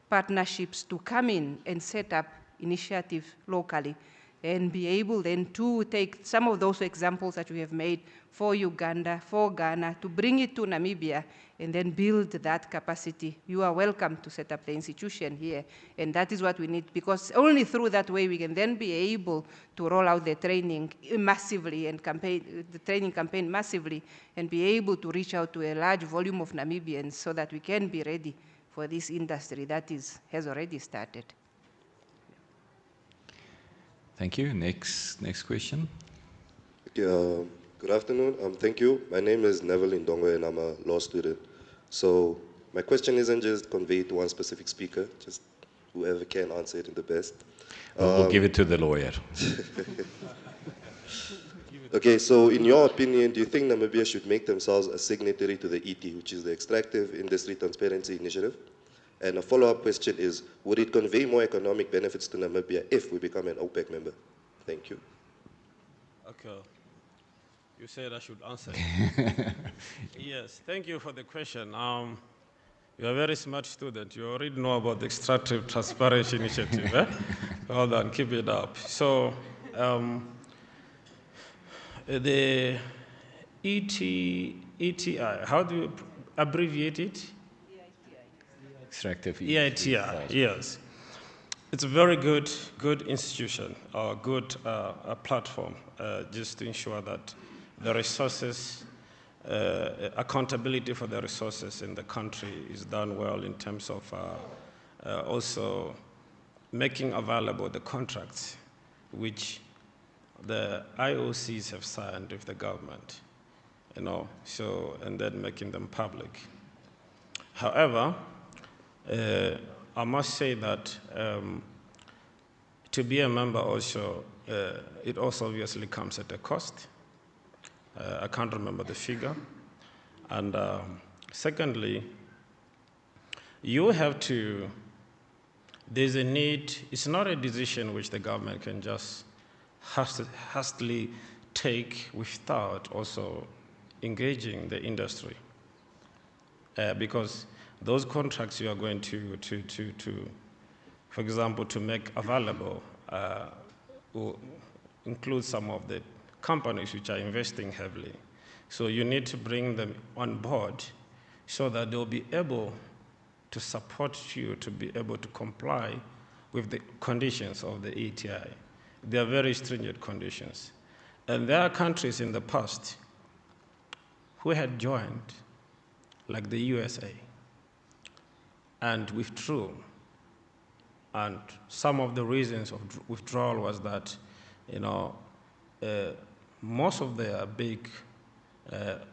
partnerships to come in and set up initiatives locally and be able then to take some of those examples that we have made for Uganda, for Ghana, to bring it to Namibia and then build that capacity. You are welcome to set up the institution here, and that is what we need, because only through that way we can then be able to roll out the training massively and the training campaign massively and be able to reach out to a large volume of Namibians so that we can be ready for this industry that has already started. Thank you. Next question. Okay, good afternoon. Thank you. My name is Neville Indongwe and I'm a law student. So my question isn't just conveyed to one specific speaker, just whoever can answer it in the best. We'll give it to the lawyer. Okay, so in your opinion, do you think Namibia should make themselves a signatory to the ET, which is the Extractive Industry Transparency Initiative? And a follow-up question is, would it convey more economic benefits to Namibia if we become an OPEC member? Thank you. Okay. You said I should answer. Yes, thank you for the question. You're a very smart student. You already know about the Extractive Transparency Initiative. Eh? Well done, keep it up. So, the ETI, how do you abbreviate it? Extractive EITI, yes. It's a very good institution, or good platform, just to ensure that the resources accountability for the resources in the country is done well in terms of also making available the contracts which the IOCs have signed with the government, and then making them public. However, I must say that to be a member also, it also obviously comes at a cost. I can't remember the figure. And secondly, you have to, there's a need, it's not a decision which the government can just hastily take without also engaging the industry. Because those contracts you are going to, for example, to make available will include some of the companies which are investing heavily. So you need to bring them on board so that they'll be able to support you to be able to comply with the conditions of the ETI. They are very stringent conditions. And there are countries in the past who had joined, like the USA, and withdrew. And some of the reasons of withdrawal was that, most of the big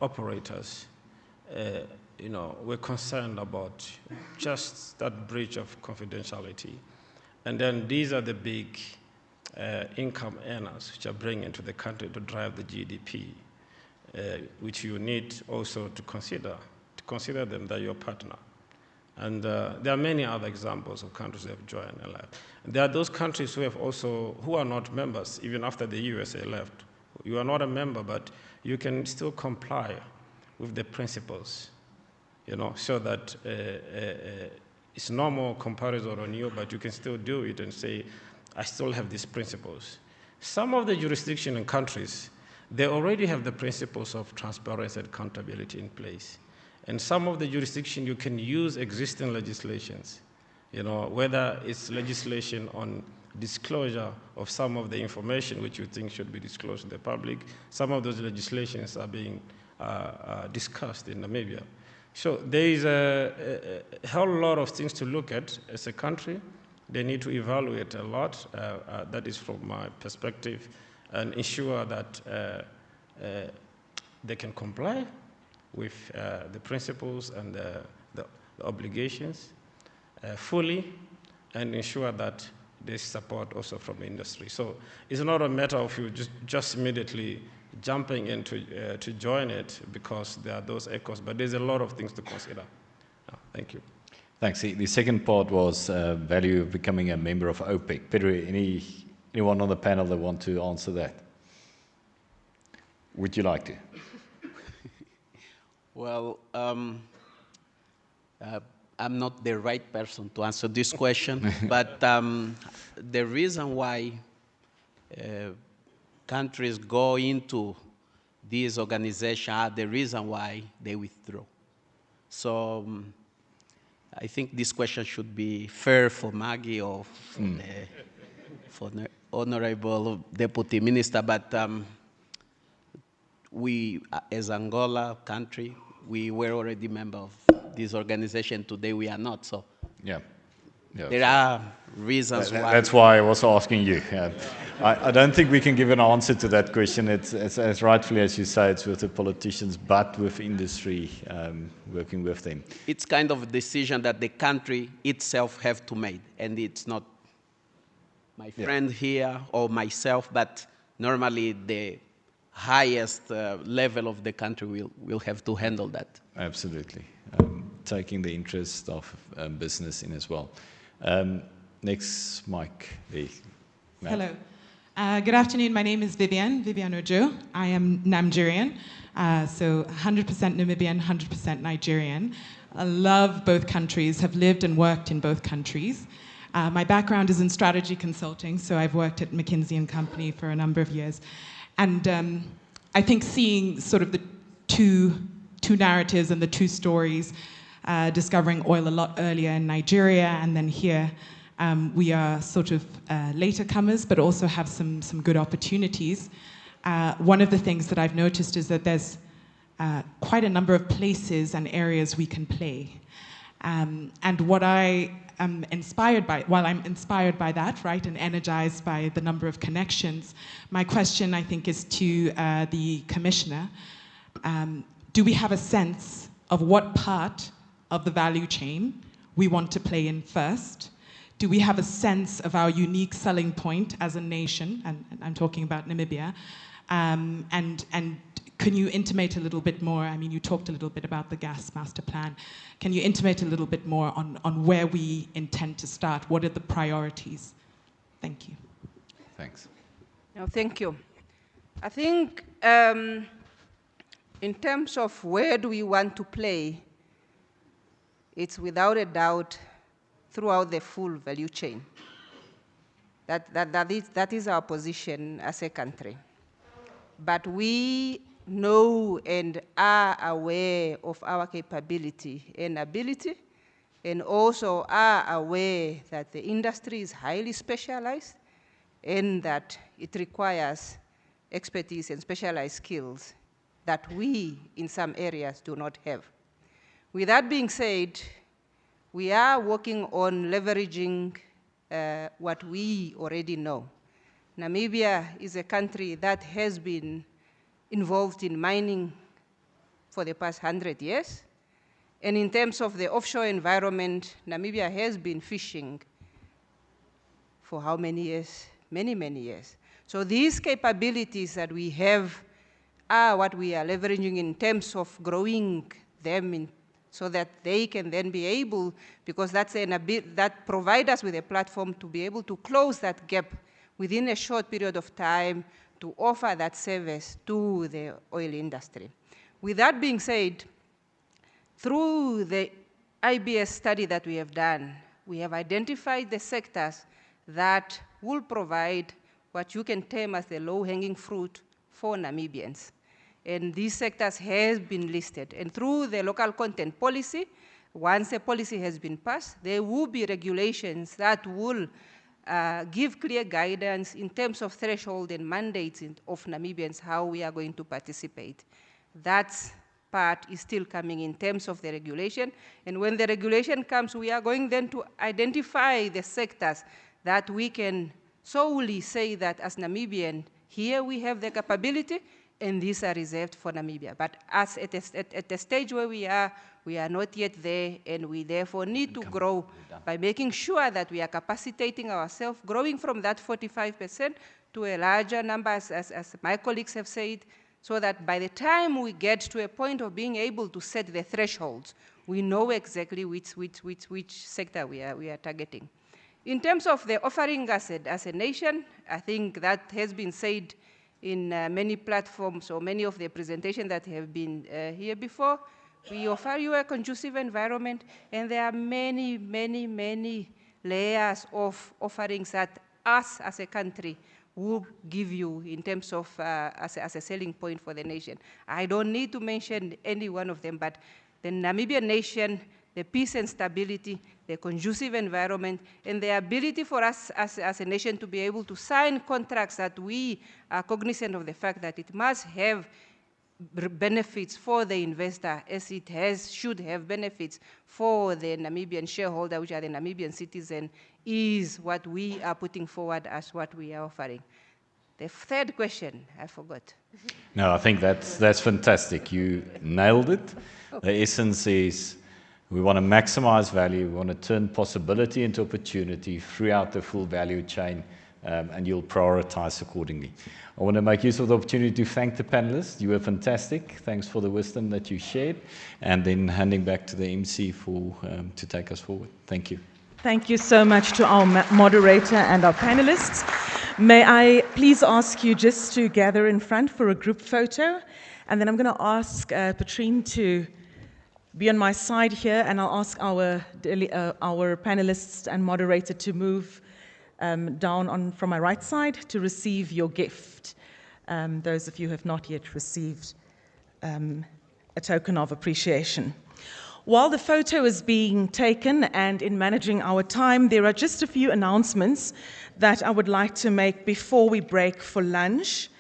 operators, were concerned about just that breach of confidentiality. And then these are the big income earners which are bringing into the country to drive the GDP, which you need also to consider them that your partner. And there are many other examples of countries that have joined and left. And there are those countries who are not members, even after the USA left. You are not a member, but you can still comply with the principles, so that it's no more comparison on you, but you can still do it and say, I still have these principles. Some of the jurisdiction and countries, they already have the principles of transparency and accountability in place. And some of the jurisdiction, you can use existing legislations, whether it's legislation on disclosure of some of the information which you think should be disclosed to the public. Some of those legislations are being discussed in Namibia. So there is a whole lot of things to look at as a country. They need to evaluate a lot, that is from my perspective, and ensure that they can comply with the principles and the obligations fully, and ensure that there's support also from industry. So it's not a matter of you just immediately jumping in to join it because there are those echoes, but there's a lot of things to consider. Thank you. Thanks. The second part was value of becoming a member of OPEC. Pedro, anyone on the panel that want to answer that? Would you like to? Well, I'm not the right person to answer this question, but the reason why countries go into these organizations are the reason why they withdraw. So I think this question should be fair for Maggie or for the Honorable Deputy Minister, but we, as Angola country, we were already member of this organization. Today we are not, so yeah. There are reasons why. That's why I was asking you. I don't think we can give an answer to that question. It's as rightfully as you say, it's with the politicians, but with industry, working with them. It's kind of a decision that the country itself have to make, and it's not my friend here or myself, but normally the highest level of the country will have to handle that. Absolutely. Taking the interest of business in as well. Next, Mike. Hello. Good afternoon. My name is Vivian Ojo. I am Nigerian, so 100% Namibian, 100% Nigerian. I love both countries, have lived and worked in both countries. My background is in strategy consulting, so I've worked at McKinsey & Company for a number of years. And I think seeing sort of the two narratives and the two stories, discovering oil a lot earlier in Nigeria, and then here we are sort of later comers, but also have some good opportunities. One of the things that I've noticed is that there's quite a number of places and areas we can play. And what I am inspired by, while I'm inspired by that, right, and energized by the number of connections, my question, I think, is to the Commissioner. Do we have a sense of what part of the value chain we want to play in first? Do we have a sense of our unique selling point as a nation, and I'm talking about Namibia, and can you intimate a little bit more? I mean, you talked a little bit about the gas master plan. Can you intimate a little bit more on where we intend to start? What are the priorities? Thank you. Thanks. No, thank you. I think in terms of where do we want to play, it's without a doubt throughout the full value chain. That is our position as a country. But we know and are aware of our capability and ability, and also are aware that the industry is highly specialized and that it requires expertise and specialized skills that we, in some areas, do not have. With that being said, we are working on leveraging what we already know. Namibia is a country that has been involved in mining for the past 100 years. And in terms of the offshore environment, Namibia has been fishing for how many years? Many, many years. So these capabilities that we have are what we are leveraging in terms of growing them so that they can then be able, because that provides us with a platform to be able to close that gap within a short period of time to offer that service to the oil industry. With that being said, through the IBS study that we have done, we have identified the sectors that will provide what you can term as the low-hanging fruit for Namibians. And these sectors have been listed. And through the local content policy, once a policy has been passed, there will be regulations that will give clear guidance in terms of threshold and mandates of Namibians, how we are going to participate. That part is still coming in terms of the regulation. And when the regulation comes, we are going then to identify the sectors that we can solely say that as Namibian, here we have the capability, and these are reserved for Namibia. But as at the stage where we are not yet there, and we therefore need to grow by making sure that we are capacitating ourselves, growing from that 45% to a larger number, as my colleagues have said, so that by the time we get to a point of being able to set the thresholds, we know exactly which sector we are targeting. In terms of the offering as a nation, I think that has been said in many platforms or many of the presentations that have been here before. We offer you a conducive environment, and there are many, many, many layers of offerings that us as a country will give you in terms of as a selling point for the nation. I don't need to mention any one of them, but the Namibian nation, the peace and stability, the conducive environment, and the ability for us as a nation to be able to sign contracts that we are cognizant of the fact that it must have benefits for the investor as it should have benefits for the Namibian shareholder, which are the Namibian citizen, is what we are putting forward as what we are offering. The third question, I forgot. No, I think that's fantastic. You nailed it. The essence is we want to maximize value, we want to turn possibility into opportunity throughout the full value chain, and you'll prioritize accordingly. I want to make use of the opportunity to thank the panelists. You were fantastic. Thanks for the wisdom that you shared. And then handing back to the MC to take us forward. Thank you. Thank you so much to our moderator and our panelists. May I please ask you just to gather in front for a group photo? And then I'm going to ask Patrine to be on my side here, and I'll ask our panelists and moderator to move down from my right side to receive your gift. Those of you who have not yet received a token of appreciation. While the photo is being taken and in managing our time, there are just a few announcements that I would like to make before we break for lunch.